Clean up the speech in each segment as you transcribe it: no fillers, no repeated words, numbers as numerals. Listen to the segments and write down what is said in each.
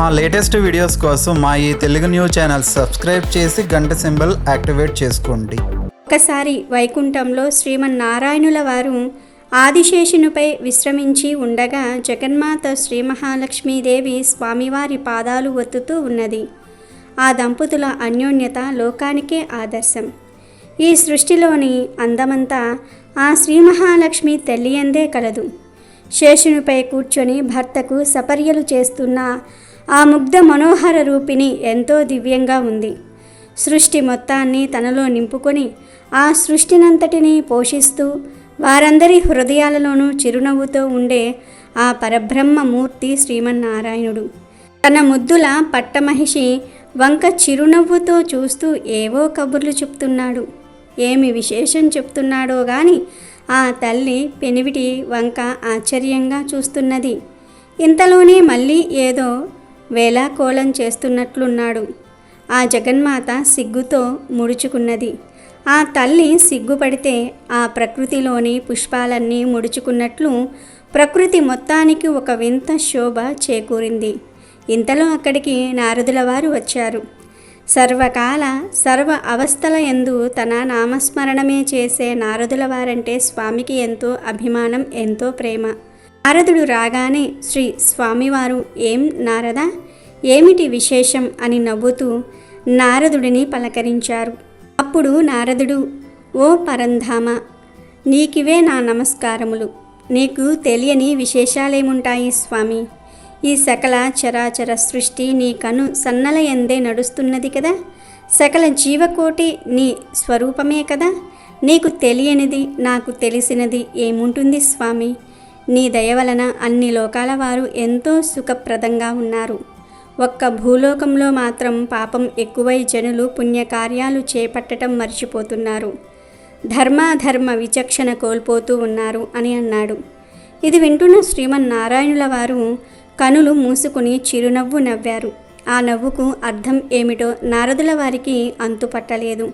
మా latest videos కోసం మా ఈ తెలుగు న్యూస్ ఛానల్ సబ్స్క్రైబ్ చేసి గంట సింబల్ యాక్టివేట్ చేసుకోండి. ఒకసారి వైకుంఠంలో శ్రీమన్నారాయణుల వారు ఆదిశేషునిపై విశ్రమించి ఉండగా జగన్మాత శ్రీ మహాలక్ష్మీదేవి స్వామివారి పాదాలు ఒత్తుతూ ఉన్నది. ఆ దంపతుల అన్యోన్యత లోకానికే ఆదర్శం. ఈ సృష్టిలోని అందమంతా ఆ శ్రీ మహాలక్ష్మి తల్లియందే కలదు. శేషునిపై కూర్చొని భర్తకు సపర్యలు చేస్తున్న ఆ ముగ్ధ మనోహర రూపిణి ఎంతో దివ్యంగా ఉంది. సృష్టి మొత్తాన్ని తనలో నింపుకొని ఆ సృష్టినంతటినీ పోషిస్తూ వారందరి హృదయాలలోనూ చిరునవ్వుతో ఉండే ఆ పరబ్రహ్మమూర్తి శ్రీమన్నారాయణుడు. తన ముద్దుల పట్టమహిషి వంక చిరునవ్వుతో చూస్తూ ఏవో కబుర్లు చెప్తున్నాడు. ఏమి విశేషం చెప్తున్నాడో గాని ఆ తల్లి పెనివిటి వంక ఆశ్చర్యంగా చూస్తున్నది. ఇంతలోనే మళ్ళీ ఏదో వేళాకోళం చేస్తున్నట్లున్నాడు. ఆ జగన్మాత సిగ్గుతో ముడుచుకున్నది. ఆ తల్లి సిగ్గుపడితే ఆ ప్రకృతిలోని పుష్పాలన్నీ ముడుచుకున్నట్లు ప్రకృతి మొత్తానికి ఒక వింత శోభ చేకూరింది. ఇంతలో అక్కడికి నారదుల వారు వచ్చారు. సర్వకాల సర్వ అవస్థల యందు తన నామస్మరణమే చేసే నారదుల వారంటే స్వామికి ఎంతో అభిమానం, ఎంతో ప్రేమ. నారదుడు రాగానే శ్రీ స్వామివారు ఏం నారద, ఏమిటి విశేషం అని నవ్వుతూ నారదుడిని పలకరించారు. అప్పుడు నారదుడు, ఓ పరంధామ, నీకివే నా నమస్కారములు. నీకు తెలియని విశేషాలేముంటాయి స్వామి? ఈ సకల చరాచర సృష్టి నీ కను సన్నలయందే నడుస్తున్నది కదా. సకల జీవకోటి నీ స్వరూపమే కదా. నీకు తెలియనిది నాకు తెలిసినది ఏముంటుంది స్వామి? నీ దయ వలన అన్ని లోకాల వారు ఎంతో సుఖప్రదంగా ఉన్నారు. ఒక్క భూలోకంలో మాత్రం పాపం ఎక్కువై జనులు పుణ్యకార్యాలు చేపట్టడం మర్చిపోతున్నారు. ధర్మాధర్మ విచక్షణ కోల్పోతూ ఉన్నారు అని అన్నాడు. ఇది వింటున్న శ్రీమన్నారాయణుల వారు కనులు మూసుకుని చిరునవ్వు నవ్వారు. ఆ నవ్వుకు అర్థం ఏమిటో నారదుల వారికి అంతుపట్టలేదు.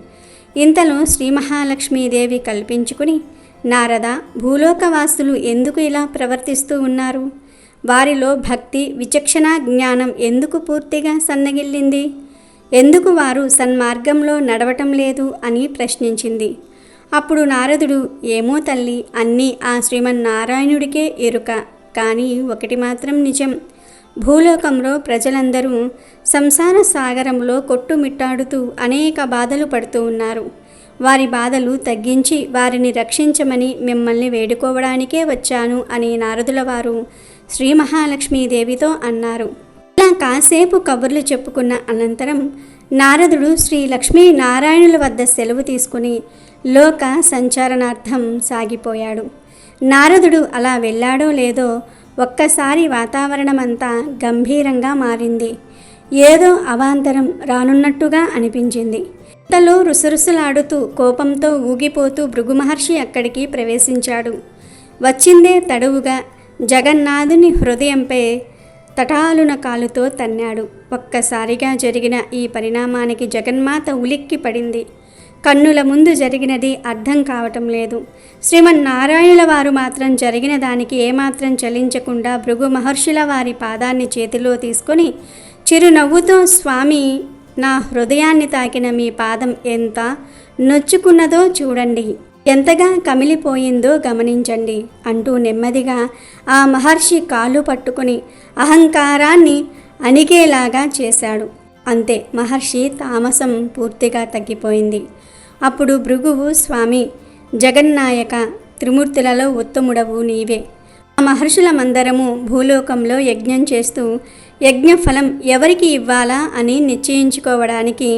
ఇంతలో శ్రీ మహాలక్ష్మీదేవి కల్పించుకుని, నారద, భూలోకవాసులు ఎందుకు ఇలా ప్రవర్తిస్తూ ఉన్నారు? వారిలో భక్తి, విచక్షణ, జ్ఞానం ఎందుకు పూర్తిగా సన్నగిల్లింది? ఎందుకు వారు సన్మార్గంలో నడవటం లేదు అని ప్రశ్నించింది. అప్పుడు నారదుడు, ఏమో తల్లి, అన్నీ ఆ శ్రీమన్నారాయణుడికే ఎరుక. కానీ ఒకటి మాత్రం నిజం. భూలోకంలో ప్రజలందరూ సంసార సాగరంలో కొట్టుమిట్టాడుతూ అనేక బాధలు పడుతూ ఉన్నారు. వారి బాధలు తగ్గించి వారిని రక్షించమని మిమ్మల్ని వేడుకోవడానికే వచ్చాను అని నారదుల వారు శ్రీ మహాలక్ష్మీదేవితో అన్నారు. ఇలా కాసేపు కబుర్లు చెప్పుకున్న అనంతరం నారదుడు శ్రీ లక్ష్మీనారాయణుల వద్ద సెలవు తీసుకుని లోక సంచారణార్థం సాగిపోయాడు. నారదుడు అలా వెళ్ళాడో లేదో ఒక్కసారి వాతావరణమంతా గంభీరంగా మారింది. ఏదో అవాంతరం రానున్నట్టుగా అనిపించింది. ఇంతలో రుసరుసలాడుతూ కోపంతో ఊగిపోతూ భృగు మహర్షి అక్కడికి ప్రవేశించాడు. వచ్చిందే తడువుగా జగన్నాథుని హృదయంపై తటాలున కాలుతో తన్నాడు. ఒక్కసారిగా జరిగిన ఈ పరిణామానికి జగన్మాత ఉలిక్కి పడింది. కన్నుల ముందు జరిగినది అర్థం కావటం లేదు. శ్రీమన్నారాయణుల వారు మాత్రం జరిగిన దానికి ఏమాత్రం చలించకుండా భృగు మహర్షుల వారి పాదాన్ని చేతిలో తీసుకొని చిరునవ్వుతో, స్వామి, నా హృదయాన్ని తాకిన మీ పాదం ఎంత నొచ్చుకున్నదో చూడండి, ఎంతగా కమిలిపోయిందో గమనించండి అంటూ నెమ్మదిగా ఆ మహర్షి కాళ్ళు పట్టుకుని అహంకారాన్ని అణిగేలాగా చేశాడు. అంతే, మహర్షి తామసం పూర్తిగా తగ్గిపోయింది. అప్పుడు భృగువు, స్వామి, జగన్నాయక, త్రిమూర్తులలో ఉత్తముడవు నీవే. ఆ మహర్షులమందరము భూలోకంలో యజ్ఞం చేస్తూ యజ్ఞఫలం ఎవరికి ఇవ్వాలా అని నిశ్చయించుకోవడానికి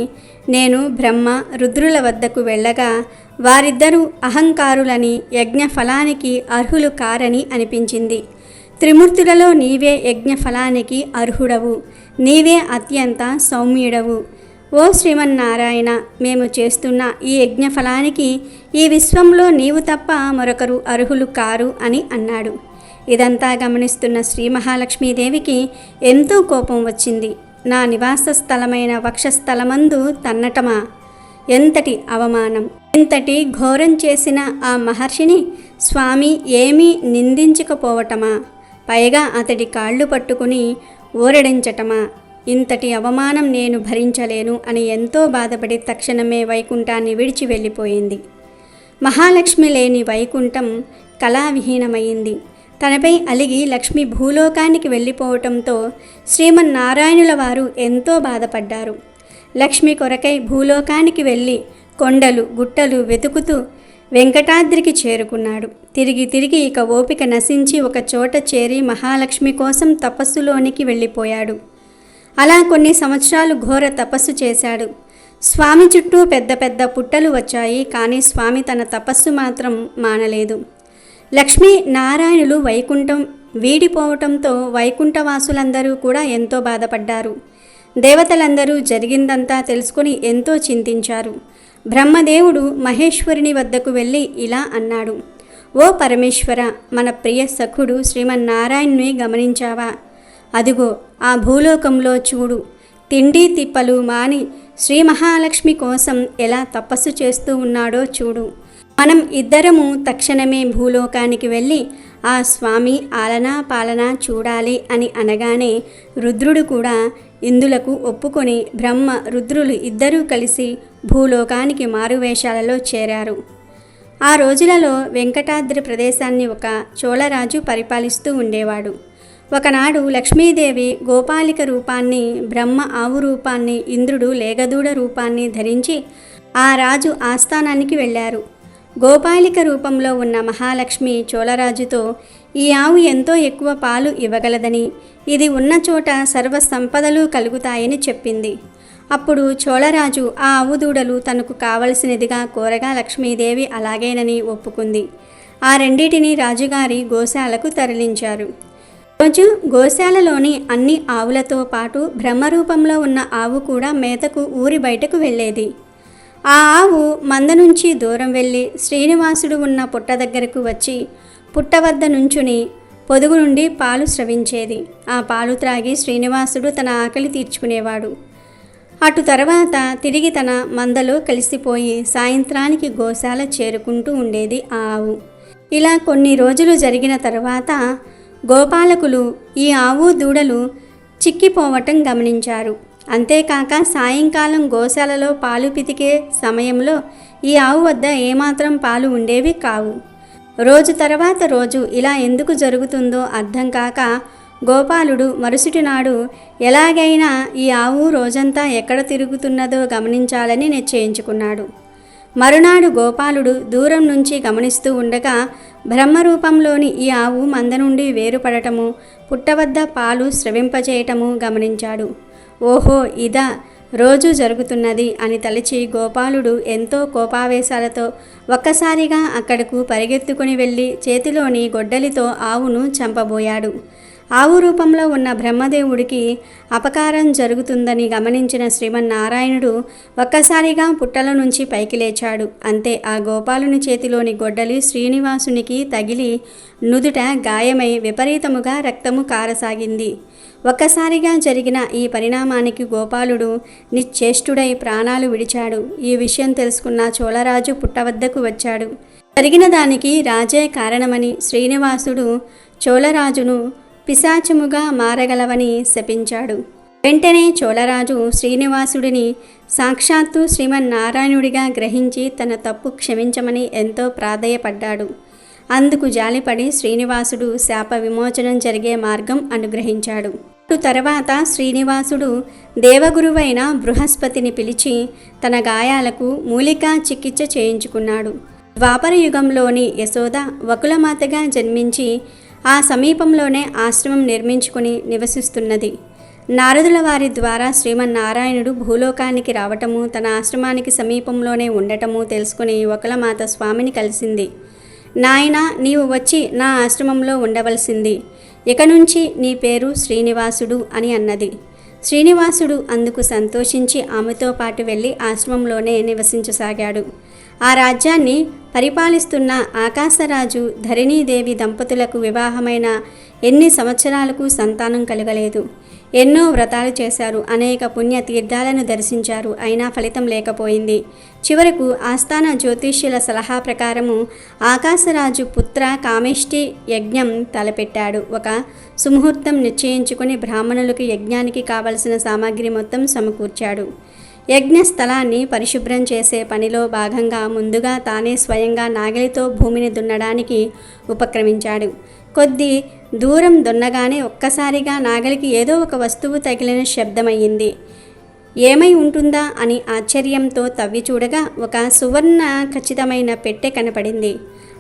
నేను బ్రహ్మ, రుద్రుల వద్దకు వెళ్ళగా వారిద్దరూ అహంకారులని, యజ్ఞఫలానికి అర్హులు కారని అనిపించింది. త్రిమూర్తులలో నీవే యజ్ఞఫలానికి అర్హుడవు, నీవే అత్యంత సౌమ్యుడవు. ఓ శ్రీమన్నారాయణ, మేము చేస్తున్న ఈ యజ్ఞఫలానికి ఈ విశ్వంలో నీవు తప్ప మరొకరు అర్హులు కారు అని అన్నాడు. ఇదంతా గమనిస్తున్న శ్రీ మహాలక్ష్మీదేవికి ఎంతో కోపం వచ్చింది. నా నివాస స్థలమైన వక్షస్థలమందు తన్నటమా? ఎంతటి అవమానం! ఎంతటి ఘోరం చేసిన ఆ మహర్షిని స్వామి ఏమీ నిందించకపోవటమా? పైగా అతడి కాళ్ళు పట్టుకుని ఊరడించటమా, ఇంతటి అవమానం నేను భరించలేను అని ఎంతో బాధపడి తక్షణమే వైకుంఠాన్ని విడిచి వెళ్ళిపోయింది. మహాలక్ష్మి లేని వైకుంఠం కళావిహీనమైంది. తనపై అలిగి లక్ష్మి భూలోకానికి వెళ్ళిపోవటంతో శ్రీమన్నారాయణుల వారు ఎంతో బాధపడ్డారు. లక్ష్మి కొరకై భూలోకానికి వెళ్ళి కొండలు గుట్టలు వెతుకుతూ వెంకటాద్రికి చేరుకున్నాడు. తిరిగి ఇక ఓపిక నశించి ఒక చోట చేరి మహాలక్ష్మి కోసం తపస్సులోనికి వెళ్ళిపోయాడు. అలా కొన్ని సంవత్సరాలు ఘోర తపస్సు చేశాడు. స్వామి చుట్టూ పెద్ద పెద్ద పుట్టలు వచ్చాయి, కానీ స్వామి తన తపస్సు మాత్రం మానలేదు. లక్ష్మీ నారాయణులు వైకుంఠం వీడిపోవటంతో వైకుంఠవాసులందరూ కూడా ఎంతో బాధపడ్డారు. దేవతలందరూ జరిగిందంతా తెలుసుకుని ఎంతో చింతించారు. బ్రహ్మదేవుడు మహేశ్వరుని వద్దకు వెళ్ళి ఇలా అన్నాడు: ఓ పరమేశ్వర, మన ప్రియ సఖుడు శ్రీమన్నారాయణుని గమనించావా? అదిగో ఆ భూలోకంలో చూడు, తిండి తిప్పలు మాని శ్రీ మహాలక్ష్మి కోసం ఎలా తపస్సు చేస్తూ ఉన్నాడో చూడు. మనం ఇద్దరము తక్షణమే భూలోకానికి వెళ్ళి ఆ స్వామి ఆలనా పాలన చూడాలి అని అనగానే రుద్రుడు కూడా ఇందులకు ఒప్పుకొని బ్రహ్మ రుద్రులు ఇద్దరూ కలిసి భూలోకానికి మారువేషాలలో చేరారు. ఆ రోజులలో వెంకటాద్రి ప్రదేశాన్ని ఒక చోళరాజు పరిపాలిస్తూ ఉండేవాడు. ఒకనాడు లక్ష్మీదేవి గోపాలిక రూపాన్ని, బ్రహ్మ ఆవు రూపాన్ని, ఇంద్రుడు లేగదూడ రూపాన్ని ధరించి ఆ రాజు ఆస్థానానికి వెళ్ళారు. గోపాలిక రూపంలో ఉన్న మహాలక్ష్మి చోళరాజుతో ఈ ఆవు ఎంతో ఎక్కువ పాలు ఇవ్వగలదని, ఇది ఉన్న చోట సర్వ సంపదలు కలుగుతాయని చెప్పింది. అప్పుడు చోళరాజు ఆ ఆవు దూడలు తనకు కావలసినదిగా కోరగా లక్ష్మీదేవి అలాగేనని ఒప్పుకుంది. ఆ రెండిటిని రాజుగారి గోశాలకు తరలించారు. రోజు గోశాలలోని అన్ని ఆవులతో పాటు బ్రహ్మరూపంలో ఉన్న ఆవు కూడా మేతకు ఊరి బయటకు వెళ్ళేది. ఆ ఆవు మంద నుంచి దూరం వెళ్ళి శ్రీనివాసుడు ఉన్న పుట్ట దగ్గరకు వచ్చి పుట్ట వద్ద నుంచుని పొదుగు నుండి పాలు స్రవించేది. ఆ పాలు త్రాగి శ్రీనివాసుడు తన ఆకలి తీర్చుకునేవాడు. అటు తర్వాత తిరిగి తన మందలో కలిసిపోయి సాయంత్రానికి గోశాల చేరుకుంటూ ఉండేది ఆ ఆవు. ఇలా కొన్ని రోజులు జరిగిన తర్వాత గోపాలకులు ఈ ఆవు దూడలు చిక్కిపోవటం గమనించారు. అంతేకాక సాయంకాలం గోశాలలో పాలు పితికే సమయంలో ఈ ఆవు వద్ద ఏమాత్రం పాలు ఉండేవి కావు. రోజు తర్వాత రోజు ఇలా ఎందుకు జరుగుతుందో అర్థం కాక గోపాలుడు మరుసటి నాడు ఎలాగైనా ఈ ఆవు రోజంతా ఎక్కడ తిరుగుతున్నదో గమనించాలని నిశ్చయించుకున్నాడు. మరునాడు గోపాలుడు దూరం నుంచి గమనిస్తూ ఉండగా బ్రహ్మరూపంలోని ఈ ఆవు మంద నుండి వేరుపడటము, పుట్టవద్ద పాలు స్రవింపచేయటము గమనించాడు. ఓహో, ఇదా రోజు జరుగుతున్నది అని తలచి గోపాలుడు ఎంతో కోపావేశాలతో ఒక్కసారిగా అక్కడకు పరిగెత్తుకుని వెళ్ళి చేతిలోని గొడ్డలితో ఆవును చంపబోయాడు. ఆవు రూపంలో ఉన్న బ్రహ్మదేవుడికి అపకారం జరుగుతుందని గమనించిన శ్రీమన్నారాయణుడు ఒక్కసారిగా పుట్టల నుంచి పైకి లేచాడు. అంతే ఆ గోపాలుని చేతిలోని గొడ్డలి శ్రీనివాసునికి తగిలి నుదుట గాయమై విపరీతముగా రక్తము కారసాగింది. ఒక్కసారిగా జరిగిన ఈ పరిణామానికి గోపాలుడు నిశ్చేష్టుడై ప్రాణాలు విడిచాడు. ఈ విషయం తెలుసుకున్న చోళరాజు పుట్టవద్దకు వచ్చాడు. జరిగిన దానికి రాజే కారణమని శ్రీనివాసుడు చోళరాజును పిశాచముగా మారగలవని శపించాడు. వెంటనే చోళరాజు శ్రీనివాసుడిని సాక్షాత్తు శ్రీమన్నారాయణుడిగా గ్రహించి తన తప్పు క్షమించమని ఎంతో ప్రాధేయపడ్డాడు. అందుకు జాలిపడి శ్రీనివాసుడు శాప విమోచనం జరిగే మార్గం అనుగ్రహించాడు. తర్వాత శ్రీనివాసుడు దేవగురువైన బృహస్పతిని పిలిచి తన గాయాలకు మూలికా చికిత్స చేయించుకున్నాడు. ద్వాపర యుగంలోని యశోద వకులమాతగా జన్మించి ఆ సమీపంలోనే ఆశ్రమం నిర్మించుకుని నివసిస్తున్నది. నారదుల వారి ద్వారా శ్రీమన్నారాయణుడు భూలోకానికి రావటము, తన ఆశ్రమానికి సమీపంలోనే ఉండటము తెలుసుకుని వకులమాత స్వామిని కలిసింది. నాయనా, నీవు వచ్చి నా ఆశ్రమంలో ఉండవలసింది. ఇక నుంచి నీ పేరు శ్రీనివాసుడు అని అన్నది. శ్రీనివాసుడు అందుకు సంతోషించి ఆమెతో పాటు వెళ్ళి ఆశ్రమంలోనే నివసించసాగాడు. ఆ రాజ్యాన్ని పరిపాలిస్తున్న ఆకాశరాజు ధరణీదేవి దంపతులకు వివాహమైన ఎన్ని సంవత్సరాలకు సంతానం కలగలేదు. ఎన్నో వ్రతాలు చేశారు, అనేక పుణ్య తీర్థాలను దర్శించారు, అయినా ఫలితం లేకపోయింది. చివరకు ఆస్థాన జ్యోతిష్యుల సలహా ప్రకారము ఆకాశరాజు పుత్ర కామేష్టి యజ్ఞం తలపెట్టాడు. ఒక సుముహూర్తం నిశ్చయించుకుని బ్రాహ్మణులకు యజ్ఞానికి కావలసిన సామాగ్రి మొత్తం సమకూర్చాడు. యజ్ఞ స్థలాన్ని పరిశుభ్రం చేసే పనిలో భాగంగా ముందుగా తానే స్వయంగా నాగలితో భూమిని దున్నడానికి ఉపక్రమించాడు. కొద్ది దూరం దున్నగానే ఒక్కసారిగా నాగలికి ఏదో ఒక వస్తువు తగిలిన శబ్దమయ్యింది. ఏమై ఉంటుందా అని ఆశ్చర్యంతో తవ్వి చూడగా ఒక సువర్ణ ఖచ్చితమైన పెట్టె కనపడింది.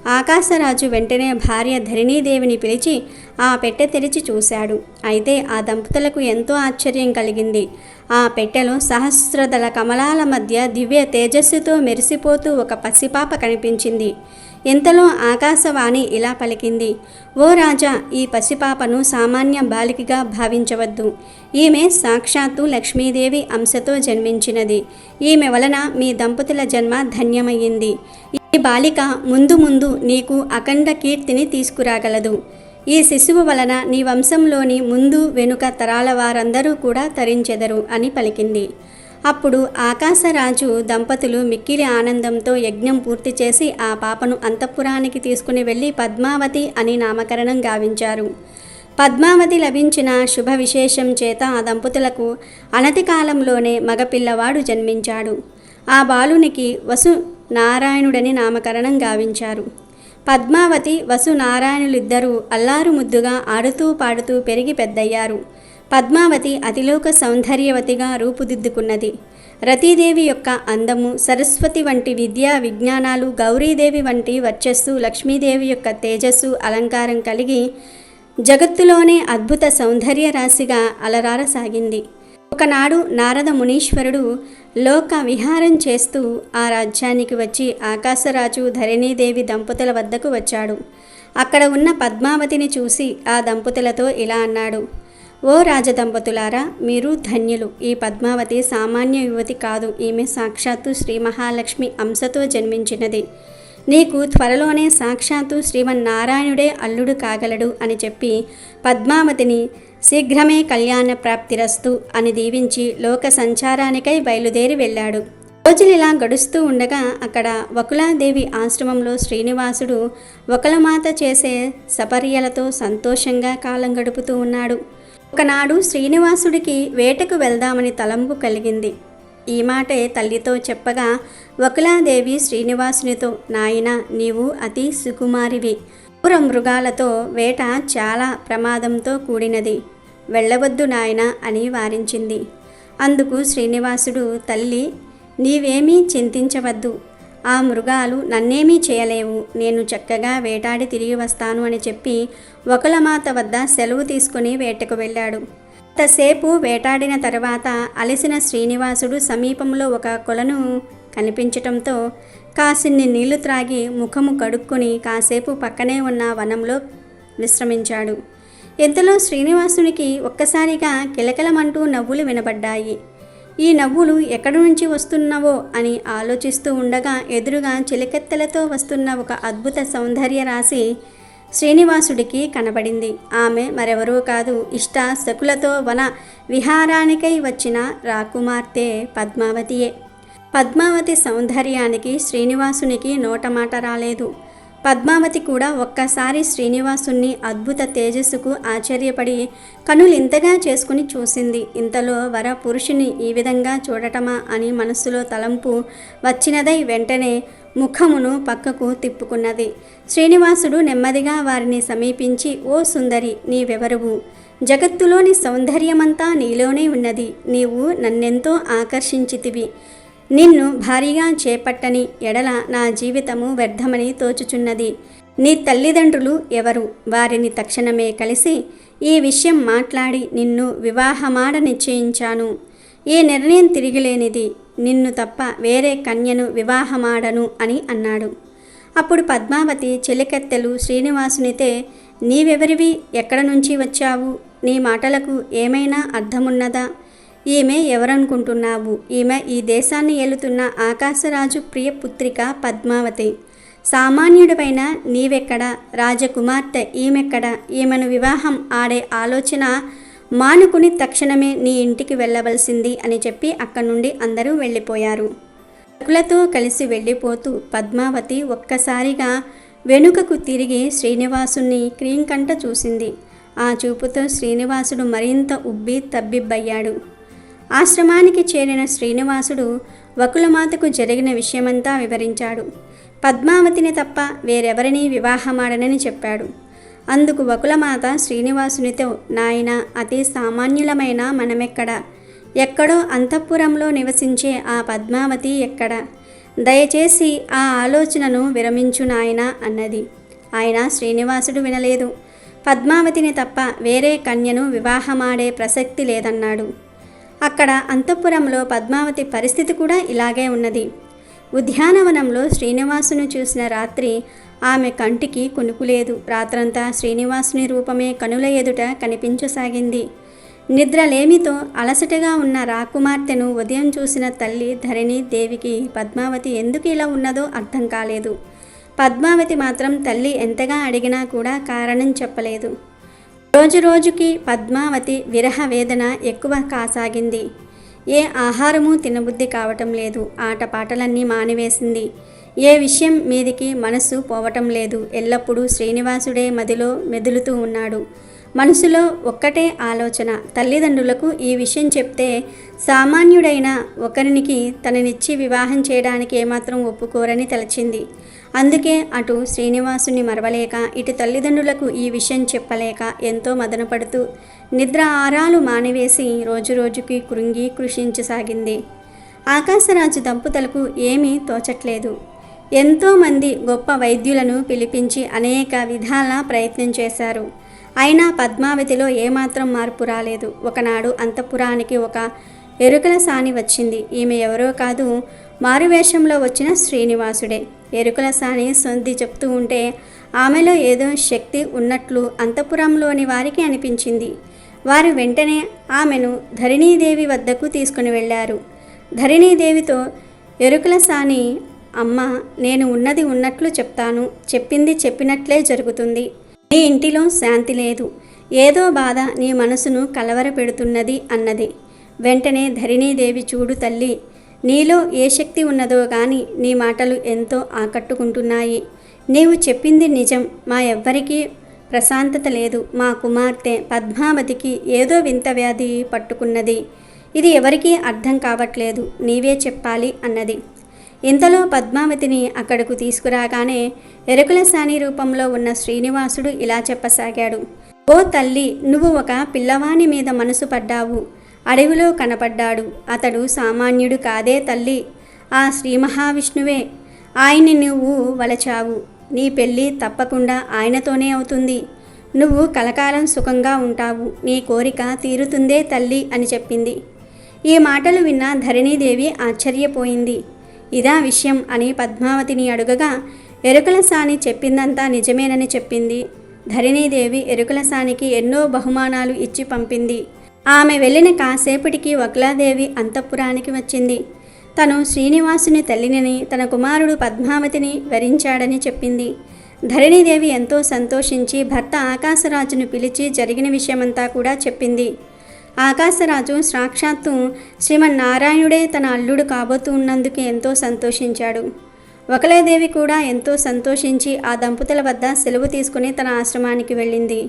ఆకాశరాజు వెంటనే భార్య ధరణీదేవిని పిలిచి ఆ పెట్టె తెరిచి చూశాడు. అయితే ఆ దంపతులకు ఎంతో ఆశ్చర్యం కలిగింది. ఆ పెట్టెలో సహస్రదళ కమలాల మధ్య దివ్య తేజస్సుతో మెరిసిపోతూ ఒక పసిపాప కనిపించింది. ఇంతలో ఆకాశవాణి ఇలా పలికింది, ఓ రాజా, ఈ పసిపాపను సామాన్య బాలికగా భావించవద్దు. ఈమె సాక్షాత్తు లక్ష్మీదేవి అంశతో జన్మించినది. ఈమె వలన మీ దంపతుల జన్మ ధన్యమయ్యింది. ఈ బాలిక ముందు ముందు నీకు అఖండ కీర్తిని తీసుకురాగలదు. ఈ శిశువు వలన నీ వంశంలోని ముందు వెనుక తరాల వారందరూ కూడా తరించెదరు అని పలికింది. అప్పుడు ఆకాశరాజు దంపతులు మిక్కిలి ఆనందంతో యజ్ఞం పూర్తి చేసి ఆ పాపను అంతఃపురానికి తీసుకుని వెళ్ళి పద్మావతి అని నామకరణం గావించారు. పద్మావతి లభించిన శుభ విశేషం చేత ఆ దంపతులకు అనతి కాలంలోనే మగపిల్లవాడు జన్మించాడు. ఆ బాలునికి వసు నారాయణుడని నామకరణం గావించారు. పద్మావతి వసు నారాయణులిద్దరూ అల్లారు ముద్దుగా ఆడుతూ పాడుతూ పెరిగి పెద్దయ్యారు. పద్మావతి అతిలోక సౌందర్యవతిగా రూపుదిద్దుకున్నది. రతీదేవి యొక్క అందము, సరస్వతి వంటి విద్యా విజ్ఞానాలు, గౌరీదేవి వంటి వర్చస్సు, లక్ష్మీదేవి యొక్క తేజస్సు, అలంకారం కలిగి జగత్తులోనే అద్భుత సౌందర్య రాశిగా అలరారసాగింది. ఒకనాడు నారద మునీశ్వరుడు లోక విహారం చేస్తూ ఆ రాజ్యానికి వచ్చి ఆకాశరాజు ధరణీదేవి దంపతుల వద్దకు వచ్చాడు. అక్కడ ఉన్న పద్మావతిని చూసి ఆ దంపతులతో ఇలా అన్నాడు, ఓ రాజదంపతులారా, మీరు ధన్యులు. ఈ పద్మావతి సామాన్య యువతి కాదు. ఈమె సాక్షాత్తు శ్రీ మహాలక్ష్మి అంశతో జన్మించినది. నీకు త్వరలోనే సాక్షాత్తు శ్రీమన్నారాయణుడే అల్లుడు కాగలడు అని చెప్పి పద్మావతిని శీఘ్రమే కళ్యాణ ప్రాప్తిరస్తు అని దీవించి లోక సంచారానికై బయలుదేరి వెళ్ళాడు. రోజులిలా గడుస్తూ ఉండగా అక్కడ వకులాదేవి ఆశ్రమంలో శ్రీనివాసుడు వకులమాత చేసే సపర్యలతో సంతోషంగా కాలం గడుపుతూ ఉన్నాడు. ఒకనాడు శ్రీనివాసుడికి వేటకు వెళ్దామని తలంపు కలిగింది. ఈ మాటే తల్లితో చెప్పగా వకులాదేవి శ్రీనివాసునితో, నాయనా, నీవు అతి సుకుమారివి. క్రూర మృగాలతో వేట చాలా ప్రమాదంతో కూడినది. వెళ్ళవద్దు నాయనా అని వారించింది. అందుకు శ్రీనివాసుడు, తల్లి, నీవేమీ చింతించవద్దు. ఆ మృగాలు నన్నేమీ చేయలేవు. నేను చక్కగా వేటాడి తిరిగి వస్తాను అని చెప్పి వకులమాత వద్ద సెలవు తీసుకుని వేటకు వెళ్ళాడు. కొంతసేపు వేటాడిన తర్వాత అలసిన శ్రీనివాసుడు సమీపంలో ఒక కొలను కనిపించటంతో కాసిన్ని నీళ్లు త్రాగి ముఖము కడుక్కొని కాసేపు పక్కనే ఉన్న వనంలో విశ్రమించాడు. ఇంతలో శ్రీనివాసునికి ఒక్కసారిగా కిలకిలమంటూ నవ్వులు వినబడ్డాయి. ఈ నవ్వులు ఎక్కడి నుంచి వస్తున్నవో అని ఆలోచిస్తూ ఉండగా ఎదురుగా చిలికెత్తలతో వస్తున్న ఒక అద్భుత సౌందర్య రాశి శ్రీనివాసుడికి కనబడింది. ఆమె మరెవరూ కాదు, ఇష్ట శకులతో వన విహారానికై వచ్చిన రాకుమార్తె పద్మావతియే. పద్మావతి సౌందర్యానికి శ్రీనివాసునికి నోటమాట రాలేదు. పద్మావతి కూడా ఒక్కసారి శ్రీనివాసుని అద్భుత తేజస్సుకు ఆశ్చర్యపడి కనులింతగా చేసుకుని చూసింది. ఇంతలో వర పురుషుని ఈ విధంగా చూడటమా అని మనస్సులో తలంపు వచ్చినదై వెంటనే ముఖమును పక్కకు తిప్పుకున్నది. శ్రీనివాసుడు నెమ్మదిగా వారిని సమీపించి, ఓ సుందరి, నీవెవరువు? జగత్తులోని సౌందర్యమంతా నీలోనే ఉన్నది. నీవు నన్నెంతో ఆకర్షించితివి. నిన్ను భారీగా చేపట్టని ఎడల నా జీవితము వ్యర్థమని తోచుచున్నది. నీ తల్లిదండ్రులు ఎవరు? వారిని తక్షణమే కలిసి ఈ విషయం మాట్లాడి నిన్ను వివాహమాడ నిశ్చయించాను. ఈ నిర్ణయం తిరిగిలేనిది. నిన్ను తప్ప వేరే కన్యను వివాహమాడను అని అన్నాడు. అప్పుడు పద్మావతి చెలికత్తెలు శ్రీనివాసునితే, నీవెవరివి? ఎక్కడ నుంచి వచ్చావు? నీ మాటలకు ఏమైనా అర్థమున్నదా? ఈమె ఎవరనుకుంటున్నావు? ఈమె ఈ దేశాన్ని ఏలుతున్న ఆకాశరాజు ప్రియ పుత్రిక పద్మావతి. సామాన్యుడిపైన నీవెక్కడ? రాజకుమార్తె ఈమెక్కడ? ఈమెను వివాహం ఆడే ఆలోచన మానుకుని తక్షణమే నీ ఇంటికి వెళ్ళవలసింది అని చెప్పి అక్కడి నుండి అందరూ వెళ్ళిపోయారు. సకులతో కలిసి వెళ్ళిపోతూ పద్మావతి ఒక్కసారిగా వెనుకకు తిరిగి శ్రీనివాసుని క్రీంకంట చూసింది. ఆ చూపుతో శ్రీనివాసుడు మరింత ఉబ్బి తబ్బిబ్బయ్యాడు. ఆశ్రమానికి చేరిన శ్రీనివాసుడు వకులమాతకు జరిగిన విషయమంతా వివరించాడు. పద్మావతిని తప్ప వేరెవరినీ వివాహమాడనని చెప్పాడు. అందుకు వకులమాత శ్రీనివాసునితో, నాయన, అతి సామాన్యులమైన మనమెక్కడ? ఎక్కడో అంతఃపురంలో నివసించే ఆ పద్మావతి ఎక్కడ? దయచేసి ఆ ఆలోచనను విరమించు నాయన అన్నది. ఆయన శ్రీనివాసుడు వినలేదు. పద్మావతిని తప్ప వేరే కన్యను వివాహమాడే ప్రసక్తి లేదన్నాడు. అక్కడ అంతఃపురంలో పద్మావతి పరిస్థితి కూడా ఇలాగే ఉన్నది. ఉద్యానవనంలో శ్రీనివాసును చూసిన రాత్రి ఆమె కంటికి కునుకులేదు. రాత్రంతా శ్రీనివాసుని రూపమే కనుల ఎదుట కనిపించసాగింది. నిద్రలేమితో అలసటగా ఉన్న రాకుమార్తెను ఉదయం చూసిన తల్లి ధరణి దేవికి పద్మావతి ఎందుకు ఇలా ఉన్నదో అర్థం కాలేదు. పద్మావతి మాత్రం తల్లి ఎంతగా అడిగినా కూడా కారణం చెప్పలేదు. రోజురోజుకి పద్మావతి విరహ వేదన ఎక్కువ కాసాగింది. ఏ ఆహారము తినబుద్ధి కావటం లేదు. ఆటపాటలన్నీ మానివేసింది. ఏ విషయం మీదికి మనసు పోవటం లేదు. ఎల్లప్పుడూ శ్రీనివాసుడే మదిలో మెదులుతూ ఉన్నాడు. మనసులో ఒక్కటే ఆలోచన. తల్లిదండ్రులకు ఈ విషయం చెప్తే సామాన్యుడైన ఒకరికి తననిచ్చి వివాహం చేయడానికి ఏమాత్రం ఒప్పుకోరని తలచింది. అందుకే అటు శ్రీనివాసుని మరవలేక ఇటు తల్లిదండ్రులకు ఈ విషయం చెప్పలేక ఎంతో మదనపడుతూ నిద్ర ఆరాలు మానివేసి రోజురోజుకి కృంగి కృషించసాగింది. ఆకాశరాజు దంపతులకు ఏమీ తోచట్లేదు. ఎంతోమంది గొప్ప వైద్యులను పిలిపించి అనేక విధాల ప్రయత్నం చేశారు. అయినా పద్మావతిలో ఏమాత్రం మార్పు రాలేదు. ఒకనాడు అంతఃపురానికి ఒక ఎరుకల సాని వచ్చింది. ఈమె ఎవరో కాదు, మారువేషంలో వచ్చిన శ్రీనివాసుడే. ఎరుకల సాని సొంతి చెప్తూ ఉంటే ఆమెలో ఏదో శక్తి ఉన్నట్లు అంతఃపురంలోని వారికి అనిపించింది. వారు వెంటనే ఆమెను ధరణీదేవి వద్దకు తీసుకుని వెళ్ళారు. ధరణీదేవితో ఎరుకల సాని, అమ్మ, నేను ఉన్నది ఉన్నట్లు చెప్తాను. చెప్పింది చెప్పినట్లే జరుగుతుంది. నీ ఇంటిలో శాంతి లేదు. ఏదో బాధ నీ మనసును కలవరపెడుతున్నది అన్నది. వెంటనే ధరణీదేవి, చూడు తల్లి, నీలో ఏ శక్తి ఉన్నదో గాని నీ మాటలు ఎంతో ఆకట్టుకుంటున్నాయి. నీవు చెప్పింది నిజం. మా ఎవ్వరికీ ప్రశాంతత లేదు. మా కుమార్తె పద్మావతికి ఏదో వింత వ్యాధి పట్టుకున్నది. ఇది ఎవరికీ అర్థం కావట్లేదు. నీవే చెప్పాలి అన్నది. ఇంతలో పద్మావతిని అక్కడకు తీసుకురాగానే ఎరుకల సాని రూపంలో ఉన్న శ్రీనివాసుడు ఇలా చెప్పసాగాడు. ఓ తల్లి, నువ్వు ఒక పిల్లవాని మీద మనసు పడ్డావు. అడవిలో కనపడ్డాడు. అతడు సామాన్యుడు కాదే తల్లి, ఆ శ్రీ మహావిష్ణువే. ఆయన్ని నువ్వు వలచావు. నీ పెళ్ళి తప్పకుండా ఆయనతోనే అవుతుంది. నువ్వు కలకాలం సుఖంగా ఉంటావు. నీ కోరిక తీరుతుందే తల్లి అని చెప్పింది. ఈ మాటలు విన్న ధరణీదేవి ఆశ్చర్యపోయింది. ఇదా విషయం అని పద్మావతిని అడుగగా ఎరుకల సాని చెప్పిందంతా నిజమేనని చెప్పింది. ధరణీదేవి ఎరుకల సానికి ఎన్నో బహుమానాలు ఇచ్చి పంపింది. ఆమె వెళ్ళిన కాసేపటికి వకులాదేవి అంతఃపురానికి వచ్చింది. తను శ్రీనివాసుని తల్లిని, తన కుమారుడు పద్మావతిని వరించాడని చెప్పింది. ధరణీదేవి ఎంతో సంతోషించి భర్త ఆకాశరాజును పిలిచి జరిగిన విషయమంతా కూడా చెప్పింది. ఆకాశరాజు సాక్షాత్తు శ్రీమన్నారాయణుడే తన అల్లుడు కాబోతూ ఉన్నందుకు ఎంతో సంతోషించాడు. వకులాదేవి కూడా ఎంతో సంతోషించి ఆ దంపతుల వద్ద సెలవు తీసుకుని తన ఆశ్రమానికి వెళ్ళింది.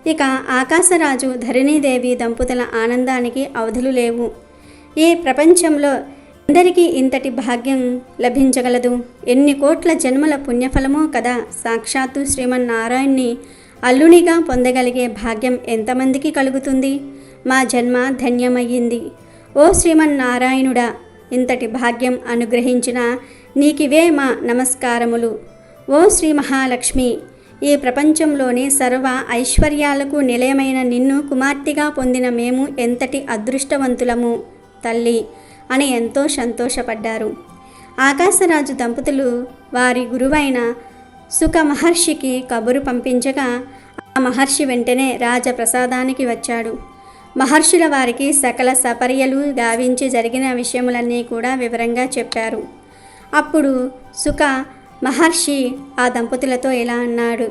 ఇక ఆకాశరాజు ధరణీదేవి దంపతుల ఆనందానికి అవధులు లేవు. ఈ ప్రపంచంలో అందరికీ ఇంతటి భాగ్యం లభించగలదు. ఎన్ని కోట్ల జన్మల పుణ్యఫలమో కదా. సాక్షాత్తు శ్రీమన్నారాయణ్ణి అల్లునిగా పొందగలిగే భాగ్యం ఎంతమందికి కలుగుతుంది? మా జన్మ ధన్యమయ్యింది. ఓ శ్రీమన్నారాయణుడా, ఇంతటి భాగ్యం అనుగ్రహించిన నీకివే మా నమస్కారములు. ఓ శ్రీ మహాలక్ష్మి, ఈ ప్రపంచంలోని సర్వ ఐశ్వర్యాలకు నిలయమైన నిన్ను కుమార్తెగా పొందిన మేము ఎంతటి అదృష్టవంతులము తల్లి అని ఎంతో సంతోషపడ్డారు. ఆకాశరాజు దంపతులు వారి గురువైన సుఖ మహర్షికి కబురు పంపించగా ఆ మహర్షి వెంటనే రాజప్రసాదానికి వచ్చాడు. మహర్షుల వారికి సకల సపర్యలు గావించి జరిగిన విషయములన్నీ కూడా వివరంగా చెప్పారు. అప్పుడు సుక మహర్షి ఆ దంపతులతో ఇలా అన్నాడు: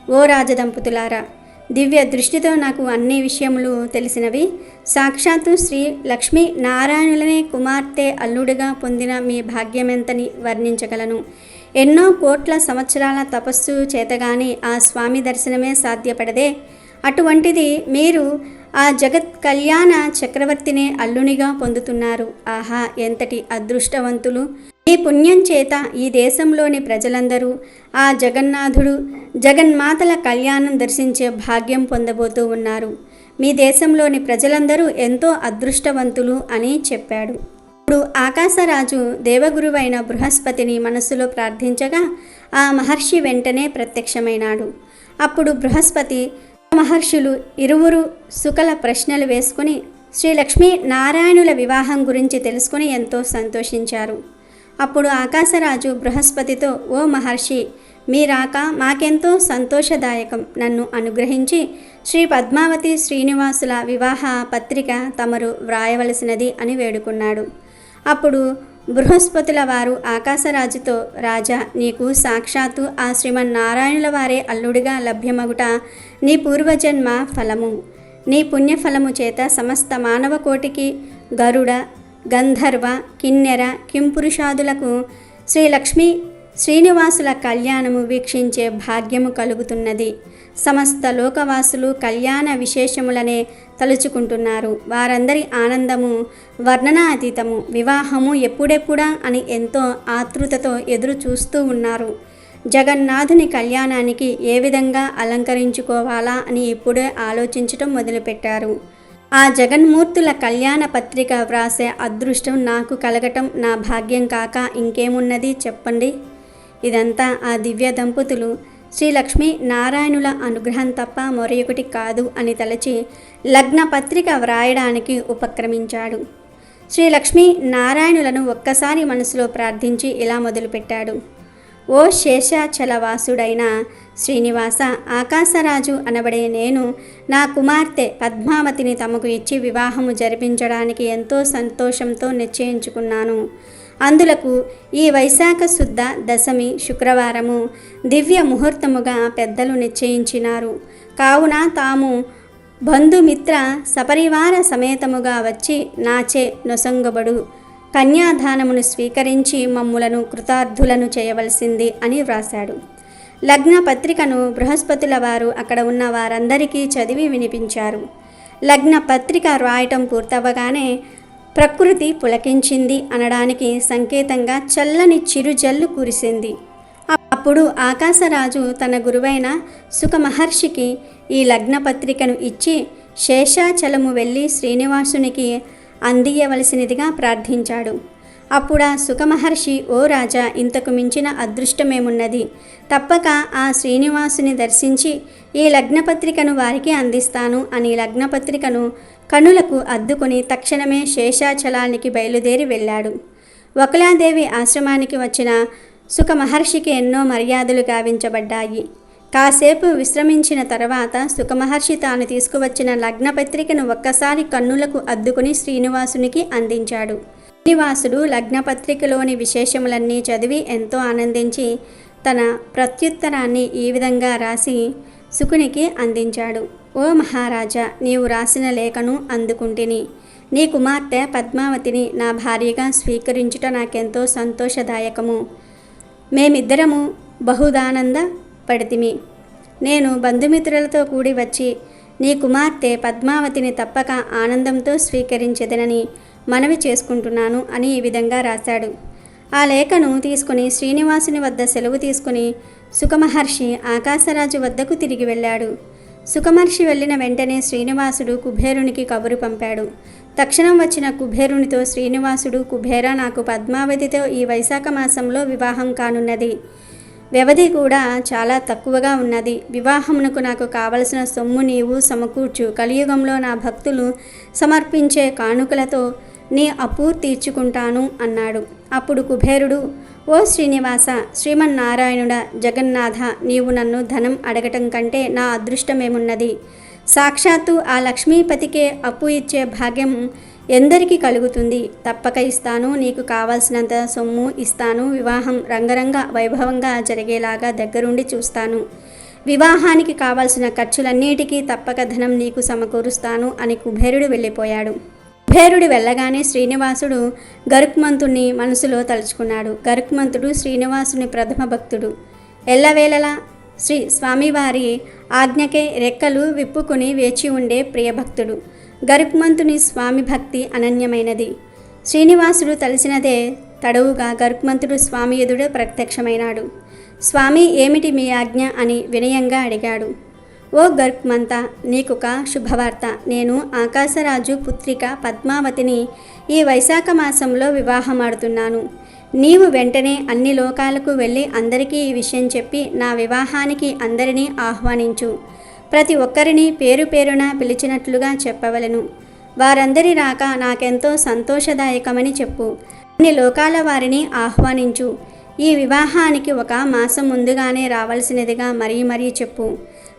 ఓ రాజదంపతులారా, దివ్య దృష్టితో నాకు అన్ని విషయములు తెలిసినవి. సాక్షాత్తు శ్రీ లక్ష్మీ నారాయణులనే కుమార్తె అల్లుడిగా పొందిన మీ భాగ్యమెంతని వర్ణించగలను. ఎన్నో కోట్ల సంవత్సరాల తపస్సు చేతగాని ఆ స్వామి దర్శనమే సాధ్యపడదే. అటువంటిది మీరు ఆ జగత్ కళ్యాణ చక్రవర్తినే అల్లునిగా పొందుతున్నారు. ఆహా, ఎంతటి అదృష్టవంతులు! ఈ పుణ్యం చేత ఈ దేశంలోని ప్రజలందరూ ఆ జగన్నాథుడు జగన్మాతల కళ్యాణం దర్శించే భాగ్యం పొందబోతూ ఉన్నారు. మీ దేశంలోని ప్రజలందరూ ఎంతో అదృష్టవంతులు అని చెప్పాడు. ఇప్పుడు ఆకాశరాజు దేవగురువైన బృహస్పతిని మనస్సులో ప్రార్థించగా ఆ మహర్షి వెంటనే ప్రత్యక్షమైనాడు. అప్పుడు బృహస్పతి మహర్షులు ఇరువురు సుకల ప్రశ్నలు వేసుకుని శ్రీ లక్ష్మీ నారాయణుల వివాహం గురించి తెలుసుకుని ఎంతో సంతోషించారు. అప్పుడు ఆకాశరాజు బృహస్పతితో, ఓ మహర్షి, మీ రాక మాకెంతో సంతోషదాయకం. నన్ను అనుగ్రహించి శ్రీ పద్మావతి శ్రీనివాసుల వివాహ పత్రిక తమరు వ్రాయవలసినది అని వేడుకున్నాడు. అప్పుడు బృహస్పతుల వారు ఆకాశరాజుతో, రాజా, నీకు సాక్షాత్తు ఆ శ్రీమన్నారాయణుల వారే అల్లుడిగా లభ్యమగుట నీ పూర్వజన్మ ఫలము. నీ పుణ్యఫలము చేత సమస్త మానవ కోటికి గరుడ, గంధర్వ, కిన్నెర, కింపురుషాదులకు శ్రీ లక్ష్మీ శ్రీనివాసుల కళ్యాణము వీక్షించే భాగ్యము కలుగుతున్నది. సమస్త లోకవాసులు కళ్యాణ విశేషములనే తలుచుకుంటున్నారు. వారందరి ఆనందము వర్ణనాతీతము. వివాహము ఎప్పుడెప్పుడా అని ఎంతో ఆతృతతో ఎదురు చూస్తూ ఉన్నారు. జగన్నాథుని కళ్యాణానికి ఏ విధంగా అలంకరించుకోవాలా అని ఇప్పుడే ఆలోచించటం మొదలుపెట్టారు. ఆ జగన్మూర్తుల కళ్యాణ పత్రిక వ్రాసే అదృష్టం నాకు కలగటం నా భాగ్యం కాక ఇంకేమున్నది చెప్పండి. ఇదంతా ఆ దివ్య దంపతులు శ్రీ లక్ష్మీ నారాయణుల అనుగ్రహం తప్ప మరొకటి కాదు అని తలచి లగ్న పత్రిక వ్రాయడానికి ఉపక్రమించాడు. శ్రీ లక్ష్మీ నారాయణులను ఒక్కసారి మనసులో ప్రార్థించి ఇలా మొదలుపెట్టాడు: ఓ శేషాచలవాసుడైన శ్రీనివాస, ఆకాశరాజు అనబడే నేను నా కుమార్తె పద్మావతిని తమకు ఇచ్చి వివాహము జరిపించడానికి ఎంతో సంతోషంతో నిశ్చయించుకున్నాను. అందులకు ఈ వైశాఖ శుద్ధ దశమి శుక్రవారము దివ్య ముహూర్తముగా పెద్దలు నిశ్చయించినారు. కావున తాము బంధుమిత్ర సపరివార సమేతముగా వచ్చి నాచే నొసంగబడు కన్యాదానమును స్వీకరించి మమ్ములను కృతార్థులను చేయవలసింది అని వ్రాశాడు. లగ్న పత్రికను బృహస్పతుల వారు అక్కడ ఉన్న వారందరికీ చదివి వినిపించారు. లగ్న పత్రిక రాయటం పూర్తవగానే ప్రకృతి పులకించింది అనడానికి సంకేతంగా చల్లని చిరుజల్లు కురిసింది. అప్పుడు ఆకాశరాజు తన గురువైన సుక మహర్షికి ఈ లగ్న పత్రికను ఇచ్చి శేషాచలము వెళ్ళి శ్రీనివాసునికి అందియవలసినదిగా ప్రార్థించాడు. అప్పుడా సుఖమహర్షి, ఓ రాజా, ఇంతకు మించిన అదృష్టమేమున్నది? తప్పక ఆ శ్రీనివాసుని దర్శించి ఈ లగ్నపత్రికను వారికి అందిస్తాను అని లగ్నపత్రికను కనులకు అద్దుకొని తక్షణమే శేషాచలానికి బయలుదేరి వెళ్ళాడు. వకులాదేవి ఆశ్రమానికి వచ్చిన సుఖమహర్షికి ఎన్నో మర్యాదలు గావించబడ్డాయి. కాసేపు విశ్రమించిన తర్వాత సుఖమహర్షి తాను తీసుకువచ్చిన లగ్నపత్రికను ఒక్కసారి కన్నులకు అద్దుకుని శ్రీనివాసునికి అందించాడు. శ్రీనివాసుడు లగ్నపత్రికలోని విశేషములన్నీ చదివి ఎంతో ఆనందించి తన ప్రత్యుత్తరాన్ని ఈ విధంగా రాసి శుకునికి అందించాడు. ఓ మహారాజా, నీవు రాసిన లేఖను అందుకుంటిని. నీ కుమార్తె పద్మావతిని నా భార్యగా స్వీకరించుట నాకెంతో సంతోషదాయకము. మేమిద్దరము బహుదానంద పడితిమి. నేను బంధుమిత్రులతో కూడి వచ్చి నీ కుమార్తె పద్మావతిని తప్పక ఆనందంతో స్వీకరించెదనని మనవి చేసుకుంటున్నాను అని ఈ విధంగా రాశాడు. ఆ లేఖను తీసుకుని శ్రీనివాసుని వద్ద సెలవు తీసుకుని సుఖమహర్షి ఆకాశరాజు వద్దకు తిరిగి వెళ్ళాడు. సుఖమహర్షి వెళ్ళిన వెంటనే శ్రీనివాసుడు కుబేరునికి కబురు పంపాడు. తక్షణం వచ్చిన కుబేరునితో శ్రీనివాసుడు, కుబేర, నాకు పద్మావతితో ఈ వైశాఖ మాసంలో వివాహం కానున్నది. వ్యవధి కూడా చాలా తక్కువగా ఉన్నది. వివాహమునకు నాకు కావలసిన సొమ్ము నీవు సమకూర్చు. కలియుగంలో నా భక్తులు సమర్పించే కానుకలతో నీ అప్పు తీర్చుకుంటాను అన్నాడు. అప్పుడు కుబేరుడు, ఓ శ్రీనివాస, శ్రీమన్నారాయణుడ, జగన్నాథ, నీవు నన్ను ధనం అడగటం కంటే నా అదృష్టమేమున్నది? సాక్షాత్తు ఆ లక్ష్మీపతికే అప్పు ఇచ్చే భాగ్యం ఎందరికీ కలుగుతుంది. తప్పక ఇస్తాను, నీకు కావాల్సినంత సొమ్ము ఇస్తాను, వివాహం రంగరంగ వైభవంగా జరిగేలాగా దగ్గరుండి చూస్తాను, వివాహానికి కావాల్సిన ఖర్చులన్నిటికీ తప్పక ధనం నీకు సమకూరుస్తాను అని కుబేరుడు వెళ్ళిపోయాడు. కుబేరుడు వెళ్ళగానే శ్రీనివాసుడు గరుత్మంతుణ్ణి మనసులో తలుచుకున్నాడు. గరుత్మంతుడు శ్రీనివాసుని ప్రథమ భక్తుడు. ఎల్లవేళలా శ్రీ స్వామివారి ఆజ్ఞకే రెక్కలు విప్పుకుని వేచి ఉండే ప్రియభక్తుడు. గరుత్మంతుని స్వామి భక్తి అనన్యమైనది. శ్రీనివాసుడు తలిసినదే తడవుగా గరుత్మంతుడు స్వామి ఎదుట ప్రత్యక్షమైనాడు. స్వామి, ఏమిటి మీ ఆజ్ఞ అని వినయంగా అడిగాడు. ఓ గరుత్మంత, నీకొక శుభవార్త. నేను ఆకాశరాజు పుత్రిక పద్మావతిని ఈ వైశాఖ మాసంలో వివాహమాడుతున్నాను. నీవు వెంటనే అన్ని లోకాలకు వెళ్ళి అందరికీ ఈ విషయం చెప్పి నా వివాహానికి అందరినీ ఆహ్వానించు. ప్రతి ఒక్కరిని పేరు పేరున పిలిచినట్లుగా చెప్పవలను. వారందరి రాక నాకెంతో సంతోషదాయకమని చెప్పు. అన్ని లోకాల వారిని ఆహ్వానించు. ఈ వివాహానికి ఒక మాసం ముందుగానే రావాల్సినదిగా మరీ చెప్పు.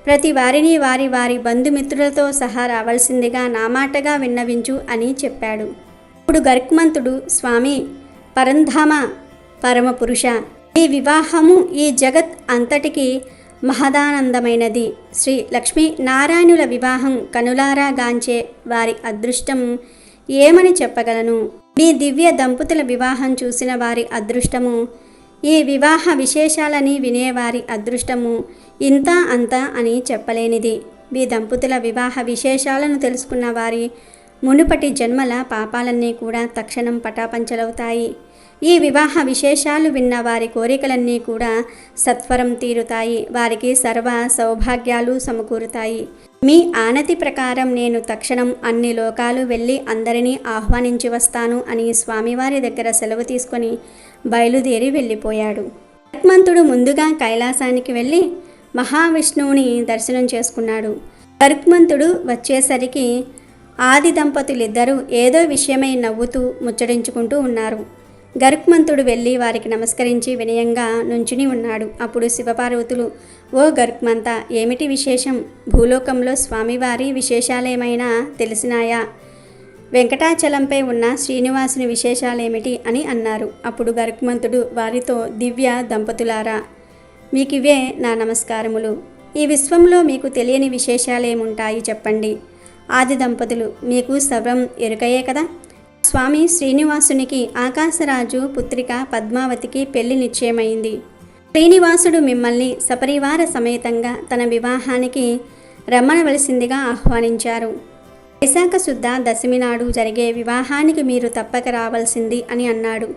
ప్రతి వారిని వారి వారి బంధుమిత్రులతో సహా రావాల్సిందిగా నా మాటగా విన్నవించు అని చెప్పాడు. ఇప్పుడు గరుత్మంతుడు, స్వామి పరంధామ పరమపురుష, ఈ వివాహము ఈ జగత్ అంతటికీ మహదానందమైనది. శ్రీ లక్ష్మీ నారాయణుల వివాహం కనులారా గాంచే వారి అదృష్టం ఏమని చెప్పగలను. మీ దివ్య దంపతుల వివాహం చూసిన వారి అదృష్టము, ఈ వివాహ విశేషాలని వినేవారి అదృష్టము ఇంత అంత అని చెప్పలేనిది. మీ దంపతుల వివాహ విశేషాలను తెలుసుకున్న వారి మునుపటి జన్మల పాపాలన్నీ కూడా తక్షణం పటాపంచలవుతాయి. ఈ వివాహ విశేషాలు విన్న వారి కోరికలన్నీ కూడా సత్వరం తీరుతాయి. వారికి సర్వ సౌభాగ్యాలు సమకూరుతాయి. మీ ఆనతి ప్రకారం నేను తక్షణం అన్ని లోకాలు వెళ్ళి అందరినీ ఆహ్వానించి వస్తాను అని స్వామివారి దగ్గర సెలవు తీసుకొని బయలుదేరి వెళ్ళిపోయాడు. గరుత్మంతుడు ముందుగా కైలాసానికి వెళ్ళి మహావిష్ణువుని దర్శనం చేసుకున్నాడు. గరుత్మంతుడు వచ్చేసరికి ఆది దంపతులిద్దరూ ఏదో విషయమై నవ్వుతూ ముచ్చడించుకుంటూ ఉన్నారు. గరుత్మంతుడు వెళ్ళి వారికి నమస్కరించి వినయంగా నుంచుని ఉన్నాడు. అప్పుడు శివపార్వతులు, ఓ గరుత్మంత, ఏమిటి విశేషం? భూలోకంలో స్వామివారి విశేషాలేమైనా తెలిసినాయా? వెంకటాచలంపై ఉన్న శ్రీనివాసుని విశేషాలేమిటి అని అన్నారు. అప్పుడు గరుత్మంతుడు వారితో, దివ్య దంపతులారా, మీకివే నా నమస్కారములు. ఈ విశ్వంలో మీకు తెలియని విశేషాలేముంటాయి చెప్పండి. ఆది దంపతులు, మీకు సర్వం ఎరుకయే కదా. స్వామి శ్రీనివాసునికి ఆకాశరాజు పుత్రిక పద్మావతికి పెళ్లి నిశ్చయమైంది. శ్రీనివాసుడు మిమ్మల్ని సపరివార సమేతంగా తన వివాహానికి రమ్మనవలసిందిగా ఆహ్వానించారు. వైశాఖ శుద్ధ దశమి నాడు జరిగే వివాహానికి మీరు తప్పక రావాల్సింది అని అన్నాడు.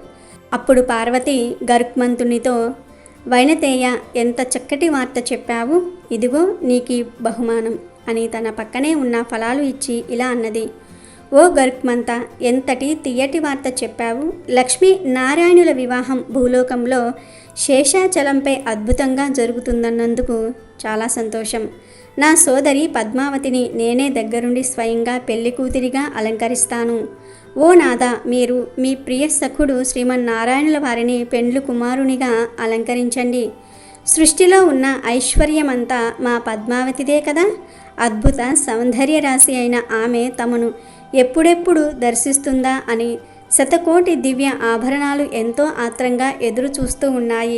అప్పుడు పార్వతి గరుత్మంతునితో, వైనతేయ, ఎంత చక్కటి వార్త చెప్పావు. ఇదిగో నీకీ బహుమానం అని తన పక్కనే ఉన్న ఫలాలు ఇచ్చి ఇలా అన్నది. ఓ గరుత్మంత, ఎంతటి తీయటి వార్త చెప్పావు. లక్ష్మీ నారాయణుల వివాహం భూలోకంలో శేషాచలంపై అద్భుతంగా జరుగుతుందన్నందుకు చాలా సంతోషం. నా సోదరి పద్మావతిని నేనే దగ్గరుండి స్వయంగా పెళ్లి కూతురిగా అలంకరిస్తాను. ఓ నాథ, మీరు మీ ప్రియ సఖుడు శ్రీమన్నారాయణుల వారిని పెండ్లు కుమారునిగా అలంకరించండి. సృష్టిలో ఉన్న ఐశ్వర్యమంతా మా పద్మావతిదే కదా. అద్భుత సౌందర్య రాశి అయిన ఆమె తమను ఎప్పుడెప్పుడు దర్శిస్తుందా అని శతకోటి దివ్య ఆభరణాలు ఎంతో ఆత్రంగా ఎదురు చూస్తూ ఉన్నాయి.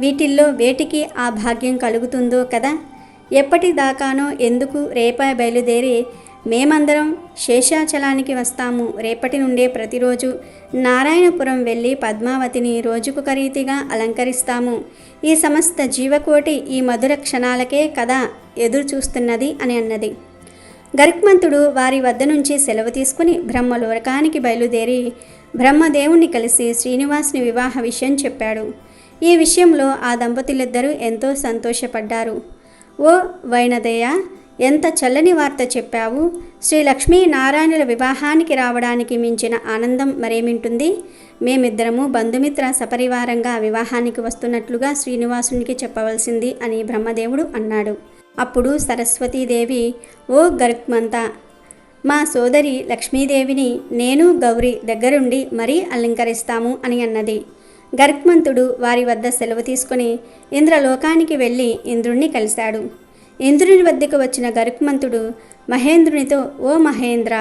వీటిల్లో వేటికి ఆ భాగ్యం కలుగుతుందో కదా. ఎప్పటిదాకానో ఎందుకు రేపా బయలుదేరి మేమందరం శేషాచలానికి వస్తాము. రేపటి నుండే ప్రతిరోజు నారాయణపురం వెళ్ళి పద్మావతిని రోజుకొక రీతిగా అలంకరిస్తాము. ఈ సమస్త జీవకోటి ఈ మధుర క్షణాలకే కదా ఎదురు చూస్తున్నది అని అన్నది. గరుత్మంతుడు వారి వద్ద నుంచి సెలవు తీసుకుని బ్రహ్మలోకానికి బయలుదేరి బ్రహ్మదేవుణ్ణి కలిసి శ్రీనివాసుని వివాహ విషయం చెప్పాడు. ఈ విషయంలో ఆ దంపతులిద్దరూ ఎంతో సంతోషపడ్డారు. ఓ వైనదేయ, ఎంత చల్లని వార్త చెప్పావు. శ్రీ లక్ష్మీ నారాయణుల వివాహానికి రావడానికి మించిన ఆనందం మరేమింటుంది. మేమిద్దరము బంధుమిత్ర సపరివారంగా వివాహానికి వస్తున్నట్లుగా శ్రీనివాసునికి చెప్పవలసింది అని బ్రహ్మదేవుడు అన్నాడు. అప్పుడు సరస్వతీదేవి, ఓ గరుత్మంత, మా సోదరి లక్ష్మీదేవిని నేను గౌరి దగ్గరుండి మరీ అలంకరిస్తాము అని అన్నది. గరుత్మంతుడు వారి వద్ద సెలవు తీసుకుని ఇంద్రలోకానికి వెళ్ళి ఇంద్రుణ్ణి కలిశాడు. ఇంద్రుని వద్దకు వచ్చిన గరుత్మంతుడు మహేంద్రునితో, ఓ మహేంద్ర,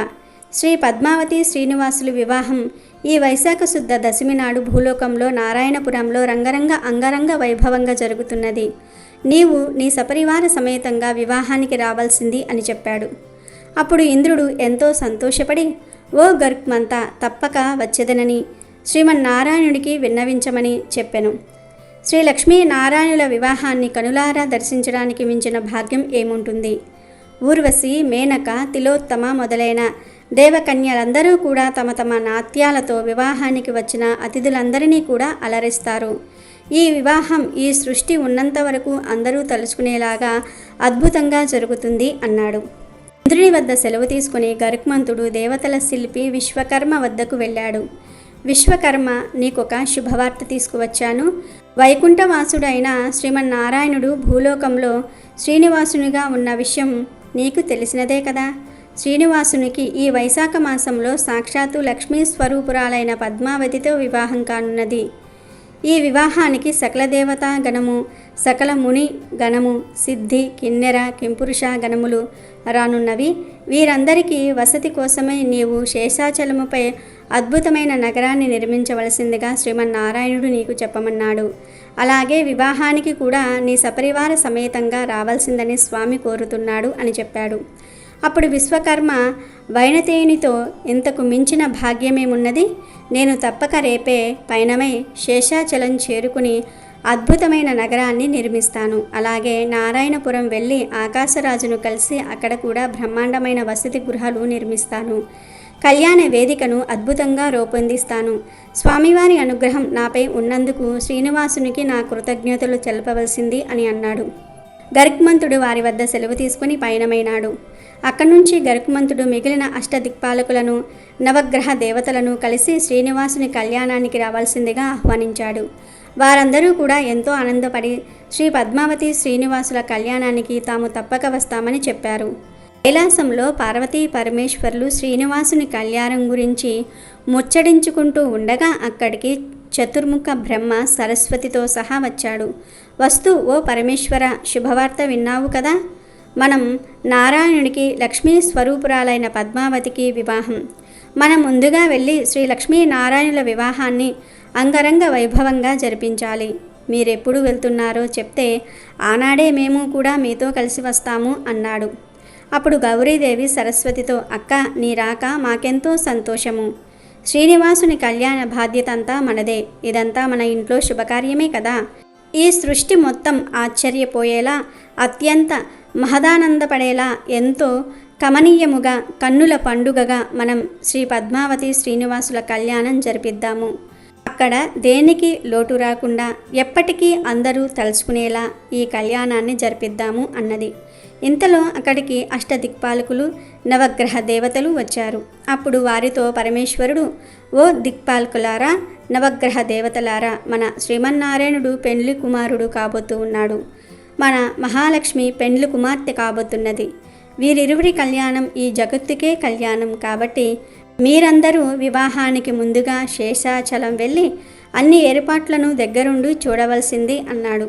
శ్రీ పద్మావతి శ్రీనివాసుల వివాహం ఈ వైశాఖ శుద్ధ దశమి నాడు భూలోకంలో నారాయణపురంలో అంగరంగ వైభవంగా జరుగుతున్నది. నీవు నీ సపరివార సమేతంగా వివాహానికి రావాల్సింది అని చెప్పాడు. అప్పుడు ఇంద్రుడు ఎంతో సంతోషపడి, ఓ గరుత్మంత, తప్పక వచ్చేదనని శ్రీమన్నారాయణుడికి విన్నవించమని చెప్పెను. శ్రీ లక్ష్మీ నారాయణుల వివాహాన్ని కనులారా దర్శించడానికి మించిన భాగ్యం ఏముంటుంది? ఊర్వశి, మేనక, తిలోత్తమ మొదలైన దేవకన్యలందరూ కూడా తమ తమ నాట్యాలతో వివాహానికి వచ్చిన అతిథులందరినీ కూడా అలరిస్తారు. ఈ వివాహం ఈ సృష్టి ఉన్నంత వరకు అందరూ తలుచుకునేలాగా అద్భుతంగా జరుగుతుంది అన్నాడు. ఇంద్రుని వద్ద సెలవు తీసుకుని గరుత్మంతుడు దేవతల శిల్పి విశ్వకర్మ వద్దకు వెళ్ళాడు. విశ్వకర్మ, నీకొక శుభవార్త తీసుకువచ్చాను. వైకుంఠవాసుడైన శ్రీమన్నారాయణుడు భూలోకంలో శ్రీనివాసునిగా ఉన్న విషయం నీకు తెలిసినదే కదా. శ్రీనివాసునికి ఈ వైశాఖ మాసంలో సాక్షాత్తు లక్ష్మీ స్వరూపురాలైన పద్మావతితో వివాహం కానున్నది. ఈ వివాహానికి సకల దేవతా గణము, సకల ముని గణము, సిద్ధి, కిన్నెర, కింపురుష గణములు రానున్నవి. వీరందరికీ వసతి కోసమే నీవు శేషాచలముపై అద్భుతమైన నగరాన్ని నిర్మించవలసిందిగా శ్రీమన్నారాయణుడు నీకు చెప్పమన్నాడు. అలాగే వివాహానికి కూడా నీ సపరివార సమేతంగా రావాల్సిందని స్వామి కోరుతున్నాడు అని చెప్పాడు. అప్పుడు విశ్వకర్మ వైనతేయునితో, ఇంతకు మించిన భాగ్యమేమున్నది? నేను తప్పక రేపే పయనమై శేషాచలం చేరుకుని అద్భుతమైన నగరాన్ని నిర్మిస్తాను. అలాగే నారాయణపురం వెళ్ళి ఆకాశరాజును కలిసి అక్కడ కూడా బ్రహ్మాండమైన వసతి గృహాలు నిర్మిస్తాను. కళ్యాణ వేదికను అద్భుతంగా రూపొందిస్తాను. స్వామివారి అనుగ్రహం నాపై ఉన్నందుకు శ్రీనివాసునికి నా కృతజ్ఞతలు తెలపవలసింది అని అన్నాడు. గరుత్మంతుడు వారి వద్ద సెలవు తీసుకుని పయనమైనాడు. అక్కడి నుంచి గరుత్మంతుడు మిగిలిన అష్టదిక్పాలకులను, నవగ్రహ దేవతలను కలిసి శ్రీనివాసుని కళ్యాణానికి రావాల్సిందిగా ఆహ్వానించాడు. వారందరూ కూడా ఎంతో ఆనందపడి శ్రీ పద్మావతి శ్రీనివాసుల కళ్యాణానికి తాము తప్పక వస్తామని చెప్పారు. కైలాసంలో పార్వతీ పరమేశ్వర్లు శ్రీనివాసుని కళ్యాణం గురించి ముచ్చడించుకుంటూ ఉండగా అక్కడికి చతుర్ముఖ బ్రహ్మ సరస్వతితో సహా వచ్చాడు. వస్తూ, ఓ పరమేశ్వర, శుభవార్త విన్నావు కదా. మనం నారాయణునికి లక్ష్మీ స్వరూపురాలైన పద్మావతికి వివాహం. మనం ముందుగా వెళ్ళి శ్రీ లక్ష్మీ నారాయణుల వివాహాన్ని అంగరంగ వైభవంగా జరిపించాలి. మీరెప్పుడు వెళ్తున్నారో చెప్తే ఆనాడే మేము కూడా మీతో కలిసి వస్తాము అన్నాడు. అప్పుడు గౌరీదేవి సరస్వతితో, అక్క, నీ రాక మాకెంతో సంతోషము. శ్రీనివాసుని కళ్యాణ బాధ్యత అంతా మనదే. ఇదంతా మన ఇంట్లో శుభకార్యమే కదా. ఈ సృష్టి మొత్తం ఆశ్చర్యపోయేలా, అత్యంత మహదానందపడేలా, ఎంతో కమనీయముగా, కన్నుల పండుగగా మనం శ్రీ పద్మావతి శ్రీనివాసుల కళ్యాణం జరిపిద్దాము. అక్కడ దేనికి లోటు రాకుండా ఎప్పటికీ అందరూ తలుచుకునేలా ఈ కళ్యాణాన్ని జరిపిద్దాము అన్నది. ఇంతలో అక్కడికి అష్టదిక్పాలకులు, నవగ్రహ దేవతలు వచ్చారు. అప్పుడు వారితో పరమేశ్వరుడు, ఓ దిక్పాలకులారా, నవగ్రహ దేవతలారా, మన శ్రీమన్నారాయణుడు పెండ్లి కుమారుడు కాబోతూ ఉన్నాడు. మన మహాలక్ష్మి పెండ్లి కుమార్తె కాబోతున్నది. వీరిరువురి కళ్యాణం ఈ జగత్తుకే కళ్యాణం కాబట్టి మీరందరూ వివాహానికి ముందుగా శేషాచలం వెళ్ళి అన్ని ఏర్పాట్లను దగ్గరుండి చూడవలసింది అన్నాడు.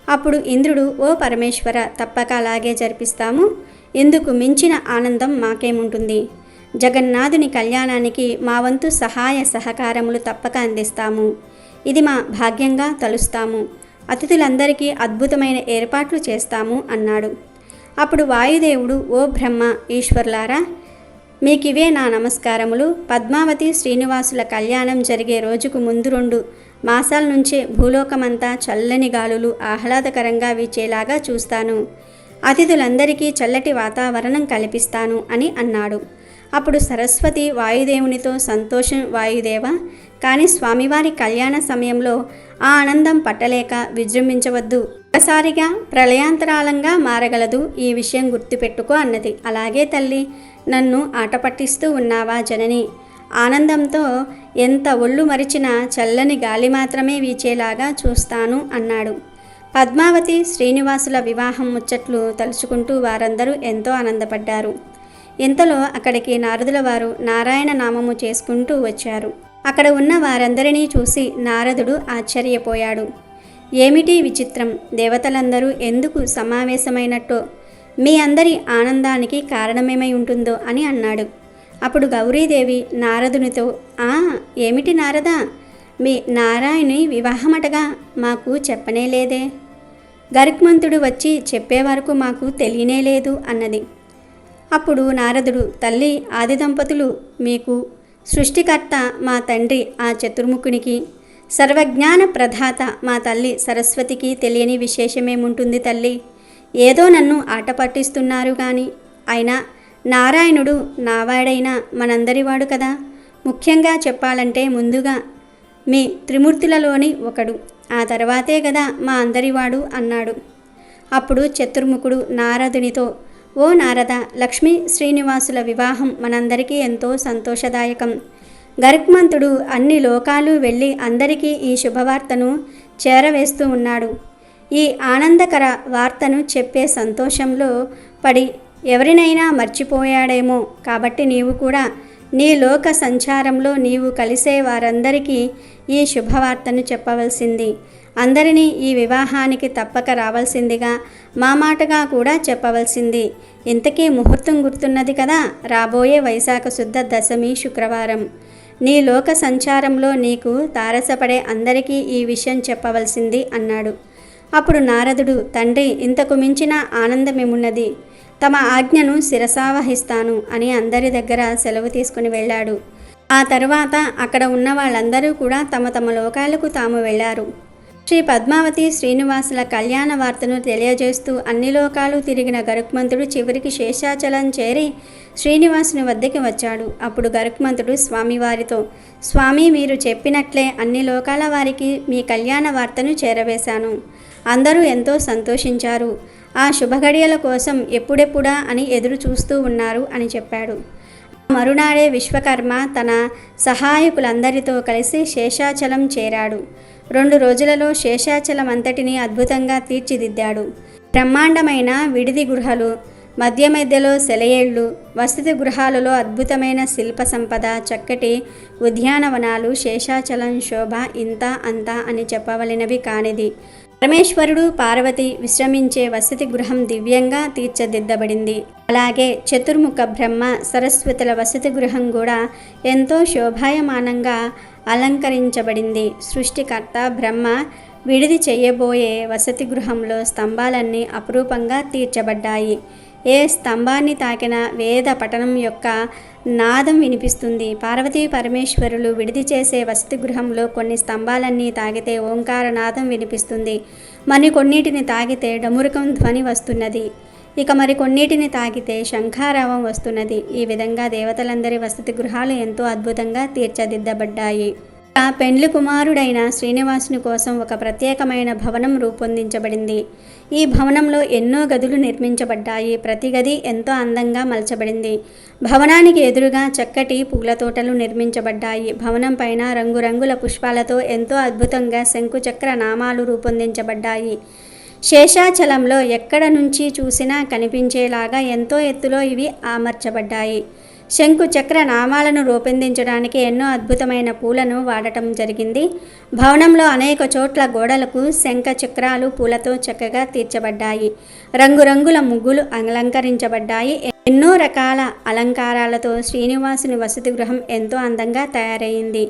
అప్పుడు ఇంద్రుడు, ఓ పరమేశ్వర, తప్పక అలాగే జరిపిస్తాము. ఇందుకు మించిన ఆనందం మాకేముంటుంది? జగన్నాథుని కళ్యాణానికి మా వంతు సహాయ సహకారములు తప్పక అందిస్తాము. ఇది మా భాగ్యంగా తలుస్తాము. అతిథులందరికీ అద్భుతమైన ఏర్పాట్లు చేస్తాము అన్నాడు. అప్పుడు వాయుదేవుడు, ఓ బ్రహ్మ, ఈశ్వర్లారా, మీకివే నా నమస్కారములు. పద్మావతి శ్రీనివాసుల కళ్యాణం జరిగే రోజుకు ముందు 2 మాసాల నుంచే భూలోకమంతా చల్లని గాలులు ఆహ్లాదకరంగా వీచేలాగా చూస్తాను. అతిథులందరికీ చల్లటి వాతావరణం కల్పిస్తాను అని అన్నాడు. అప్పుడు సరస్వతి వాయుదేవునితో, సంతోషం వాయుదేవ, కానీ స్వామివారి కళ్యాణ సమయంలో ఆ ఆనందం పట్టలేక విజృంభించవద్దు. ఒకసారిగా ప్రళయాంతరాలంగా మారగలదు. ఈ విషయం గుర్తుపెట్టుకో అన్నది. అలాగే తల్లి, నన్ను ఆట పట్టిస్తూ ఉన్నావా జనని? ఆనందంతో ఎంత ఒళ్ళు మరిచినా చల్లని గాలి మాత్రమే వీచేలాగా చూస్తాను అన్నాడు. పద్మావతి శ్రీనివాసుల వివాహం ముచ్చట్లు తలుచుకుంటూ వారందరూ ఎంతో ఆనందపడ్డారు. ఇంతలో అక్కడికి నారదుల వారు నారాయణ నామము చేసుకుంటూ వచ్చారు. అక్కడ ఉన్న వారందరినీ చూసి నారదుడు ఆశ్చర్యపోయాడు. ఏమిటి విచిత్రం? దేవతలందరూ ఎందుకు సమావేశమైనట్టో మీ అందరి ఆనందానికి కారణమేమై ఉంటుందో అని అన్నాడు. అప్పుడు గౌరీదేవి నారదునితో, ఏమిటి నారదా, మీ నారాయణి వివాహమటగా మాకు చెప్పనే లేదే. గరుత్మంతుడు వచ్చి చెప్పే వరకు మాకు తెలియనే లేదు అన్నది. అప్పుడు నారదుడు, తల్లి, ఆది దంపతులు మీకు సృష్టికర్త మా తండ్రి ఆ చతుర్ముఖునికి, సర్వజ్ఞాన ప్రదాత మా తల్లి సరస్వతికి తెలియని విశేషమేముంటుంది తల్లి. ఏదో నన్ను ఆట పట్టిస్తున్నారు కానీ, అయినా నారాయణుడు నావాడైనా మనందరివాడు కదా. ముఖ్యంగా చెప్పాలంటే ముందుగా మీ త్రిమూర్తులలోని ఒకడు, ఆ తర్వాతే కదా మా అందరివాడు అన్నాడు. అప్పుడు చతుర్ముఖుడు నారదునితో, ఓ నారద, లక్ష్మీ శ్రీనివాసుల వివాహం మనందరికీ ఎంతో సంతోషదాయకం. గరుత్మంతుడు అన్ని లోకాలు వెళ్ళి అందరికీ ఈ శుభవార్తను చేరవేస్తూ ఉన్నాడు. ఈ ఆనందకర వార్తను చెప్పే సంతోషంలో పడి ఎవరినైనా మర్చిపోయాడేమో. కాబట్టి నీవు కూడా నీ లోక సంచారంలో నీవు కలిసే వారందరికీ ఈ శుభవార్తను చెప్పవలసింది. అందరినీ ఈ వివాహానికి తప్పక రావాల్సిందిగా మా మాటగా కూడా చెప్పవలసింది. ఇంతకీ ముహూర్తం గుర్తున్నది కదా, రాబోయే వైశాఖ శుద్ధ దశమి శుక్రవారం. నీ లోక సంచారంలో నీకు తారసపడే అందరికీ ఈ విషయం చెప్పవలసింది అన్నాడు. అప్పుడు నారదుడు, తండ్రి, ఇంతకు మించిన ఆనందమేమున్నది, తమ ఆజ్ఞను శిరసావహిస్తాను అని అందరి దగ్గర సెలవు తీసుకుని వెళ్ళాడు. ఆ తర్వాత అక్కడ ఉన్న వాళ్ళందరూ కూడా తమ తమ లోకాలకు తాము వెళ్ళారు. శ్రీ పద్మావతి శ్రీనివాసుల కళ్యాణ వార్తను తెలియజేస్తూ అన్ని లోకాలు తిరిగిన గరుత్మంతుడు చివరికి శేషాచలం చేరి శ్రీనివాసుని వద్దకి వచ్చాడు. అప్పుడు గరుత్మంతుడు స్వామివారితో, స్వామి, మీరు చెప్పినట్లే అన్ని లోకాల వారికి మీ కళ్యాణ వార్తను చేరవేశాను. అందరూ ఎంతో సంతోషించారు. ఆ శుభఘడియల కోసం ఎప్పుడెప్పుడా అని ఎదురు చూస్తూ ఉన్నారు అని చెప్పాడు. మరునాడే విశ్వకర్మ తన సహాయకులందరితో కలిసి శేషాచలం చేరాడు. 2 రోజులలో శేషాచలం అంతటినీ అద్భుతంగా తీర్చిదిద్దాడు. బ్రహ్మాండమైన విడిది గృహాలు, మధ్య మధ్యలో సెలయేళ్లు, వసతి గృహాలలో అద్భుతమైన శిల్ప సంపద, చక్కటి ఉద్యానవనాలు. శేషాచలం శోభ ఇంత అంతా అని చెప్పవలెనవి కానిది. పరమేశ్వరుడు, పార్వతి విశ్రమించే వసతి గృహం దివ్యంగా తీర్చిదిద్దబడింది. అలాగే చతుర్ముఖ బ్రహ్మ సరస్వతుల వసతి గృహం కూడా ఎంతో శోభాయమానంగా అలంకరించబడింది. సృష్టికర్త బ్రహ్మ విడిది చేయబోయే వసతి గృహంలో స్తంభాలన్నీ అపురూపంగా తీర్చబడ్డాయి. ఏ స్తంభాన్ని తాకిన వేద పఠనం యొక్క నాదం వినిపిస్తుంది. పార్వతీ పరమేశ్వరులు విడిది చేసే వసతి గృహంలో కొన్ని స్తంభాలన్నీ తాగితే ఓంకార నాదం వినిపిస్తుంది. మరికొన్నిటిని తాగితే డమురుకం ధ్వని వస్తున్నది. ఇక మరికొన్నిటిని తాగితే శంఖారావం వస్తున్నది. ఈ విధంగా దేవతలందరి వసతి గృహాలు ఎంతో అద్భుతంగా తీర్చిదిద్దబడ్డాయి. పెండ్లి కుమారుడైన శ్రీనివాసుని కోసం ఒక ప్రత్యేకమైన భవనం రూపొందించబడింది. ఈ భవనంలో ఎన్నో గదులు నిర్మించబడ్డాయి. ప్రతి గది ఎంతో అందంగా మలచబడింది. భవనానికి ఎదురుగా చక్కటి పూల తోటలు నిర్మించబడ్డాయి. భవనం పైన రంగురంగుల పుష్పాలతో ఎంతో అద్భుతంగా శంకుచక్ర నామాలు రూపొందించబడ్డాయి. శేషాచలంలో ఎక్కడ నుంచి చూసినా కనిపించేలాగా ఎంతో ఎత్తులో ఇవి అమర్చబడ్డాయి. శంకు చక్ర నామాలను రూపొందించడానికి ఎన్నో అద్భుతమైన పూలను వాడటం జరిగింది. భవనంలో అనేక చోట్ల గోడలకు శంఖ చక్రాలు పూలతో చక్కగా తీర్చబడ్డాయి. రంగురంగుల ముగ్గులు అలంకరించబడ్డాయి. ఎన్నో రకాల అలంకారాలతో శ్రీనివాసుని వసతి గృహం ఎంతో అందంగా తయారైంది.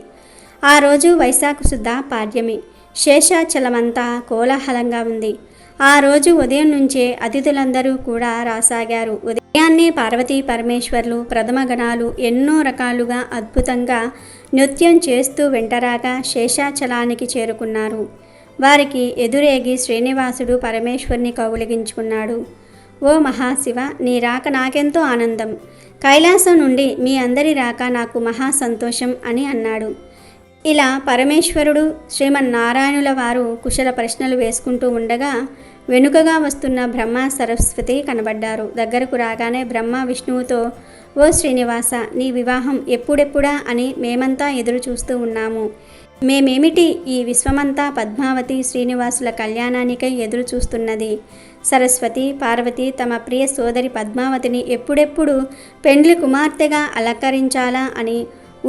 ఆ రోజు వైశాఖ శుద్ధ పాడ్యమి. శేషాచలమంతా కోలాహలంగా ఉంది. ఆ రోజు ఉదయం నుంచే అతిథులందరూ కూడా రాసాగారు. ఉదయాన్నే పార్వతీ పరమేశ్వర్లు, ప్రథమ గణాలు ఎన్నో రకాలుగా అద్భుతంగా నృత్యం చేస్తూ వెంటరాగా శేషాచలానికి చేరుకున్నారు. వారికి ఎదురేగి శ్రీనివాసుడు పరమేశ్వరుని కౌగిలించుకున్నాడు. ఓ మహాశివ, నీ రాక నాకెంతో ఆనందం. కైలాసం నుండి మీ అందరి రాక నాకు మహా సంతోషం అని అన్నాడు. ఇలా పరమేశ్వరుడు, శ్రీమన్నారాయణుల వారు కుశల ప్రశ్నలు వేసుకుంటూ ఉండగా వెనుకగా వస్తున్న బ్రహ్మ సరస్వతి కనబడ్డారు. దగ్గరకు రాగానే బ్రహ్మ విష్ణువుతో, ఓ శ్రీనివాస, నీ వివాహం ఎప్పుడెప్పుడా అని మేమంతా ఎదురు చూస్తూ ఉన్నాము. మేమేమిటి, ఈ విశ్వమంతా పద్మావతి శ్రీనివాసుల కళ్యాణానికై ఎదురు చూస్తున్నది. సరస్వతి, పార్వతి తమ ప్రియ సోదరి పద్మావతిని ఎప్పుడెప్పుడు పెండ్లి కుమార్తెగా అలంకరించాలా అని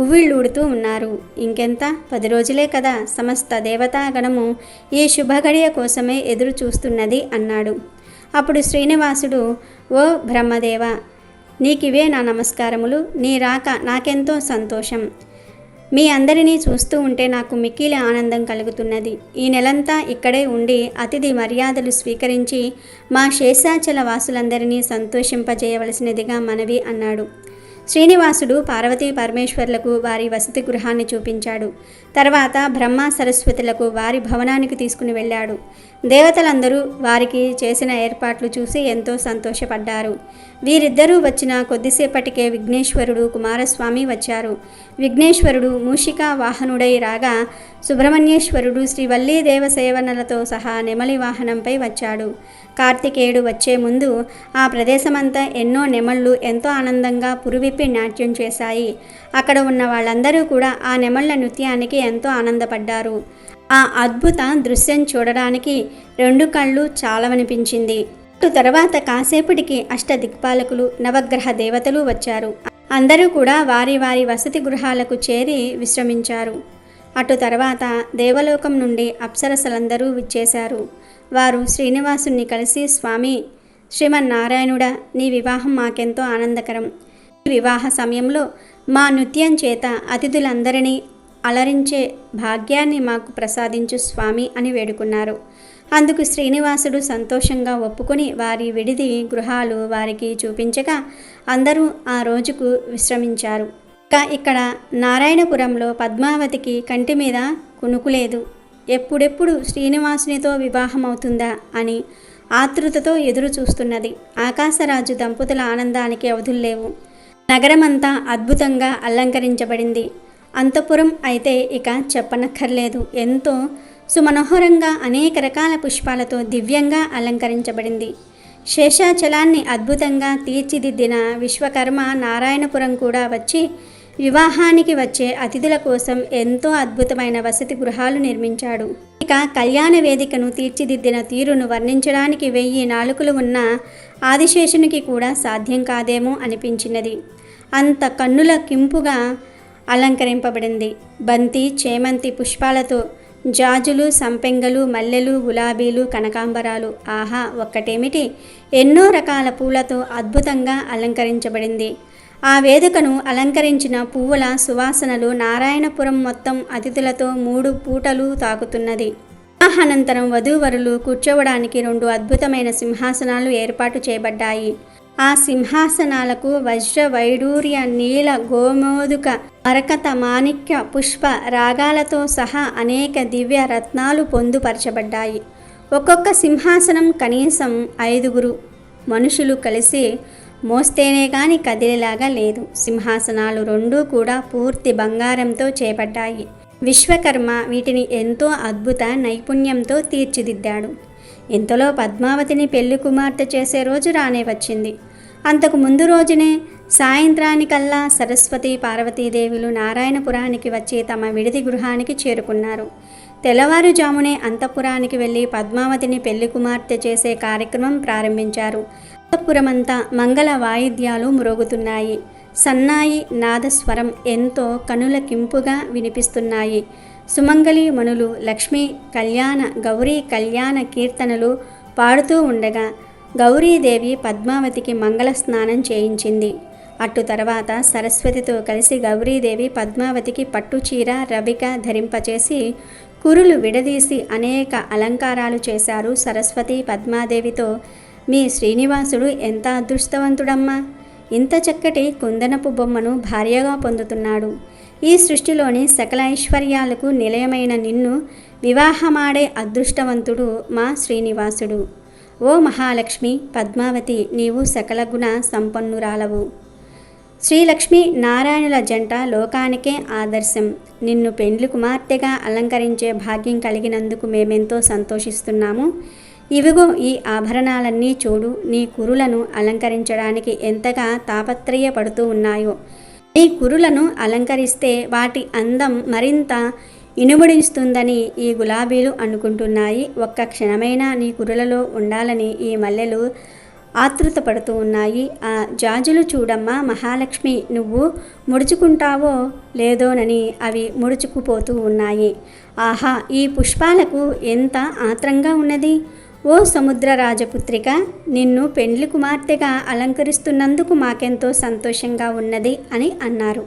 ఉవ్విళ్ళూడుతూ ఉన్నారు. ఇంకెంత, 10 రోజులే కదా. సమస్త దేవతాగణము ఈ శుభగడియ కోసమే ఎదురు చూస్తున్నది అన్నాడు. అప్పుడు శ్రీనివాసుడు, ఓ బ్రహ్మదేవ, నీకివే నా నమస్కారములు. నీ రాక నాకెంతో సంతోషం. మీ అందరినీ చూస్తూ ఉంటే నాకు మిక్కిలి ఆనందం కలుగుతున్నది. ఈ నెలంతా ఇక్కడే ఉండి అతిథి మర్యాదలు స్వీకరించి మా శేషాచల వాసులందరినీ సంతోషింపజేయవలసినదిగా మనవి అన్నాడు. శ్రీనివాసుడు పార్వతీ పరమేశ్వర్లకు వారి వసతి గృహాన్ని చూపించాడు. తర్వాత బ్రహ్మ సరస్వతులకు వారి భవనానికి తీసుకుని వెళ్ళాడు. దేవతలందరూ వారికి చేసిన ఏర్పాట్లు చూసి ఎంతో సంతోషపడ్డారు. వీరిద్దరూ వచ్చిన కొద్దిసేపటికే విఘ్నేశ్వరుడు కుమారస్వామి వచ్చారు. విఘ్నేశ్వరుడు మూషికా వాహనుడై రాగా సుబ్రహ్మణ్యేశ్వరుడు శ్రీవల్లీ దేవసేవనలతో సహా నెమలి వాహనంపై వచ్చాడు. కార్తికేయుడు వచ్చే ముందు ఆ ప్రదేశమంతా ఎన్నో నెమళ్ళు ఎంతో ఆనందంగా పురువిప్పి నాట్యం చేశాయి. అక్కడ ఉన్న వాళ్ళందరూ కూడా ఆ నెమళ్ళ నృత్యానికి ఎంతో ఆనందపడ్డారు. ఆ అద్భుత దృశ్యం చూడడానికి 2 కళ్ళు చాలవనిపించింది. తర్వాత కాసేపటికి అష్టదిక్పాలకులు, నవగ్రహ దేవతలు వచ్చారు. అందరూ కూడా వారి వారి వసతి గృహాలకు చేరి విశ్రమించారు. అటు తర్వాత దేవలోకం నుండి అప్సరసలందరూ విచ్చేశారు. వారు శ్రీనివాసుని కలిసి, స్వామి, శ్రీమన్నారాయణుడా, నీ వివాహం మాకెంతో ఆనందకరం. ఈ వివాహ సమయంలో మా నృత్యం చేత అతిథులందరినీ అలరించే భాగ్యాన్ని మాకు ప్రసాదించు స్వామి అని వేడుకున్నారు. అందుకు శ్రీనివాసుడు సంతోషంగా ఒప్పుకొని వారి విడిది గృహాలు వారికి చూపించగా అందరూ ఆ రోజుకు విశ్రమించారు. ఇక్కడ నారాయణపురంలో పద్మావతికి కంటి మీద కునుకులేదు. ఎప్పుడెప్పుడు శ్రీనివాసునితో వివాహం అవుతుందా అని ఆతృతతో ఎదురు చూస్తున్నది. ఆకాశరాజు దంపతుల ఆనందానికి అవధుల్లేవు. నగరమంతా అద్భుతంగా అలంకరించబడింది. అంతఃపురం అయితే ఇక చెప్పనక్కర్లేదు. ఎంతో సుమనోహరంగా అనేక రకాల పుష్పాలతో దివ్యంగా అలంకరించబడింది. శేషాచలాన్ని అద్భుతంగా తీర్చిదిద్దిన విశ్వకర్మ నారాయణపురం కూడా వచ్చి వివాహానికి వచ్చే అతిథుల కోసం ఎంతో అద్భుతమైన వసతి గృహాలు నిర్మించాడు. ఇక కళ్యాణ వేదికను తీర్చిదిద్దిన తీరును వర్ణించడానికి 1000 నాలుకలు ఉన్న ఆదిశేషునికి కూడా సాధ్యం కాదేమో అనిపించినది. అంత కన్నుల కింపుగా అలంకరింపబడింది. బంతి, చేమంతి పుష్పాలతో జాజులు, సంపెంగలు, మల్లెలు, గులాబీలు, కనకాంబరాలు, ఆహా ఒక్కటేమిటి, ఎన్నో రకాల పూలతో అద్భుతంగా అలంకరించబడింది. ఆ వేదికను అలంకరించిన పువ్వుల సువాసనలు నారాయణపురం మొత్తం అతిథులతో 3 పూటలు తాకుతున్నది. అనంతరం వధూవరులు కూర్చోవడానికి 2 అద్భుతమైన సింహాసనాలు ఏర్పాటు చేయబడ్డాయి. ఆ సింహాసనాలకు వజ్ర, వైడూర్య, నీల, గోమోదుక, మరకత, మాణిక్య, పుష్ప రాగాలతో సహా అనేక దివ్య రత్నాలు పొందుపరచబడ్డాయి. ఒక్కొక్క సింహాసనం కనీసం 5 మనుషులు కలిసి మోస్తేనే కానీ కదిలేలాగా లేదు. సింహాసనాలు 2 కూడా పూర్తి బంగారంతో చేపట్టాయి. విశ్వకర్మ వీటిని ఎంతో అద్భుత నైపుణ్యంతో తీర్చిదిద్దాడు. ఇంతలో పద్మావతిని పెళ్లి కుమార్తె చేసే రోజు రానే వచ్చింది. అంతకు ముందు రోజునే సాయంత్రానికల్లా సరస్వతి, పార్వతీదేవులు నారాయణపురానికి వచ్చి తమ విడిది గృహానికి చేరుకున్నారు. తెల్లవారుజామునే అంతఃపురానికి వెళ్ళి పద్మావతిని పెళ్లి కుమార్తె చేసే కార్యక్రమం ప్రారంభించారు. అంతఃపురమంతా మంగళ వాయిద్యాలు మ్రోగుతున్నాయి. సన్నాయి నాదస్వరం ఎంతో కనుల కింపుగా వినిపిస్తున్నాయి. సుమంగళి మనులు లక్ష్మీ కళ్యాణ, గౌరీ కళ్యాణ కీర్తనలు పాడుతూ ఉండగా గౌరీదేవి పద్మావతికి మంగళ స్నానం చేయించింది. అటు తర్వాత సరస్వతితో కలిసి గౌరీదేవి పద్మావతికి పట్టుచీర, రవిక ధరింపచేసి కురులు విడదీసి అనేక అలంకారాలు చేశారు. సరస్వతి పద్మాదేవితో, మీ శ్రీనివాసుడు ఎంత అదృష్టవంతుడమ్మా, ఇంత చక్కటి కుందనపు బొమ్మను భార్యగా పొందుతున్నాడు. ఈ సృష్టిలోని సకల ఐశ్వర్యాలకు నిలయమైన నిన్ను వివాహమాడే అదృష్టవంతుడు మా శ్రీనివాసుడు. ఓ మహాలక్ష్మి పద్మావతి, నీవు సకల గుణ సంపన్నురాలవు. శ్రీలక్ష్మి నారాయణుల జంట లోకానికే ఆదర్శం. నిన్ను పెండ్లి కుమార్తెగా అలంకరించే భాగ్యం కలిగినందుకు మేమెంతో సంతోషిస్తున్నాము. ఇవిగో ఈ ఆభరణాలన్నీ చూడు, నీ కురులను అలంకరించడానికి ఎంతగా తాపత్రయపడుతూ ఉన్నాయో. నీ కురులను అలంకరిస్తే వాటి అందం మరింత ఇనుముడిస్తుందని ఈ గులాబీలు అనుకుంటున్నాయి. ఒక్క క్షణమైనా నీ కురులలో ఉండాలని ఈ మల్లెలు ఆతృతపడుతూ ఉన్నాయి. ఆ జాజులు చూడమ్మా మహాలక్ష్మి, నువ్వు ముడుచుకుంటావో లేదోనని అవి ముడుచుకుపోతూ ఉన్నాయి. ఆహా, ఈ పుష్పాలకు ఎంత ఆత్రంగా ఉన్నది. ఓ సముద్ర రాజపుత్రిక, నిన్ను పెండ్లి కుమార్తెగా అలంకరిస్తున్నందుకు మాకెంతో సంతోషంగా ఉన్నది అని అన్నారు.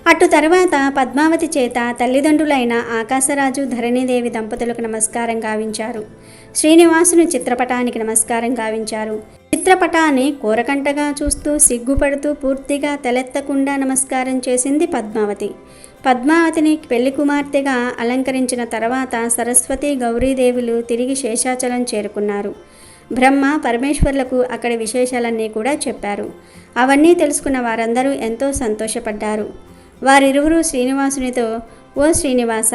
అటు తర్వాత పద్మావతి చేత తల్లిదండ్రులైన ఆకాశరాజు ధరణీదేవి దంపతులకు నమస్కారం గావించారు. శ్రీనివాసుని చిత్రపటానికి నమస్కారం గావించారు. చిత్రపటాన్ని కోరకంటగా చూస్తూ సిగ్గుపడుతూ పూర్తిగా తలెత్తకుండా నమస్కారం చేసింది పద్మావతి. పద్మావతిని పెళ్లి కుమార్తెగా అలంకరించిన తర్వాత సరస్వతి గౌరీదేవులు తిరిగి శేషాచలం చేరుకున్నారు. బ్రహ్మ పరమేశ్వర్లకు అక్కడి విశేషాలన్నీ కూడా చెప్పారు. అవన్నీ తెలుసుకున్న వారందరూ ఎంతో సంతోషపడ్డారు. వారిరువురు శ్రీనివాసునితో, ఓ శ్రీనివాస,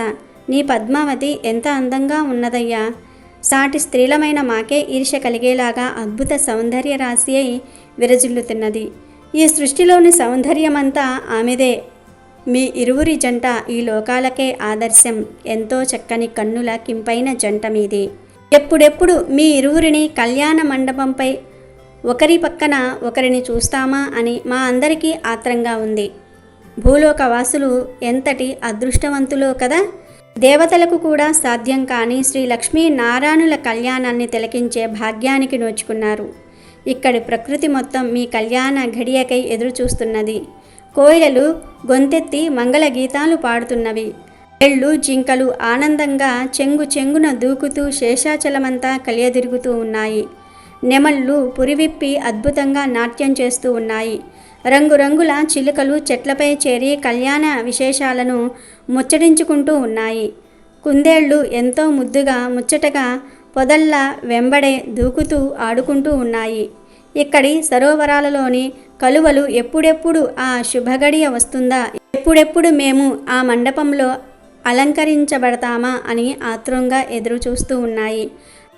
నీ పద్మావతి ఎంత అందంగా ఉన్నదయ్యా. సాటి స్త్రీలమైన మాకే ఈర్ష్య కలిగేలాగా అద్భుత సౌందర్య రాశి అయి విరజిల్లుతున్నది. ఈ సృష్టిలోని సౌందర్యమంతా ఆమెదే. మీ ఇరువురి జంట ఈ లోకాలకే ఆదర్శం. ఎంతో చక్కని కన్నుల కింపైన జంట మీది. ఎప్పుడెప్పుడు మీ ఇరువురిని కళ్యాణ మండపంపై ఒకరి పక్కన ఒకరిని చూస్తామా అని మా అందరికీ ఆత్రంగా ఉంది. భూలోకవాసులు ఎంతటి అదృష్టవంతులో కదా. దేవతలకు కూడా సాధ్యం కాని శ్రీ లక్ష్మీ నారాయణుల కళ్యాణాన్ని తిలకించే భాగ్యానికి నోచుకున్నారు. ఇక్కడి ప్రకృతి మొత్తం మీ కళ్యాణ ఘడియకై ఎదురు చూస్తున్నది. కోయిలలు గొంతెత్తి మంగళ గీతాలు పాడుతున్నవి. ఎళ్ళు జింకలు ఆనందంగా చెంగు చెంగున దూకుతూ శేషాచలమంతా కలియదిరుగుతూ ఉన్నాయి. నెమళ్ళు పురివిప్పి అద్భుతంగా నాట్యం చేస్తూ ఉన్నాయి. రంగురంగుల చిలుకలు చెట్లపై చేరి కళ్యాణ విశేషాలను ముచ్చటించుకుంటూ ఉన్నాయి. కుందేళ్లు ఎంతో ముద్దుగా ముచ్చటగా పొదల్ల వెంబడే దూకుతూ ఆడుకుంటూ ఉన్నాయి. ఇక్కడి సరోవరాలలోని కలువలు ఎప్పుడెప్పుడు ఆ శుభగడియ వస్తుందా, ఎప్పుడెప్పుడు మేము ఆ మండపంలో అలంకరించబడతామా అని ఆత్రంగా ఎదురు చూస్తూ ఉన్నాయి.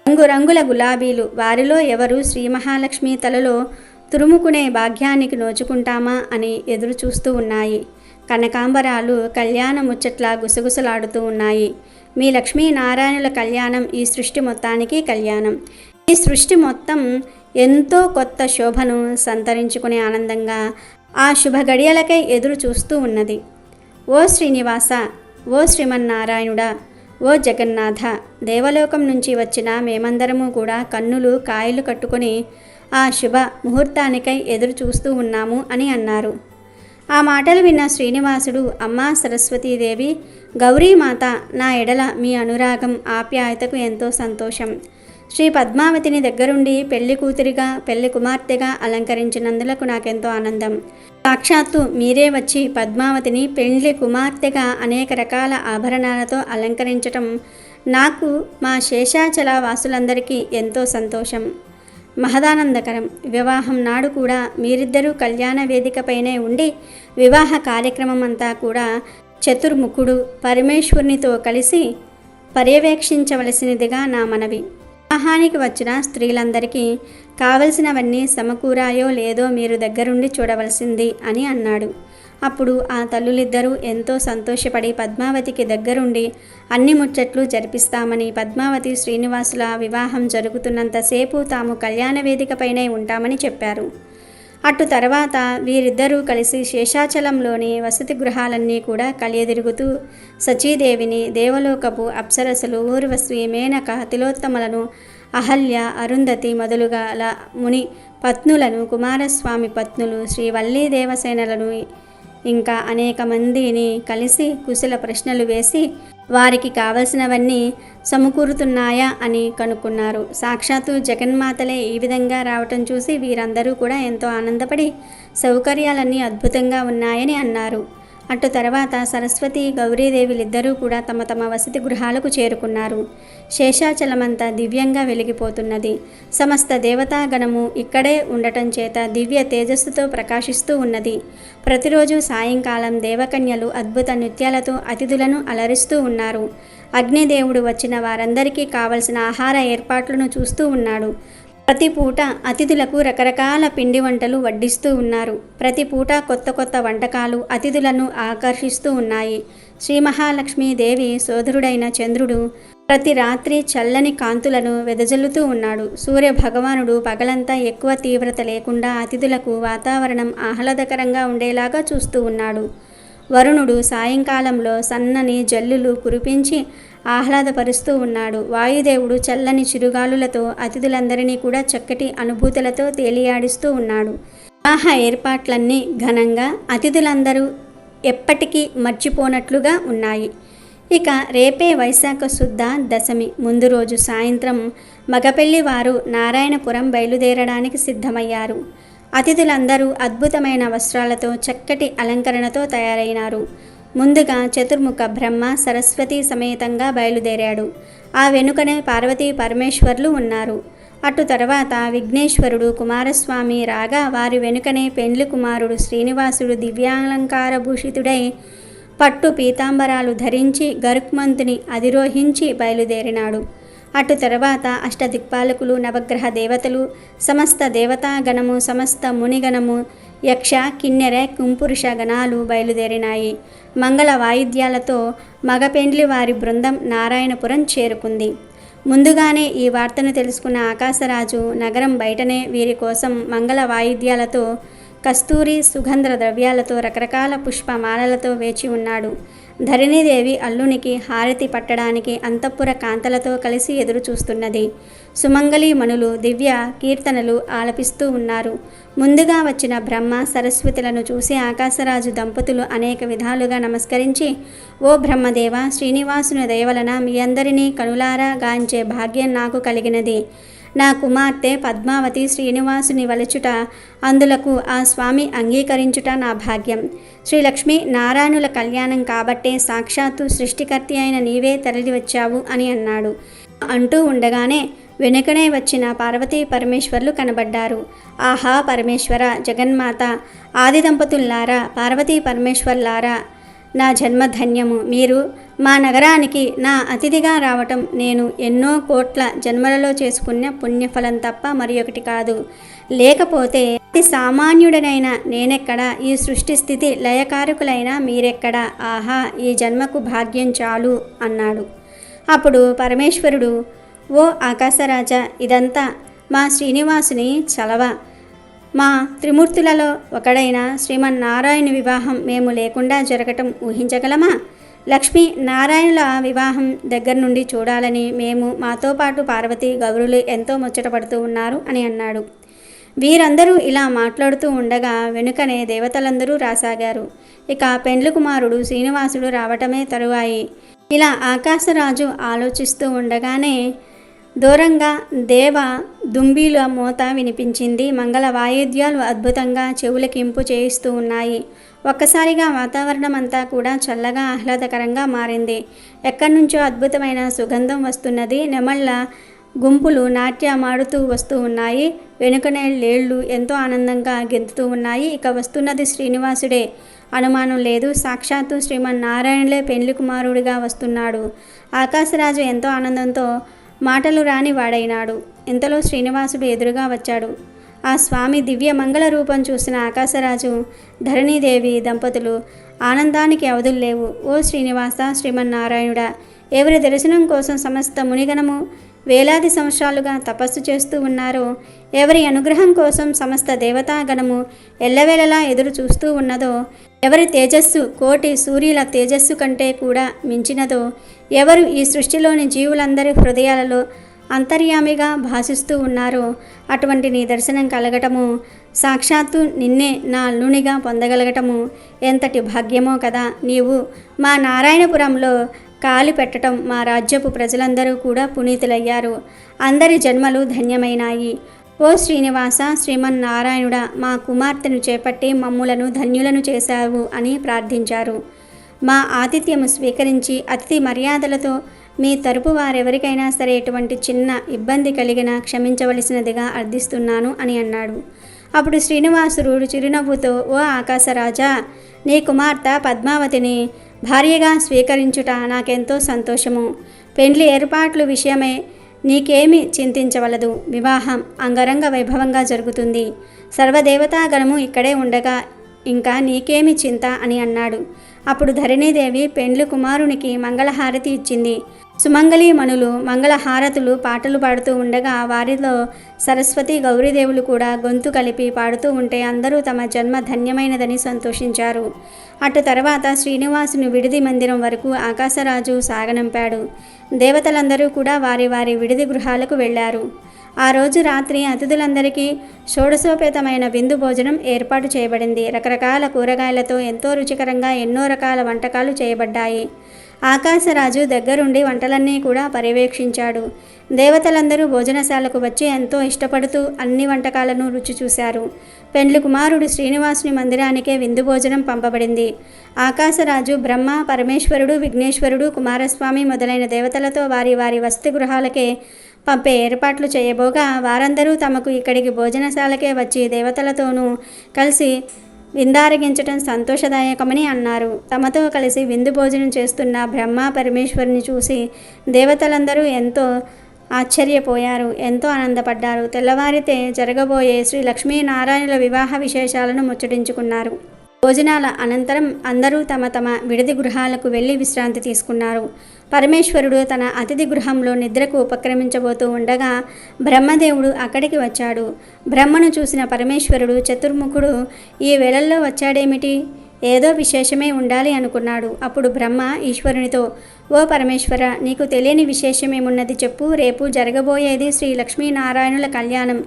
రంగురంగుల గులాబీలు వారిలో ఎవరు శ్రీ మహాలక్ష్మి తలలో తురుముకునే భాగ్యానికి నోచుకుంటామా అని ఎదురు చూస్తూ ఉన్నాయి. కనకాంబరాలు కళ్యాణ ముచ్చట్లా గుసగుసలాడుతూ ఉన్నాయి. మీ లక్ష్మీనారాయణుల కళ్యాణం ఈ సృష్టి మొత్తానికి కళ్యాణం. ఈ సృష్టి మొత్తం ఎంతో కొత్త శోభను సంతరించుకునే ఆనందంగా ఆ శుభ గడియలకై ఎదురు చూస్తూ ఉన్నది. ఓ శ్రీనివాస, ఓ శ్రీమన్నారాయణుడా, ఓ జగన్నాథ, దేవలోకం నుంచి వచ్చిన మేమందరము కూడా కన్నులు కాయలు కట్టుకొని ఆ శుభ ముహూర్తానికై ఎదురు చూస్తూ ఉన్నాము అని అన్నారు. ఆ మాటలు విన్న శ్రీనివాసుడు, అమ్మా సరస్వతీదేవి, గౌరీమాత, నా ఎడల మీ అనురాగం ఆప్యాయతకు ఎంతో సంతోషం. శ్రీ పద్మావతిని దగ్గరుండి పెళ్లి కూతురిగా పెళ్లి కుమార్తెగా అలంకరించినందులకు నాకెంతో ఆనందం. సాక్షాత్తు మీరే వచ్చి పద్మావతిని పెళ్లి కుమార్తెగా అనేక రకాల ఆభరణాలతో అలంకరించటం నాకు మా శేషాచల వాసులందరికీ ఎంతో సంతోషం, మహదానందకరం. వివాహం నాడు కూడా మీరిద్దరూ కళ్యాణ వేదికపైనే ఉండి వివాహ కార్యక్రమం అంతా కూడా చతుర్ముఖుడు పరమేశ్వరునితో కలిసి పర్యవేక్షించవలసినదిగా నా మనవి. వివాహానికి వచ్చిన స్త్రీలందరికీ కావలసినవన్నీ సమకూరాయో లేదో మీరు దగ్గరుండి చూడవలసింది అని అన్నాడు. అప్పుడు ఆ తల్లులిద్దరూ ఎంతో సంతోషపడి పద్మావతికి దగ్గరుండి అన్ని ముచ్చట్లు జరిపిస్తామని, పద్మావతి శ్రీనివాసుల వివాహం జరుగుతున్నంతసేపు తాము కళ్యాణ వేదికపైనే ఉంటామని చెప్పారు. అటు తర్వాత వీరిద్దరూ కలిసి శేషాచలంలోని వసతి గృహాలన్నీ కూడా కలియదిరుగుతూ సచీదేవిని, దేవలోకపు అప్సరసలు, ఊర్వశి, మేనక, తిలోత్తమలను, అహల్య, అరుంధతి మొదలుగల ముని పత్నులను, కుమారస్వామి పత్నులు, శ్రీ వల్లీ దేవసేనలను ఇంకా అనేక మందిని కలిసి కుశల ప్రశ్నలు వేసి వారికి కావలసినవన్నీ సమకూరుతున్నాయా అని కనుక్కున్నారు. సాక్షాత్తు జగన్మాతలే ఈ విధంగా రావటం చూసి వీరందరూ కూడా ఎంతో ఆనందపడి సౌకర్యాలన్నీ అద్భుతంగా ఉన్నాయని అన్నారు. అటు తర్వాత సరస్వతి, గౌరీదేవిలిద్దరూ కూడా తమ తమ వసతి గృహాలకు చేరుకున్నారు. శేషాచలమంతా దివ్యంగా వెలిగిపోతున్నది. సమస్త దేవతాగణము ఇక్కడే ఉండటం చేత దివ్య తేజస్సుతో ప్రకాశిస్తూ ఉన్నది. ప్రతిరోజు సాయంకాలం దేవకన్యలు అద్భుత నృత్యాలతో అతిథులను అలరిస్తూ ఉన్నారు. అగ్నిదేవుడు వచ్చిన వారందరికీ కావలసిన ఆహార ఏర్పాట్లను చూస్తూ ఉన్నాడు. ప్రతి పూట అతిథులకు రకరకాల పిండి వంటలు వడ్డిస్తూ ఉన్నారు. ప్రతి పూట కొత్త కొత్త వంటకాలు అతిథులను ఆకర్షిస్తూ ఉన్నాయి. శ్రీ మహాలక్ష్మీదేవి సోదరుడైన చంద్రుడు ప్రతి రాత్రి చల్లని కాంతులను వెదజల్లుతూ ఉన్నాడు. సూర్య భగవానుడు పగలంతా ఎక్కువ తీవ్రత లేకుండా అతిథులకు వాతావరణం ఆహ్లాదకరంగా ఉండేలాగా చూస్తూ ఉన్నాడు. వరుణుడు సాయంకాలంలో సన్నని జల్లులు కురిపించి ఆహ్లాదపరుస్తూ ఉన్నాడు. వాయుదేవుడు చల్లని చిరుగాలులతో అతిథులందరినీ కూడా చక్కటి అనుభూతులతో తేలియాడిస్తూ ఉన్నాడు. వివాహ ఏర్పాట్లన్నీ ఘనంగా అతిథులందరూ ఎప్పటికీ మర్చిపోనట్లుగా ఉన్నాయి. ఇక రేపే వైశాఖ శుద్ధ దశమి. ముందు రోజు సాయంత్రం మగపెళ్లి వారు నారాయణపురం బయలుదేరడానికి సిద్ధమయ్యారు. అతిథులందరూ అద్భుతమైన వస్త్రాలతో చక్కటి అలంకరణతో తయారైనారు. ముందుగా చతుర్ముఖ బ్రహ్మ సరస్వతి సమేతంగా బయలుదేరాడు. ఆ వెనుకనే పార్వతీ పరమేశ్వర్లు ఉన్నారు. అటు తర్వాత విఘ్నేశ్వరుడు కుమారస్వామి రాగా వారి వెనుకనే పెండ్లి కుమారుడు శ్రీనివాసుడు దివ్యాలంకార భూషితుడై పట్టు పీతాంబరాలు ధరించి గరుక్మంతుని అధిరోహించి బయలుదేరినాడు. అటు తర్వాత అష్టదిక్పాలకులు, నవగ్రహ దేవతలు, సమస్త దేవతాగణము, సమస్త మునిగణము, యక్ష కిన్నెర కుంపురుష గణాలు బయలుదేరినాయి. మంగళ వాయిద్యాలతో మగపెండ్లి వారి బృందం నారాయణపురం చేరుకుంది. ముందుగానే ఈ వార్తను తెలుసుకున్న ఆకాశరాజు నగరం బయటనే వీరి కోసం మంగళ వాయిద్యాలతో, కస్తూరి సుగంధ ద్రవ్యాలతో, రకరకాల పుష్పమాలలతో వేచి ఉన్నాడు. ధరణీదేవి అల్లునికి హారతి పట్టడానికి అంతఃపుర కాంతలతో కలిసి ఎదురు చూస్తున్నది. సుమంగళీ మణులు దివ్య కీర్తనలు ఆలపిస్తూ ఉన్నారు. ముందుగా వచ్చిన బ్రహ్మ సరస్వతులను చూసి ఆకాశరాజు దంపతులు అనేక విధాలుగా నమస్కరించి, ఓ బ్రహ్మదేవ, శ్రీనివాసుని దయవలన మీ అందరినీ కనులారా గాంచే భాగ్యం నాకు కలిగినది. నా కుమార్తె పద్మావతి శ్రీనివాసుని వలచుట, అందులకు ఆ స్వామి అంగీకరించుట నా భాగ్యం. శ్రీలక్ష్మీ నారాయణుల కళ్యాణం కాబట్టే సాక్షాత్తు సృష్టికర్తి అయిన నీవే తరలి వచ్చావు అని అన్నాడు. అంటూ ఉండగానే వెనుకనే వచ్చిన పార్వతీ పరమేశ్వర్లు కనబడ్డారు. ఆహా పరమేశ్వర, జగన్మాత, ఆది దంపతుల్లారా, పార్వతీ పరమేశ్వర్లారా, నా జన్మధన్యము. మీరు మా నగరానికి నా అతిథిగా రావటం నేను ఎన్నో కోట్ల జన్మలలో చేసుకున్న పుణ్యఫలం తప్ప మరి ఒకటి కాదు. లేకపోతే అతి సామాన్యుడనైన నేనెక్కడా, ఈ సృష్టి స్థితి లయకారకులైన మీరెక్కడా? ఆహా, ఈ జన్మకు భాగ్యం చాలు అన్నాడు. అప్పుడు పరమేశ్వరుడు, ఓ ఆకాశరాజా, ఇదంతా మా శ్రీనివాసుని చలవ. మా త్రిమూర్తులలో ఒకడైన శ్రీమన్నారాయణ వివాహం మేము లేకుండా జరగటం ఊహించగలమా? లక్ష్మీ నారాయణుల వివాహం దగ్గర నుండి చూడాలని మేము, మాతో పాటు పార్వతి, గౌరులు ఎంతో ముచ్చటపడుతూ ఉన్నారు అని అన్నాడు. వీరందరూ ఇలా మాట్లాడుతూ ఉండగా వెనుకనే దేవతలందరూ రాసాగారు. ఇక పెండ్లి కుమారుడు శ్రీనివాసుడు రావటమే తరువాయి. ఇలా ఆకాశరాజు ఆలోచిస్తూ ఉండగానే దూరంగా దేవ దుంబీల మోత వినిపించింది. మంగళ వాయిద్యాలు అద్భుతంగా చెవులకింపు చేయిస్తూ ఉన్నాయి. ఒక్కసారిగా వాతావరణం అంతా కూడా చల్లగా ఆహ్లాదకరంగా మారింది. ఎక్కడి నుంచో అద్భుతమైన సుగంధం వస్తున్నది. నెమళ్ళ గుంపులు నాట్యమాడుతూ వస్తూ ఉన్నాయి. వెనుకనే లేళ్లు ఎంతో ఆనందంగా గెంతుతూ ఉన్నాయి. ఇక వస్తున్నది శ్రీనివాసుడే, అనుమానం లేదు. సాక్షాత్తు శ్రీమన్నారాయణులే పెండ్లి కుమారుడిగా వస్తున్నాడు. ఆకాశరాజు ఎంతో ఆనందంతో మాటలు రాని వాడైనాడు. ఇంతలో శ్రీనివాసుడు ఎదురుగా వచ్చాడు. ఆ స్వామి దివ్య మంగళ రూపం చూసిన ఆకాశరాజు, ధరణీదేవి దంపతులు ఆనందానికి అవధులు లేవు. ఓ శ్రీనివాస, శ్రీమన్నారాయణుడా, ఎవరి దర్శనం కోసం సమస్త మునిగణము వేలాది సంవత్సరాలుగా తపస్సు చేస్తూ ఉన్నారో, ఎవరి అనుగ్రహం కోసం సమస్త దేవతాగణము ఎల్లవేళలా ఎదురు చూస్తూ ఉన్నదో, ఎవరి తేజస్సు కోటి సూర్యుల తేజస్సు కంటే కూడా మించినదో, ఎవరు ఈ సృష్టిలోని జీవులందరి హృదయాలలో అంతర్యామిగా భాసిస్తూ ఉన్నారో, అటువంటి నీ దర్శనం కలగటము, సాక్షాత్తు నిన్నే నా అల్లునిగా పొందగలగటము ఎంతటి భాగ్యమో కదా. నీవు మా నారాయణపురంలో కాలి పెట్టడం మా రాజ్యపు ప్రజలందరూ కూడా పునీతులయ్యారు. అందరి జన్మలు ధన్యమైనాయి. ఓ శ్రీనివాస, శ్రీమన్నారాయణుడా, మా కుమార్తెను చేపట్టి మమ్ములను ధన్యులను చేశావు అని ప్రార్థించారు. మా ఆతిథ్యము స్వీకరించి అతిథి మర్యాదలతో మీ తరపు వారెవరికైనా సరే ఎటువంటి చిన్న ఇబ్బంది కలిగినా క్షమించవలసినదిగా అర్థిస్తున్నాను అని అన్నాడు. అప్పుడు శ్రీనివాసుడు చిరునవ్వుతో, ఓ ఆకాశరాజా, నీ కుమార్తె పద్మావతిని భార్యగా స్వీకరించుట నాకెంతో సంతోషము. పెండ్లి ఏర్పాట్ల విషయమై నీకేమీ చింతించవలదు. వివాహం అంగరంగ వైభవంగా జరుగుతుంది. సర్వదేవతాగణము ఇక్కడే ఉండగా ఇంకా నీకేమి చింత అని అన్నాడు. అప్పుడు ధరణీదేవి పెండ్లి కుమారునికి మంగళహారతి ఇచ్చింది. సుమంగళీ మణులు మంగళహారతులు పాటలు పాడుతూ ఉండగా వారిలో సరస్వతి గౌరీదేవులు కూడా గొంతు కలిపి పాడుతూ ఉంటే అందరూ తమ జన్మ ధన్యమైనదని సంతోషించారు. అటు తర్వాత శ్రీనివాసుని విడిది మందిరం వరకు ఆకాశరాజు సాగనంపాడు. దేవతలందరూ కూడా వారి వారి విడిది గృహాలకు వెళ్ళారు. ఆ రోజు రాత్రి అతిథులందరికీ షోడశోపేతమైన విందు భోజనం ఏర్పాటు చేయబడింది. రకరకాల కూరగాయలతో ఎంతో రుచికరంగా ఎన్నో రకాల వంటకాలు చేయబడ్డాయి. ఆకాశరాజు దగ్గరుండి వంటలన్నీ కూడా పర్యవేక్షించాడు. దేవతలందరూ భోజనశాలకు వచ్చి ఎంతో ఇష్టపడుతూ అన్ని వంటకాలను రుచి చూశారు. పెండ్లి కుమారుడు శ్రీనివాసుని మందిరానికే విందు భోజనం పంపబడింది. ఆకాశరాజు బ్రహ్మ, పరమేశ్వరుడు, విఘ్నేశ్వరుడు, కుమారస్వామి మొదలైన దేవతలతో వారి వారి వసతి గృహాలకే పంపే ఏర్పాట్లు చేయబోగా వారందరూ తమకు ఇక్కడికి భోజనశాలకే వచ్చి దేవతలతోనూ కలిసి విందారగించటం సంతోషదాయకమని అన్నారు. తమతో కలిసి విందు భోజనం చేస్తున్న బ్రహ్మ, పరమేశ్వరుని చూసి దేవతలందరూ ఎంతో ఆశ్చర్యపోయారు, ఎంతో ఆనందపడ్డారు. తెల్లవారితే జరగబోయే శ్రీ లక్ష్మీనారాయణుల వివాహ విశేషాలను ముచ్చటించుకున్నారు. భోజనాల అనంతరం అందరూ తమ తమ విడిది గృహాలకు వెళ్ళి విశ్రాంతి తీసుకున్నారు. పరమేశ్వరుడు తన అతిథి గృహంలో నిద్రకు ఉపక్రమించబోతూ ఉండగా బ్రహ్మదేవుడు అక్కడికి వచ్చాడు. బ్రహ్మను చూసిన పరమేశ్వరుడు, చతుర్ముఖుడు ఈ వేళల్లో వచ్చాడేమిటి? ఏదో విశేషమే ఉండాలి అనుకున్నాడు. అప్పుడు బ్రహ్మ ఈశ్వరునితో, ఓ పరమేశ్వర, నీకు తెలియని విశేషమేమున్నది చెప్పు. రేపు జరగబోయేది శ్రీ లక్ష్మీనారాయణుల కళ్యాణం,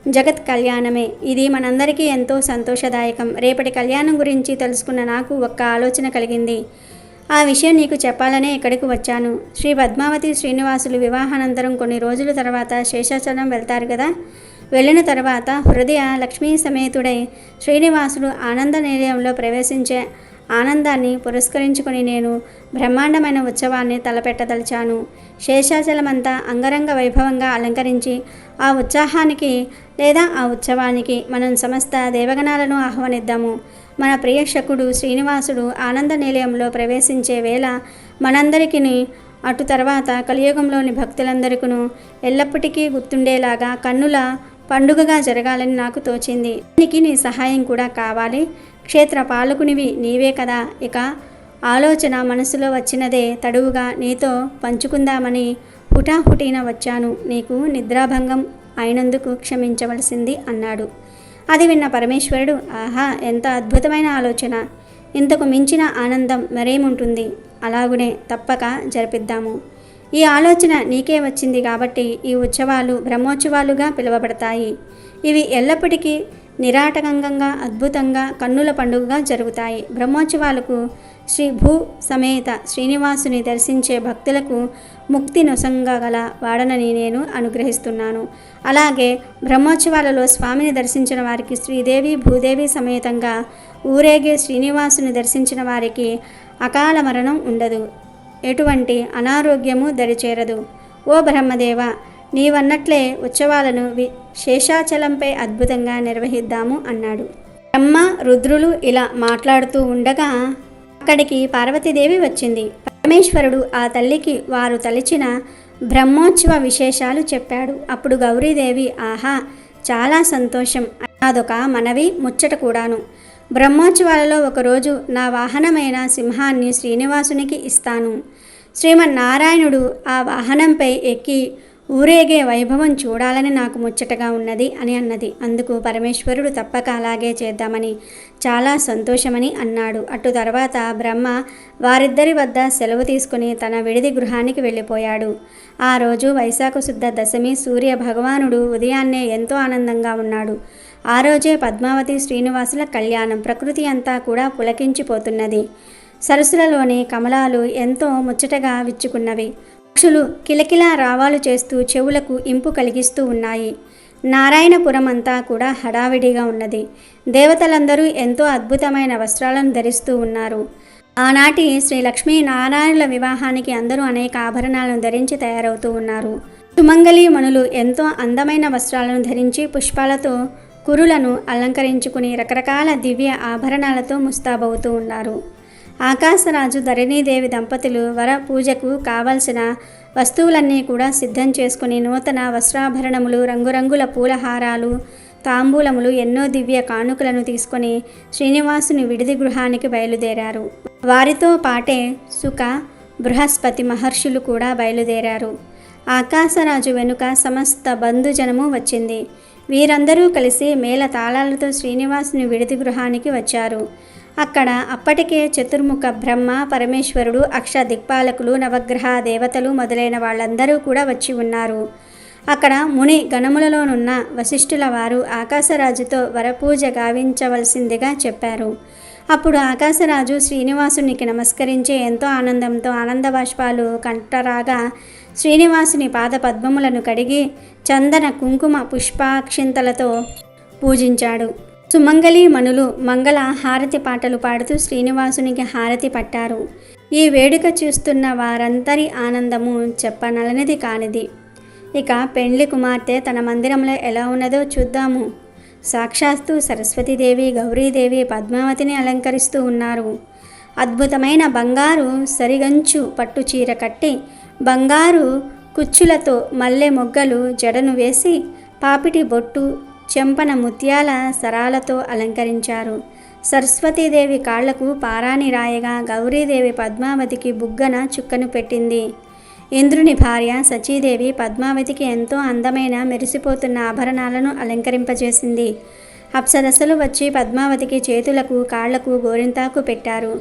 జగత్ కళ్యాణమే. ఇది మనందరికీ ఎంతో సంతోషదాయకం. రేపటి కళ్యాణం గురించి తెలుసుకున్న నాకు ఒక్క ఆలోచన కలిగింది. ఆ విషయం నీకు చెప్పాలనే ఇక్కడికి వచ్చాను. శ్రీ పద్మావతి శ్రీనివాసులు వివాహానంతరం కొన్ని రోజుల తర్వాత శేషాచలం వెళ్తారు కదా. వెళ్ళిన తర్వాత హృదయ లక్ష్మీ సమేతుడై శ్రీనివాసుడు ఆనంద నిలయంలో ప్రవేశించే ఆనందాన్ని పురస్కరించుకొని నేను బ్రహ్మాండమైన ఉత్సవాన్ని తలపెట్టదలిచాను. శేషాచలమంతా అంగరంగ వైభవంగా అలంకరించి ఆ ఉత్సాహానికి లేదా ఆ ఉత్సవానికి మనం సమస్త దేవగణాలను ఆహ్వానిద్దాము. మన ప్రియ శకుడు శ్రీనివాసుడు ఆనంద నిలయంలో ప్రవేశించే వేళ మనందరికీ అటు తర్వాత కలియుగంలోని భక్తులందరికీ ఎల్లప్పటికీ గుర్తుండేలాగా కన్నుల పండుగగా జరగాలని నాకు తోచింది. దీనికి నీ సహాయం కూడా కావాలి. క్షేత్ర పాలకునివి నీవే కదా. ఇక ఆలోచన మనసులో వచ్చినదే తడువుగా నీతో పంచుకుందామని హుటాహుటీన వచ్చాను. నీకు నిద్రాభంగం అయినందుకు క్షమించవలసింది అన్నాడు. అది విన్న పరమేశ్వరుడు, ఆహా, ఎంత అద్భుతమైన ఆలోచన! ఇంతకు మించిన ఆనందం మరేముంటుంది? అలాగునే తప్పక జరిపిద్దాము. ఈ ఆలోచన నీకే వచ్చింది కాబట్టి ఈ ఉత్సవాలు బ్రహ్మోత్సవాలుగా పిలువబడతాయి. ఇవి ఎల్లప్పటికీ నిరాటకంగా అద్భుతంగా కన్నుల పండుగగా జరుగుతాయి. బ్రహ్మోత్సవాలకు శ్రీ భూ సమేత శ్రీనివాసుని దర్శించే భక్తులకు ముక్తి నొసంగగల వాడనని నేను అనుగ్రహిస్తున్నాను. అలాగే బ్రహ్మోత్సవాలలో స్వామిని దర్శించిన వారికి శ్రీదేవి భూదేవి సమేతంగా ఊరేగే శ్రీనివాసుని దర్శించిన వారికి అకాల మరణం ఉండదు, ఎటువంటి అనారోగ్యము దరిచేరదు. ఓ బ్రహ్మదేవ, నీవన్నట్లే ఉత్సవాలను శేషాచలంపై అద్భుతంగా నిర్వహిద్దాము అన్నాడు. బ్రహ్మ రుద్రులు ఇలా మాట్లాడుతూ ఉండగా అక్కడికి పార్వతీదేవి వచ్చింది. పరమేశ్వరుడు ఆ తల్లికి వారు తలిచిన బ్రహ్మోత్సవ విశేషాలు చెప్పాడు. అప్పుడు గౌరీదేవి, ఆహా, చాలా సంతోషం. అదొక మనవి ముచ్చట కూడాను. బ్రహ్మోత్సవాలలో ఒకరోజు నా వాహనమైన సింహాన్ని శ్రీనివాసునికి ఇస్తాను. శ్రీమన్నారాయణుడు ఆ వాహనంపై ఎక్కి ఊరేగే వైభవం చూడాలని నాకు ముచ్చటగా ఉన్నది అని అన్నది. అందుకు పరమేశ్వరుడు తప్పక అలాగే చేద్దామని, చాలా సంతోషమని అన్నాడు. అటు తర్వాత బ్రహ్మ వారిద్దరి వద్ద సెలవు తీసుకుని తన విడిది గృహానికి వెళ్ళిపోయాడు. ఆ రోజు వైశాఖ శుద్ధ దశమి. సూర్య భగవానుడు ఉదయాన్నే ఎంతో ఆనందంగా ఉన్నాడు. ఆ రోజే పద్మావతి శ్రీనివాసుల కళ్యాణం. ప్రకృతి అంతా కూడా పులకించిపోతున్నది. సరస్సులలోని కమలాలు ఎంతో ముచ్చటగా విచ్చుకున్నవి. పక్షులు కిలకిలా రావాలు చేస్తూ చెవులకు ఇంపు కలిగిస్తూ ఉన్నాయి. నారాయణపురం అంతా కూడా హడావిడిగా ఉన్నది. దేవతలందరూ ఎంతో అద్భుతమైన వస్త్రాలను ధరిస్తూ ఉన్నారు. ఆనాటి శ్రీ లక్ష్మీనారాయణుల వివాహానికి అందరూ అనేక ఆభరణాలను ధరించి తయారవుతూ ఉన్నారు. సుమంగళీ మణులు ఎంతో అందమైన వస్త్రాలను ధరించి పుష్పాలతో కురులను అలంకరించుకుని రకరకాల దివ్య ఆభరణాలతో ముస్తాబవుతూ ఉన్నారు. ఆకాశరాజు ధరణీదేవి దంపతులు వర పూజకు కావలసిన వస్తువులన్నీ కూడా సిద్ధం చేసుకుని నూతన వస్త్రాభరణములు, రంగురంగుల పూలహారాలు తాంబూలములు ఎన్నో దివ్య కానుకలను తీసుకొని శ్రీనివాసుని విడిది గృహానికి బయలుదేరారు. వారితో పాటే సుక, బృహస్పతి మహర్షులు కూడా బయలుదేరారు. ఆకాశరాజు వెనుక సమస్త బంధుజనము వచ్చింది. వీరందరూ కలిసి మేళ తాళాలతో శ్రీనివాసుని విడిది గృహానికి వచ్చారు. అక్కడ అప్పటికే చతుర్ముఖ బ్రహ్మ, పరమేశ్వరుడు, అక్ష దిక్పాలకులు, నవగ్రహ దేవతలు మొదలైన వాళ్ళందరూ కూడా వచ్చి ఉన్నారు. అక్కడ ముని గణములలోనున్న వశిష్ఠుల వారు ఆకాశరాజుతో వరపూజ గావించవలసిందిగా చెప్పారు. అప్పుడు ఆకాశరాజు శ్రీనివాసునికి నమస్కరించి ఎంతో ఆనందంతో ఆనందబాష్పాలు కంటరాగా శ్రీనివాసుని పాద పద్మములను కడిగి చందన కుంకుమ పుష్పాక్షింతలతో పూజించాడు. సుమంగళి మనులు మంగళ హారతి పాటలు పాడుతూ శ్రీనివాసునికి హారతి పట్టారు. ఈ వేడుక చూస్తున్న వారందరి ఆనందము చెప్పనలనిది కానిది. ఇక పెండ్లి కుమార్తె తన మందిరంలో ఎలా ఉన్నదో చూద్దాము. సాక్షాత్తు సరస్వతీదేవి, గౌరీదేవి పద్మావతిని అలంకరిస్తూ ఉన్నారు. అద్భుతమైన బంగారు సరిగంచు పట్టు చీర కట్టి బంగారు కుచ్చులతో మల్లె మొగ్గలు జడను వేసి పాపిటి బొట్టు, చెంపన ముత్యాల సరాలతో అలంకరించారు. సరస్వతీదేవి కాళ్లకు పారాని రాయగా గౌరీదేవి పద్మావతికి బుగ్గన చుక్కను పెట్టింది. ఇంద్రుని భార్య సచీదేవి పద్మావతికి ఎంతో అందమైన మెరిసిపోతున్న ఆభరణాలను అలంకరింపజేసింది. అప్సరసలు వచ్చి పద్మావతికి చేతులకు కాళ్లకు గోరింతాకు పెట్టారు.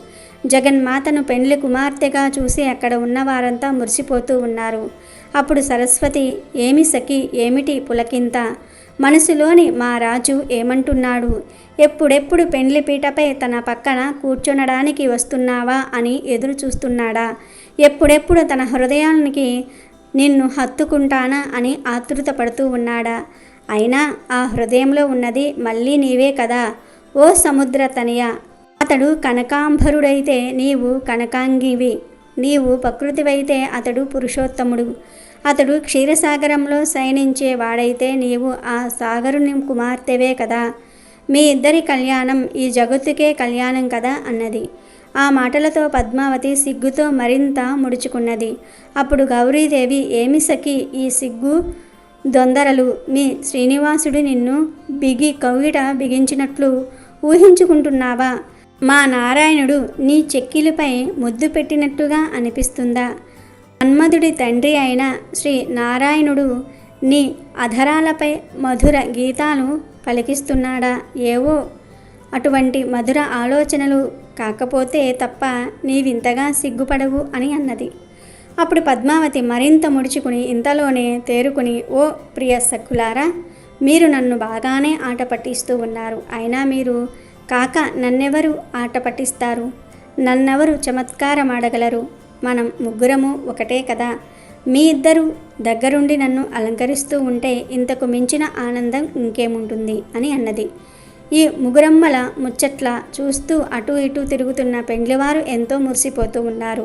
జగన్మాతను పెండ్లి కుమార్తెగా చూసి అక్కడ ఉన్న వారంతా మురిసిపోతూ ఉన్నారు. అప్పుడు సరస్వతి, ఏమి సఖి, ఏమిటి పులకింత? మనసులోని మా రాజు ఏమంటున్నాడు? ఎప్పుడెప్పుడు పెండ్లి పీటపై తన పక్కన కూర్చొనడానికి వస్తున్నావా అని ఎదురు చూస్తున్నాడా? ఎప్పుడెప్పుడు తన హృదయానికి నిన్ను హత్తుకుంటానా అని ఆతృత పడుతూ ఉన్నాడా? అయినా ఆ హృదయంలో ఉన్నది మళ్ళీ నీవే కదా ఓ సముద్ర తనయ. అతడు కనకాంబరుడైతే నీవు కనకాంగివి, నీవు ప్రకృతివైతే అతడు పురుషోత్తముడు. అతడు క్షీరసాగరంలో శయనించే వాడైతే నీవు ఆ సాగరుని కుమార్తెవే కదా. మీ ఇద్దరి కళ్యాణం ఈ జగత్తుకే కళ్యాణం కదా అన్నది. ఆ మాటలతో పద్మావతి సిగ్గుతో మరింత ముడుచుకున్నది. అప్పుడు గౌరీదేవి, ఏమి సఖి ఈ సిగ్గు దొందరలు? మీ శ్రీనివాసుడు నిన్ను కౌగిట బిగించినట్లు ఊహించుకుంటున్నావా? మా నారాయణుడు నీ చెక్కిలిపై ముద్దు పెట్టినట్టుగా అనిపిస్తుందా? మన్మధుడి తండ్రి అయిన శ్రీ నారాయణుడు నీ అధరాలపై మధుర గీతాలు పలికిస్తున్నాడా? ఏవో అటువంటి మధుర ఆలోచనలు కాకపోతే తప్ప నీవింతగా సిగ్గుపడవు అని అన్నది. అప్పుడు పద్మావతి మరింత ముడుచుకుని ఇంతలోనే తేరుకుని, ఓ ప్రియ సఖులారా, మీరు నన్ను బాగానే ఆట పట్టిస్తూ ఉన్నారు. అయినా మీరు కాక నన్నెవరు ఆట పట్టిస్తారు? నన్నెవరు చమత్కారం ఆడగలరు? మనం ముగ్గురము ఒకటే కదా. మీ ఇద్దరు దగ్గరుండి నన్ను అలంకరిస్తూ ఉంటే ఇంతకు మించిన ఆనందం ఇంకేముంటుంది అని అన్నది. ఈ ముగురమ్మల ముచ్చట్ల చూస్తూ అటు ఇటు తిరుగుతున్న పెండ్లివారు ఎంతో మురిసిపోతూ ఉన్నారు.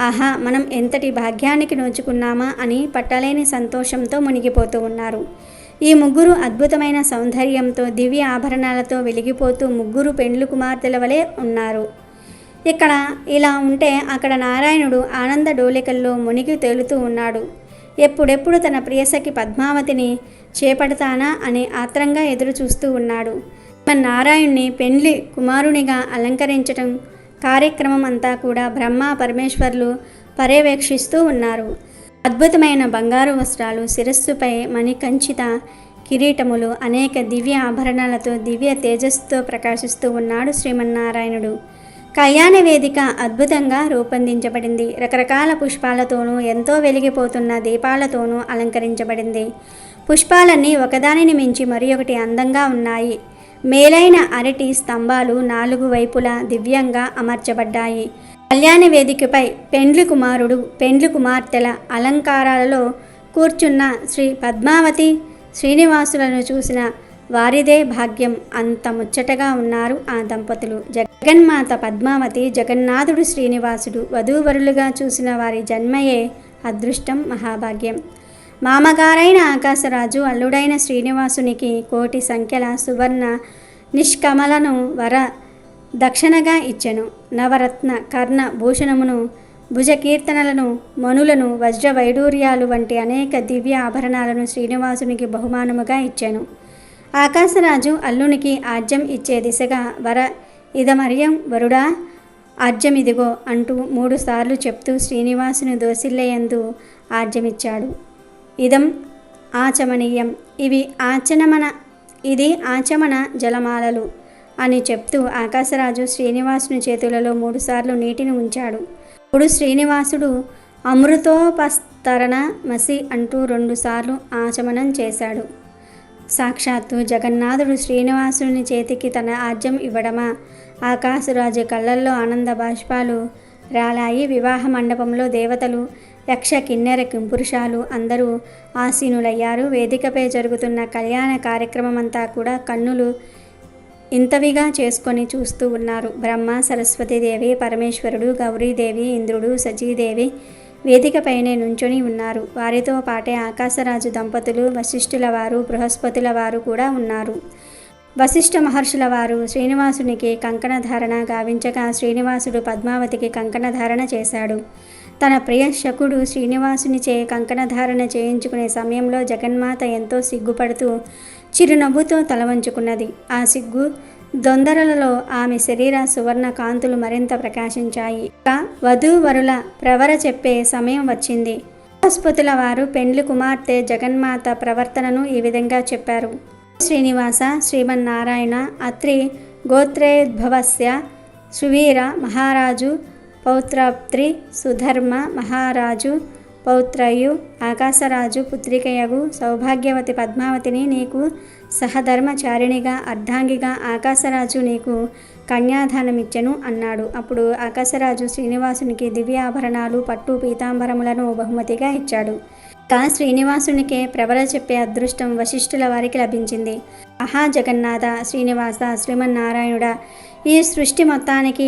ఆహా, మనం ఎంతటి భాగ్యానికి నోచుకున్నామా అని పట్టలేని సంతోషంతో మునిగిపోతూ ఉన్నారు. ఈ ముగ్గురు అద్భుతమైన సౌందర్యంతో దివ్య ఆభరణాలతో వెలిగిపోతూ ముగ్గురు పెండ్లి కుమార్తెల వలె ఉన్నారు. ఇక్కడ ఇలా ఉంటే అక్కడ నారాయణుడు ఆనంద డోలికల్లో మునిగి తేలుతూ ఉన్నాడు. ఎప్పుడెప్పుడు తన ప్రియసఖి పద్మావతిని చేపడతానా అని ఆత్రంగా ఎదురు చూస్తూ ఉన్నాడు. నారాయణ్ణి పెండ్లి కుమారునిగా అలంకరించటం కార్యక్రమం అంతా కూడా బ్రహ్మ పరమేశ్వర్లు పర్యవేక్షిస్తూ ఉన్నారు. అద్భుతమైన బంగారు వస్త్రాలు, శిరస్సుపై మణికంచిత కిరీటములు, అనేక దివ్య ఆభరణాలతో దివ్య తేజస్సుతో ప్రకాశిస్తూ ఉన్నాడు శ్రీమన్నారాయణుడు. కళ్యాణ వేదిక అద్భుతంగా రూపొందించబడింది. రకరకాల పుష్పాలతోనూ ఎంతో వెలిగిపోతున్న దీపాలతోనూ అలంకరించబడింది. పుష్పాలన్నీ ఒకదానిని మించి మరి ఒకటి అందంగా ఉన్నాయి. మేలైన అరటి స్తంభాలు 4 వైపులా దివ్యంగా అమర్చబడ్డాయి. కళ్యాణ వేదికపై పెండ్లి కుమారుడు, పెండ్లి కుమార్తెల అలంకారాలలో కూర్చున్న శ్రీ పద్మావతి శ్రీనివాసులను చూసిన వారిదే భాగ్యం. అంత ముచ్చటగా ఉన్నారు ఆ దంపతులు. జగన్మాత పద్మావతి, జగన్నాథుడు శ్రీనివాసుడు వధూవరులుగా చూసిన వారి జన్మయే అదృష్టం, మహాభాగ్యం. మామగారైన ఆకాశరాజు అల్లుడైన శ్రీనివాసునికి కోటి సంఖ్యల సువర్ణ నిష్కమలను వర దక్షిణగా ఇచ్చెను. నవరత్న కర్ణ భూషణమును, భుజకీర్తనలను, మనులను, వజ్ర వైడూర్యాలు వంటి అనేక దివ్య ఆభరణాలను శ్రీనివాసునికి బహుమానముగా ఇచ్చెను. ఆకాశరాజు అల్లునికి ఆజ్యం ఇచ్చే దిశగా ఇదమర్యం వరుడా, ఆజ్యమిదిగో అంటూ 3 సార్లు చెప్తూ శ్రీనివాసుని దోసిల్లయందు ఆజ్యమిచ్చాడు. ఇదం ఆచమనీయం, ఇది ఆచమన జలమాలలు అని చెప్తూ ఆకాశరాజు శ్రీనివాసుని చేతులలో 3 సార్లు నీటిని ఉంచాడు. అప్పుడు శ్రీనివాసుడు అమృతోపస్తరణ మసి అంటూ 2 సార్లు ఆచమనం చేశాడు. సాక్షాత్తు జగన్నాథుడు శ్రీనివాసుని చేతికి తన ఆజ్యం ఇవ్వడమా? ఆకాశరాజు కళ్ళల్లో ఆనంద బాష్పాలు రాలాయి. వివాహ మండపంలో దేవతలు, యక్ష, కిన్నెర, కింపురుషాలు అందరూ ఆసీనులయ్యారు. వేదికపై జరుగుతున్న కళ్యాణ కార్యక్రమమంతా కూడా కన్నులు ఇంతవిగా చేసుకొని చూస్తూ ఉన్నారు. బ్రహ్మ, సరస్వతీదేవి, పరమేశ్వరుడు, గౌరీదేవి, ఇంద్రుడు, సచీదేవి వేదికపైనే నుంచొని ఉన్నారు. వారితో పాటే ఆకాశరాజు దంపతులు, వశిష్ఠుల వారు, బృహస్పతుల వారు కూడా ఉన్నారు. వశిష్ఠ మహర్షుల వారు శ్రీనివాసునికి కంకణధారణ గావించగా శ్రీనివాసుడు పద్మావతికి కంకణధారణ చేశాడు. తన ప్రియ శకుడు శ్రీనివాసునిచే కంకణధారణ చేయించుకునే సమయంలో జగన్మాత ఎంతో సిగ్గుపడుతూ చిరునవ్వుతో తల వంచుకున్నది. ఆ సిగ్గు దొందరలలో ఆమె శరీర సువర్ణ కాంతులు మరింత ప్రకాశించాయి. ఇక వధూవరుల ప్రవర చెప్పే సమయం వచ్చింది. బృహస్పతుల వారు పెండ్లి కుమార్తె జగన్మాత ప్రవర్తనను ఈ విధంగా చెప్పారు. శ్రీనివాస, శ్రీమన్నారాయణ, అత్రి గోత్రేద్భవస్య సువీర మహారాజు పౌత్రాప్త్రి సుధర్మ మహారాజు పౌత్రయు ఆకాశరాజు పుత్రికయగు సౌభాగ్యవతి పద్మావతిని నీకు సహధర్మచారిణిగా అర్ధాంగిగా ఆకాశరాజు నీకు కన్యాదానమిచ్చెను అన్నాడు. అప్పుడు ఆకాశరాజు శ్రీనివాసునికి దివ్యాభరణాలు, పట్టు పీతాంబరములను బహుమతిగా ఇచ్చాడు. శ్రీనివాసునికే ప్రబల చెప్పే అదృష్టం వశిష్ఠుల వారికి లభించింది. మహాజగన్నాథ, శ్రీనివాస, శ్రీమన్నారాయణుడా, ఈ సృష్టి మొత్తానికి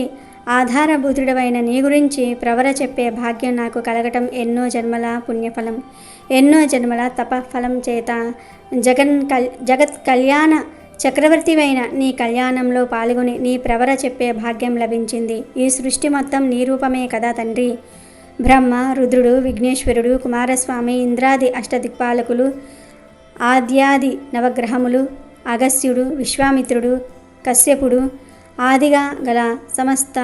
ఆధారభూతుడవైన నీ గురించి ప్రవర చెప్పే భాగ్యం నాకు కలగటం ఎన్నో జన్మల పుణ్యఫలం, ఎన్నో జన్మల తపఫలం చేత జగత్ కళ్యాణ చక్రవర్తివైన నీ కళ్యాణంలో పాల్గొని నీ ప్రవర చెప్పే భాగ్యం లభించింది. ఈ సృష్టి మొత్తం నీ రూపమే కదా తండ్రి. బ్రహ్మ, రుద్రుడు, విఘ్నేశ్వరుడు, కుమారస్వామి, ఇంద్రాది అష్టదిక్పాలకులు, ఆద్యాది నవగ్రహములు, అగస్త్యుడు, విశ్వామిత్రుడు, కశ్యపుడు, ఆదిగా గల సమస్త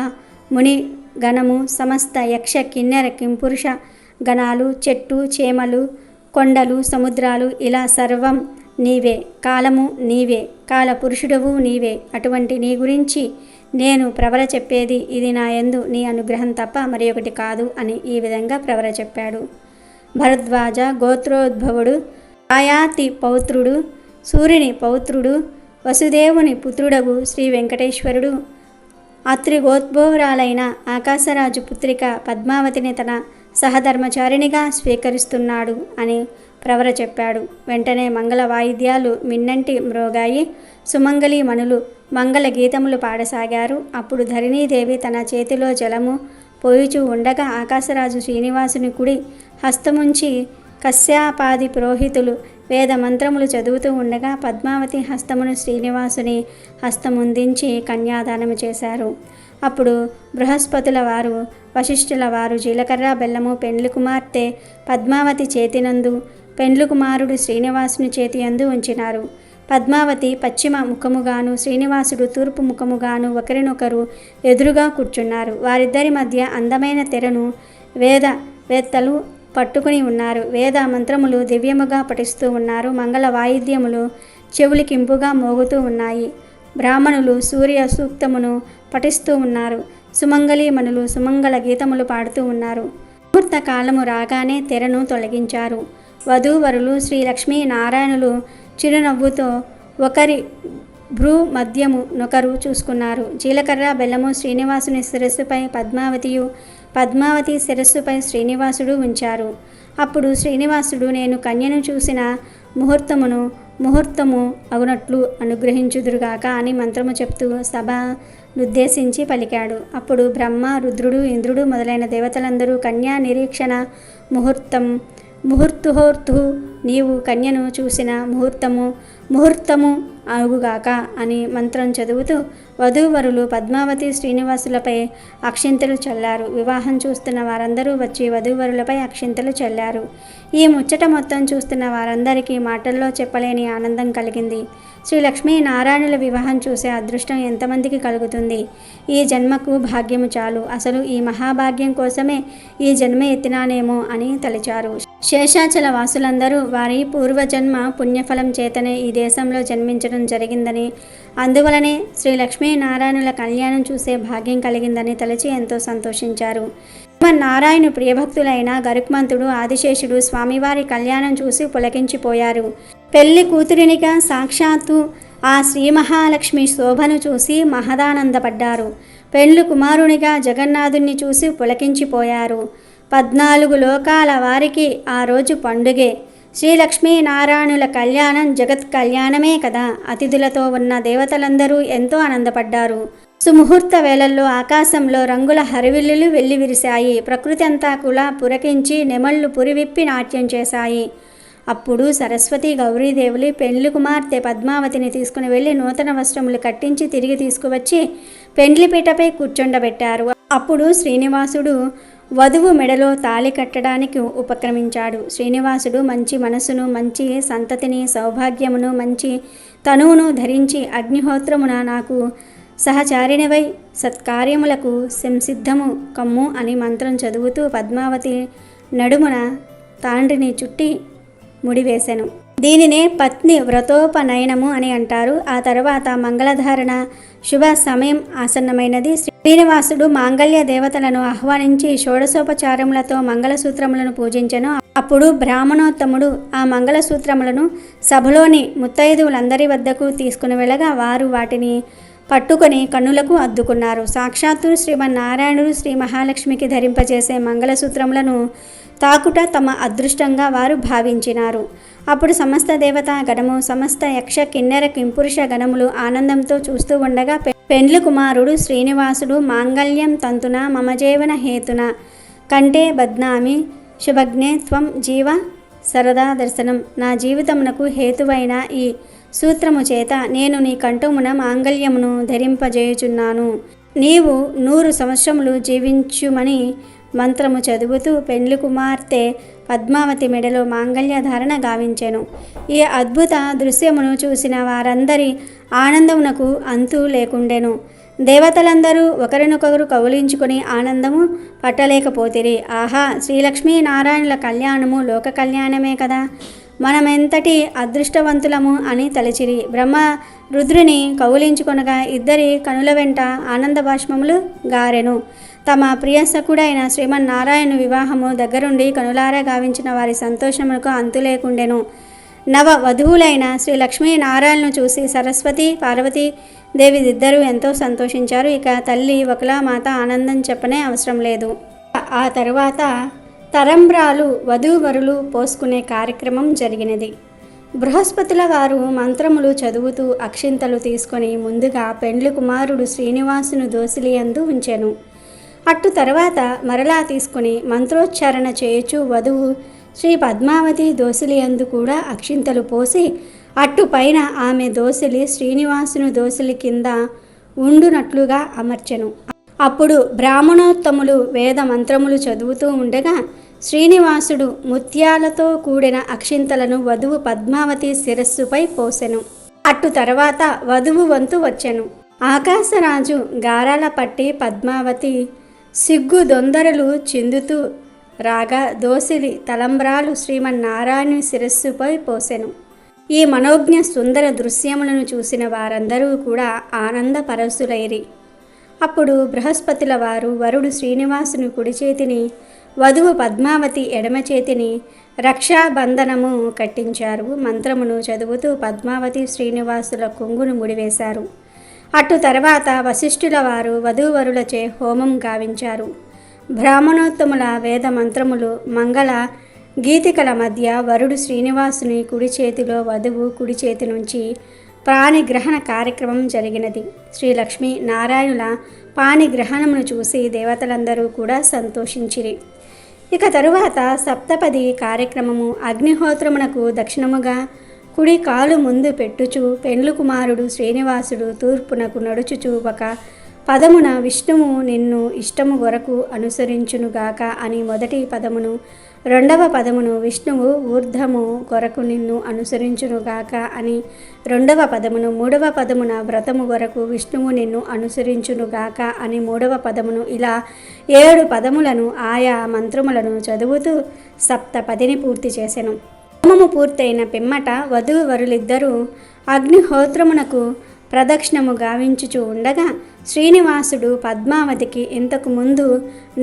ముని గణము, సమస్త యక్ష, కిన్నెర, కింపురుష గణాలు, చెట్టు చేమలు, కొండలు, సముద్రాలు, ఇలా సర్వం నీవే. కాలము నీవే, కాల పురుషుడవు నీవే. అటువంటి నీ గురించి నేను ప్రవర చెప్పేది ఇది నా యందు నీ అనుగ్రహం తప్ప మరి ఒకటి కాదు అని ఈ విధంగా ప్రవర చెప్పాడు. భరద్వాజ గోత్రోద్భవుడు, ఆయాతి పౌత్రుడు, సూర్యుని పౌత్రుడు, వసుదేవుని పుత్రుడగు శ్రీ వెంకటేశ్వరుడు అత్రిగోద్భవురాలైన ఆకాశరాజు పుత్రిక పద్మావతిని తన సహధర్మచారిణిగా స్వీకరిస్తున్నాడు అని ప్రవర చెప్పాడు. వెంటనే మంగళ వాయిద్యాలు మిన్నంటి మ్రోగాయి. సుమంగళి మణులు మంగళ గీతములు పాడసాగారు. అప్పుడు ధరణీదేవి తన చేతిలో జలము పోయుచూ ఉండగా ఆకాశరాజు శ్రీనివాసుని కుడి హస్తముంచి కశ్యాపాది పురోహితులు వేద మంత్రములు చదువుతూ ఉండగా పద్మావతి హస్తమును శ్రీనివాసుని హస్తముందించి కన్యాదానము చేశారు. అప్పుడు బృహస్పతుల వారు, వశిష్ఠుల వారు జీలకర్ర బెల్లము పెండ్లి కుమార్తె పద్మావతి చేతినందు, పెండ్లి కుమారుడు శ్రీనివాసుని చేతియందు ఉంచినారు. పద్మావతి పశ్చిమ ముఖముగాను, శ్రీనివాసుడు తూర్పు ముఖముగాను ఒకరినొకరు ఎదురుగా కూర్చున్నారు. వారిద్దరి మధ్య అందమైన తెరను వేదవేత్తలు పట్టుకుని ఉన్నారు. వేద మంత్రములు దివ్యముగా పఠిస్తూ ఉన్నారు. మంగళ వాయిద్యములు చెవులికింపుగా మోగుతూ ఉన్నాయి. బ్రాహ్మణులు సూర్య సూక్తమును పఠిస్తూ ఉన్నారు. సుమంగళీమణులు సుమంగళ గీతములు పాడుతూ ఉన్నారు. ముహూర్త కాలము రాగానే తెరను తొలగించారు. వధూవరులు శ్రీ లక్ష్మీ నారాయణులు చిరునవ్వుతో ఒకరి భ్రూ మధ్యము నొకరు చూసుకున్నారు. జీలకర్ర బెల్లము శ్రీనివాసుని శిరస్సుపై పద్మావతియు, పద్మావతి శిరస్సుపై శ్రీనివాసుడు ఉంచారు. అప్పుడు శ్రీనివాసుడు నేను కన్యను చూసిన ముహూర్తము అగునట్లు అనుగ్రహించుదురుగాక అని మంత్రము చెప్తూ సభనుద్దేశించి పలికాడు. అప్పుడు బ్రహ్మ, రుద్రుడు, ఇంద్రుడు మొదలైన దేవతలందరూ కన్యా నిరీక్షణ ముహూర్తుహోర్తు నీవు కన్యను చూసిన ముహూర్తము అగుగాక అని మంత్రం చదువుతూ వధూవరులు పద్మావతి శ్రీనివాసులపై అక్షింతలు చల్లారు. వివాహం చూస్తున్న వారందరూ వచ్చి వధూవరులపై అక్షింతలు చల్లారు. ఈ ముచ్చట మొత్తం చూస్తున్న వారందరికీ మాటల్లో చెప్పలేని ఆనందం కలిగింది. శ్రీ లక్ష్మీనారాయణుల వివాహం చూసే అదృష్టం ఎంతమందికి కలుగుతుంది? ఈ జన్మకు భాగ్యము చాలు, అసలు ఈ మహాభాగ్యం కోసమే ఈ జన్మ ఎత్తినానేమో అని తలిచారు. శేషాచల వాసులందరూ వారి పూర్వజన్మ పుణ్యఫలం చేతనే ఈ దేశంలో జన్మించడం జరిగిందని, అందువలనే శ్రీ లక్ష్మీనారాయణుల కళ్యాణం చూసే భాగ్యం కలిగిందని తలచి ఎంతో సంతోషించారు. నారాయణ ప్రియభక్తులైన గరుక్మంతుడు, ఆదిశేషుడు స్వామివారి కళ్యాణం చూసి పులకించిపోయారు. పెళ్లి కూతురినిగా సాక్షాత్తు ఆ శ్రీ మహాలక్ష్మి శోభను చూసి మహదానందపడ్డారు. పెళ్లి కుమారునిగా జగన్నాథుణ్ణి చూసి పులకించిపోయారు. 14 లోకాల వారికి ఆ రోజు పండుగే. శ్రీ లక్ష్మీనారాయణుల కళ్యాణం జగత్ కళ్యాణమే కదా. అతిథులతో ఉన్న దేవతలందరూ ఎంతో ఆనందపడ్డారు. సుముహూర్త వేళల్లో ఆకాశంలో రంగుల హరివిల్లులు వెల్లివిరిశాయి. ప్రకృతి అంతా కూడా పురకించి నెమళ్ళు పురివిప్పి నాట్యం చేశాయి. అప్పుడు సరస్వతి గౌరీదేవులు పెండ్లి కుమార్తె పద్మావతిని తీసుకుని వెళ్ళి నూతన వస్త్రములు కట్టించి తిరిగి తీసుకువచ్చి పెండ్లిపీటపై కూర్చొండబెట్టారు. అప్పుడు శ్రీనివాసుడు వధువు మెడలో తాళి కట్టడానికి ఉపక్రమించాడు. శ్రీనివాసుడు మంచి మనసును, మంచి సంతతిని, సౌభాగ్యమును, మంచి తనువును ధరించి అగ్నిహోత్రమున నాకు సహచారిణివై సత్కార్యములకు సంసిద్ధము కమ్ము అని మంత్రం చదువుతూ పద్మావతి నడుమున తాండ్రిని చుట్టి ముడివేశెను. దీనినే పత్ని వ్రతోపనయనము అని అంటారు. ఆ తర్వాత మంగళధారణ శుభ సమయం ఆసన్నమైనది. శ్రీనివాసుడు మాంగళ్య దేవతలను ఆహ్వానించి షోడశోపచారములతో మంగళసూత్రములను పూజించెను. అప్పుడు బ్రాహ్మణోత్తముడు ఆ మంగళసూత్రములను సభలోని ముత్తైదువులందరి వద్దకు తీసుకుని వెళ్ళగా వారు వాటిని పట్టుకొని కన్నులకు అద్దుకున్నారు. సాక్షాత్తు శ్రీమన్నారాయణుడు శ్రీ మహాలక్ష్మికి ధరింపజేసే మంగళసూత్రములను తాకుట తమ అదృష్టంగా వారు భావించినారు. అప్పుడు సమస్త దేవతా గణము, సమస్త యక్ష కిన్నెర కింపురుష గణములు ఆనందంతో చూస్తూ ఉండగా పెండ్లి కుమారుడు శ్రీనివాసుడు మాంగళ్యం తంతున మమజీవన హేతున కంటే బద్నామి శుభజ్ఞే త్వం జీవ సరదా దర్శనం. నా జీవితమునకు హేతువైన ఈ సూత్రము చేత నేను నీ కంఠమున మాంగళ్యమును ధరింపజేయుచున్నాను. నీవు 100 సంవత్సరములు జీవించుమని మంత్రము చదువుతూ పెండ్లి కుమార్తె పద్మావతి మెడలో మాంగళ్య ధారణ గావించెను. ఈ అద్భుత దృశ్యమును చూసిన వారందరి ఆనందమునకు అంతు లేకుండెను. దేవతలందరూ ఒకరినొకరు కౌలించుకొని ఆనందము పట్టలేకపోతిరి. ఆహా, శ్రీలక్ష్మీనారాయణుల కళ్యాణము లోక కళ్యాణమే కదా, మనమెంతటి అదృష్టవంతులము అని తలచిరి. బ్రహ్మ రుద్రుని కౌలించుకొనగా ఇద్దరి కనుల వెంట ఆనంద బాష్పములు గారెను. తమ ప్రియసకుడైన శ్రీమన్నారాయణ వివాహము దగ్గరుండి కనులారా గావించిన వారి సంతోషములకు అంతులేకుండెను. నవ వధువులైన శ్రీ లక్ష్మీనారాయణను చూసి సరస్వతి పార్వతీ దేవి ఇద్దరూ ఎంతో సంతోషించారు. ఇక తల్లి వకులామాత ఆనందం చెప్పనే అవసరం లేదు. ఆ తరువాత తరంబ్రాలు వధూవరులు పోసుకునే కార్యక్రమం జరిగినది. బృహస్పతుల వారు మంత్రములు చదువుతూ అక్షింతలు తీసుకొని ముందుగా పెండ్లి కుమారుడు శ్రీనివాసును దోసిలియందు ఉంచెను. అట్టు తర్వాత మరలా తీసుకుని మంత్రోచ్చారణ చేయుచు వధువు శ్రీ పద్మావతి దోసిలియందు కూడా అక్షింతలు పోసి అట్టు పైన ఆమె దోసిలి శ్రీనివాసును దోసిలి కింద ఉండునట్లుగా అమర్చెను. అప్పుడు బ్రాహ్మణోత్తములు వేద మంత్రములు చదువుతూ ఉండగా శ్రీనివాసుడు ముత్యాలతో కూడిన అక్షింతలను వధువు పద్మావతి శిరస్సుపై పోసెను. అట్టు తర్వాత వధువు వంతు వచ్చెను. ఆకాశరాజు గారాల పట్టి పద్మావతి సిగ్గు దొందరలు చిందుతూ రాగా దోసిలి తలంబ్రాలు శ్రీమన్నారాయణుని శిరస్సుపై పోసెను. ఈ మనోజ్ఞ సుందర దృశ్యములను చూసిన వారందరూ కూడా ఆనందపరవశులైరి. అప్పుడు బృహస్పతుల వారు వరుడు శ్రీనివాసుని కుడి చేతిని, వధువు పద్మావతి ఎడమ చేతిని రక్షాబంధనము కట్టించారు. మంత్రమును చదువుతూ పద్మావతి శ్రీనివాసుల కొంగును ముడివేశారు. అటు తర్వాత వశిష్ఠుల వారు వధూవరులచే హోమం గావించారు. బ్రాహ్మణోత్తముల వేద మంత్రములు మంగళ గీతికల మధ్య వరుడు శ్రీనివాసుని కుడి చేతిలో, వధువు కుడి చేతి నుంచి పాణిగ్రహణ కార్యక్రమం జరిగినది. శ్రీ లక్ష్మీ నారాయణుల పాణిగ్రహణమును చూసి దేవతలందరూ కూడా సంతోషించిరి. ఇక తరువాత సప్తపది కార్యక్రమము అగ్నిహోత్రమునకు దక్షిణముగా కుడి కాలు ముందు పెట్టుచు పెండ్లు కుమారుడు శ్రీనివాసుడు తూర్పునకు నడుచుచు ఒక పదమున విష్ణువు నిన్ను ఇష్టము కొరకు అనుసరించునుగాక అని మొదటి పదమును, రెండవ పదమును విష్ణువు ఊర్ధము కొరకు నిన్ను అనుసరించునుగాక అని రెండవ పదమును, మూడవ పదమున వ్రతము కొరకు విష్ణువు నిన్ను అనుసరించునుగాక అని మూడవ పదమును, ఇలా 7 పదములను ఆయా మంత్రములను చదువుతూ సప్తపదిని పూర్తి చేసెను. హోమము పూర్తయిన పిమ్మట వధూవరులిద్దరూ అగ్నిహోత్రమునకు ప్రదక్షిణము గావించుచూ ఉండగా శ్రీనివాసుడు పద్మావతికి ఇంతకు ముందు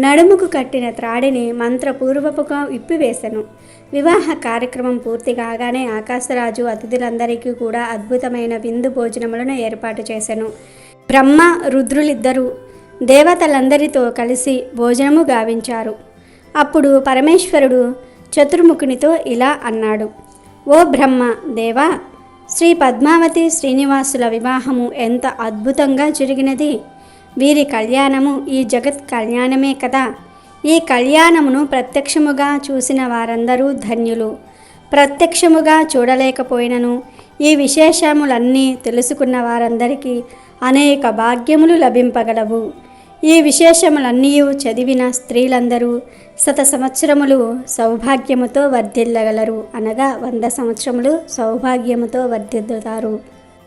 నడుముకు కట్టిన త్రాడిని మంత్రపూర్వపుగా విప్పివేశను. వివాహ కార్యక్రమం పూర్తి కాగానే ఆకాశరాజు అతిథులందరికీ కూడా అద్భుతమైన విందు భోజనములను ఏర్పాటు చేసెను. బ్రహ్మ రుద్రులిద్దరూ దేవతలందరితో కలిసి భోజనము గావించారు. అప్పుడు పరమేశ్వరుడు చతుర్ముఖునితో ఇలా అన్నాడు: ఓ బ్రహ్మ దేవా, శ్రీ పద్మావతి శ్రీనివాసుల వివాహము ఎంత అద్భుతంగా జరిగినది. వీరి కళ్యాణము ఈ జగత్ కళ్యాణమే కదా. ఈ కళ్యాణమును ప్రత్యక్షముగా చూసిన వారందరూ ధన్యులు. ప్రత్యక్షముగా చూడలేకపోయినను ఈ విశేషములన్నీ తెలుసుకున్న వారందరికీ అనేక భాగ్యములు లభింపగలవు. ఈ విశేషములన్నీ చదివిన స్త్రీలందరూ 100 సంవత్సరములు సౌభాగ్యముతో వర్ధిల్లగలరు, అనగా 100 సంవత్సరములు సౌభాగ్యముతో వర్ధిల్లుతారు.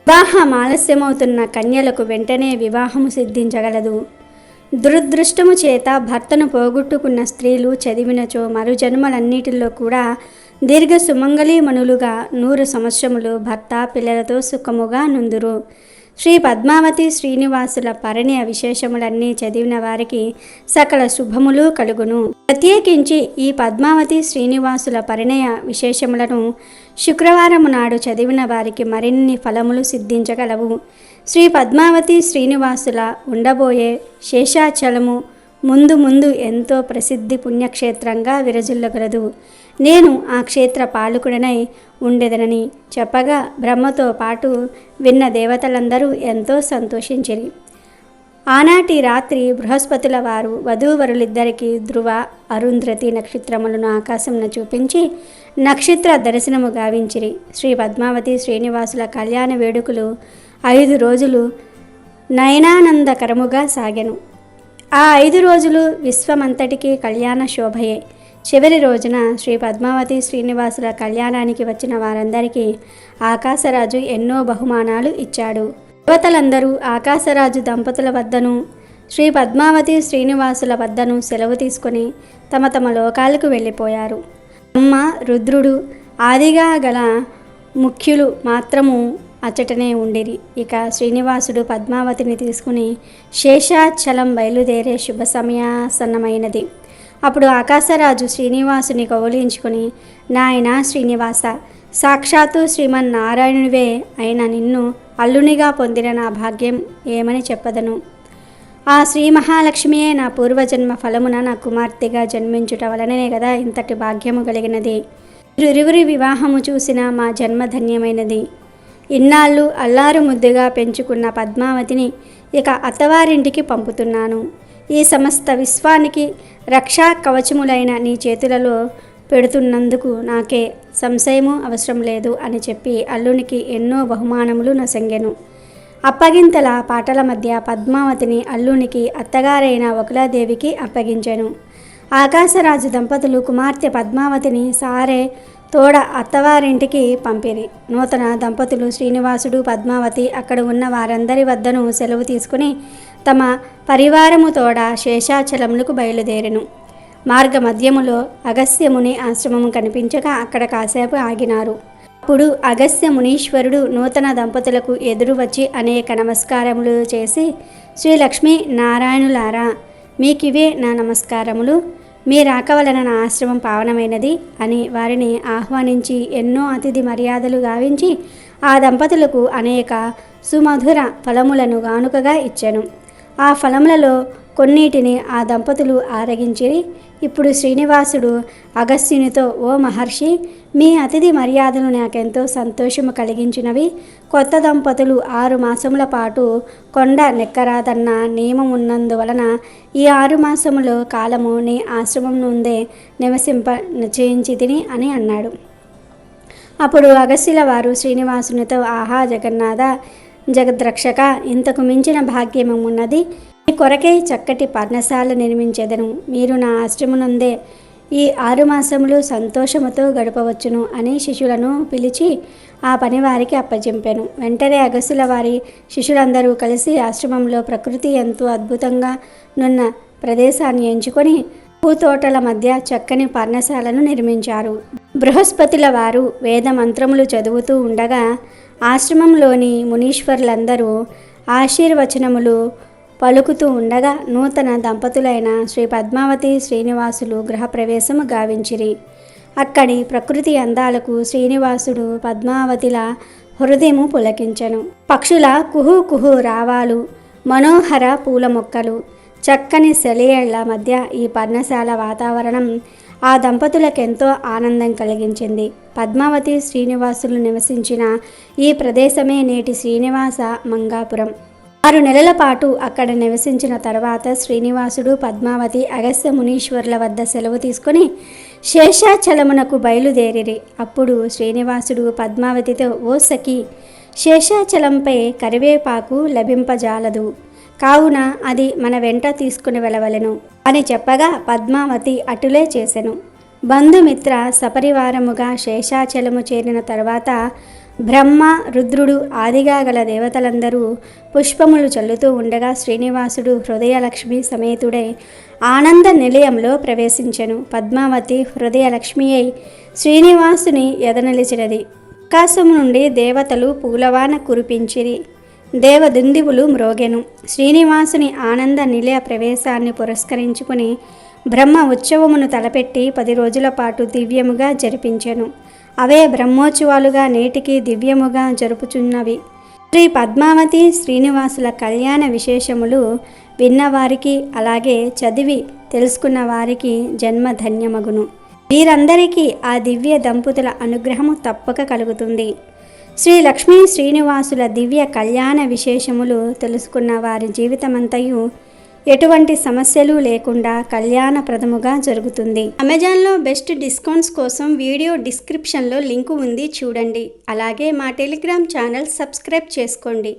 వివాహం ఆలస్యమవుతున్న కన్యలకు వెంటనే వివాహము సిద్ధించగలదు. దురదృష్టము చేత భర్తను పోగొట్టుకున్న స్త్రీలు చదివినచో మరు జన్మలన్నిటిలో కూడా దీర్ఘ సుమంగళీమణులుగా 100 సంవత్సరములు భర్త పిల్లలతో సుఖముగా నుందురు. శ్రీ పద్మావతి శ్రీనివాసుల పరిణయ విశేషములన్నీ చదివిన వారికి సకల శుభములు కలుగును. ప్రత్యేకించి ఈ పద్మావతి శ్రీనివాసుల పరిణయ విశేషములను శుక్రవారము నాడు చదివిన వారికి మరిన్ని ఫలములు సిద్ధించగలవు. శ్రీ పద్మావతి శ్రీనివాసుల ఉండబోయే శేషాచలము ముందు ముందు ఎంతో ప్రసిద్ధి పుణ్యక్షేత్రంగా విరజిల్లగలదు. నేను ఆ క్షేత్ర పాలకుడనై ఉండెదనని చెప్పగా బ్రహ్మతో పాటు విన్న దేవతలందరూ ఎంతో సంతోషించిరి. ఆనాటి రాత్రి బృహస్పతుల వారు వధూవరులిద్దరికీ ధ్రువ, అరుంధతి నక్షత్రములను ఆకాశమున చూపించి నక్షత్ర దర్శనము గావించిరి. శ్రీ పద్మావతి శ్రీనివాసుల కళ్యాణ వేడుకలు 5 రోజులు నయనానందకరముగా సాగెను. ఆ 5 రోజులు విశ్వమంతటికీ కళ్యాణ శోభయే. చివరి రోజున శ్రీ పద్మావతి శ్రీనివాసుల కళ్యాణానికి వచ్చిన వారందరికీ ఆకాశరాజు ఎన్నో బహుమానాలు ఇచ్చాడు. దేవతలందరూ ఆకాశరాజు దంపతుల వద్దను శ్రీ పద్మావతి శ్రీనివాసుల వద్దను సెలవు తీసుకొని తమ తమ లోకాలకు వెళ్ళిపోయారు. బ్రహ్మ, రుద్రుడు ఆదిగా గల ముఖ్యులు మాత్రము అచ్చటనే ఉండిరి. ఇక శ్రీనివాసుడు పద్మావతిని తీసుకుని శేషాచలం బయలుదేరే శుభ సమయాసన్నమైనది. అప్పుడు ఆకాశరాజు శ్రీనివాసుని కౌలించుకుని, నాయనా శ్రీనివాస, సాక్షాత్తు శ్రీమన్నారాయణునివే అయిన నిన్ను అల్లునిగా పొందిన నా భాగ్యం ఏమని చెప్పదను. ఆ శ్రీ మహాలక్ష్మియే నా పూర్వజన్మ ఫలమున నా కుమార్తెగా జన్మించుట వలననే కదా ఇంతటి భాగ్యము కలిగినది. ఇరువురి వివాహము చూసిన మా జన్మ ధన్యమైనది. ఇన్నాళ్ళు అల్లారు ముద్దుగా పెంచుకున్న పద్మావతిని ఇక అత్తవారింటికి పంపుతున్నాను. ఈ సమస్త విశ్వానికి రక్షా కవచములైన నీ చేతులలో పెడుతున్నందుకు నాకే సంశయము అవసరం లేదు అని చెప్పి అల్లునికి ఎన్నో బహుమానములు నొసంగెను. అప్పగింతల పాటల మధ్య పద్మావతిని అల్లునికి అత్తగారైన వకులాదేవికి అప్పగించెను. ఆకాశరాజు దంపతులు కుమార్తె పద్మావతిని సారే తోడ అత్తవారింటికి పంపిరి. నూతన దంపతులు శ్రీనివాసుడు, పద్మావతి అక్కడ ఉన్న వారందరి వద్దను సెలవు తీసుకుని తమ పరివారము తోడ శేషాచలములకు బయలుదేరెను. మార్గ మధ్యములో అగస్త్యముని ఆశ్రమము కనిపించగా అక్కడ కాసేపు ఆగినారు. అప్పుడు అగస్త్య మునీశ్వరుడు నూతన దంపతులకు ఎదురు వచ్చి అనేక నమస్కారములు చేసి, శ్రీ లక్ష్మీ నారాయణులారా, మీకివే నా నమస్కారములు. మీ రాక వలన నా ఆశ్రమం పావనమైనది అని వారిని ఆహ్వానించి ఎన్నో అతిథి మర్యాదలు గావించి ఆ దంపతులకు అనేక సుమధుర ఫలములను గానుకగా ఇచ్చెను. ఆ ఫలములలో కొన్నిటిని ఆ దంపతులు ఆరగించిరి. ఇప్పుడు శ్రీనివాసుడు అగస్త్యునితో, ఓ మహర్షి, మీ అతిథి మర్యాదలు నాకెంతో సంతోషము కలిగించినవి. కొత్త దంపతులు 6 మాసముల పాటు కొండ నెక్కరాదన్న నియమం ఉన్నందువలన ఈ 6 మాసముల కాలము నీ ఆశ్రమం నుండే నివసింప నిశ్చయించి తిని అని అన్నాడు. అప్పుడు అగస్త్యుల వారు శ్రీనివాసునితో, ఆహా జగన్నాథ, జగద్రక్షక, ఇంతకు మించిన భాగ్యమేమున్నది? మీ కొరకై చక్కటి పర్ణశాల నిర్మించెదను. మీరు నా ఆశ్రమమునందే ఈ 6 మాసములు సంతోషముతో గడపవచ్చును అని శిష్యులను పిలిచి ఆ పని వారికి అప్పచెంపాను. వెంటనే అగస్త్యుల వారి శిష్యులందరూ కలిసి ఆశ్రమంలో ప్రకృతి ఎంతో అద్భుతంగా నున్న ప్రదేశాన్ని ఎంచుకొని పూతోటల మధ్య చక్కని పర్ణశాలను నిర్మించారు. బృహస్పతుల వారు వేద మంత్రములు చదువుతూ ఉండగా ఆశ్రమంలోని మునీశ్వరులందరూ ఆశీర్వచనములు పలుకుతూ ఉండగా నూతన దంపతులైన శ్రీ పద్మావతి శ్రీనివాసులు గృహప్రవేశము గావించిరి. అక్కడి ప్రకృతి అందాలకు శ్రీనివాసుడు పద్మావతిల హృదయము పులకించెను. పక్షుల కుహు కుహు రావాలు, మనోహర పూల మొక్కలు, చక్కని సెలయేళ్ల మధ్య ఈ పర్ణశాల వాతావరణం ఆ దంపతులకెంతో ఆనందం కలిగించింది. పద్మావతి శ్రీనివాసులు నివసించిన ఈ ప్రదేశమే నేటి శ్రీనివాస మంగాపురం. 6 నెలల పాటు అక్కడ నివసించిన తర్వాత శ్రీనివాసుడు పద్మావతి అగస్త్య మునీశ్వరుల వద్ద సెలవు తీసుకొని శేషాచలమునకు బయలుదేరిరి. అప్పుడు శ్రీనివాసుడు పద్మావతితో, ఓ సఖి, శేషాచలంపై కరివేపాకు లభింపజాలదు, కావున అది మన వెంట తీసుకుని వెళ్ళవలెను అని చెప్పగా పద్మావతి అటులే చేసెను. బంధుమిత్ర సపరివారముగా శేషాచలము చేరిన తర్వాత బ్రహ్మ, రుద్రుడు ఆదిగా గల దేవతలందరూ పుష్పములు చల్లుతూ ఉండగా శ్రీనివాసుడు హృదయలక్ష్మి సమేతుడై ఆనంద నిలయంలో ప్రవేశించెను. పద్మావతి హృదయలక్ష్మి అయి శ్రీనివాసుని ఎదనిలిచినది. ఆకాశము నుండి దేవతలు పూలవాన కురిపించిరి. దేవదుందువులు మ్రోగెను. శ్రీనివాసుని ఆనంద నిలయ ప్రవేశాన్ని పురస్కరించుకుని బ్రహ్మ ఉత్సవమును తలపెట్టి 10 రోజుల పాటు దివ్యముగా జరిపించెను. అవే బ్రహ్మోత్సవాలుగా నేటికి దివ్యముగా జరుపుచున్నవి. శ్రీ పద్మావతి శ్రీనివాసుల కళ్యాణ విశేషములు విన్నవారికి, అలాగే చదివి తెలుసుకున్న వారికి జన్మ ధన్యమగును. వీరందరికీ ఆ దివ్య దంపతుల అనుగ్రహము తప్పక కలుగుతుంది. శ్రీ లక్ష్మీ శ్రీనివాసుల దివ్య కళ్యాణ విశేషములు తెలుసుకున్న వారి జీవితమంతయు ఎటువంటి సమస్యలు లేకుండా కళ్యాణప్రదముగా జరుగుతుంది. అమెజాన్లో బెస్ట్ డిస్కౌంట్స్ కోసం వీడియో డిస్క్రిప్షన్లో లింకు ఉంది, చూడండి. అలాగే మా టెలిగ్రామ్ ఛానల్ సబ్స్క్రైబ్ చేసుకోండి.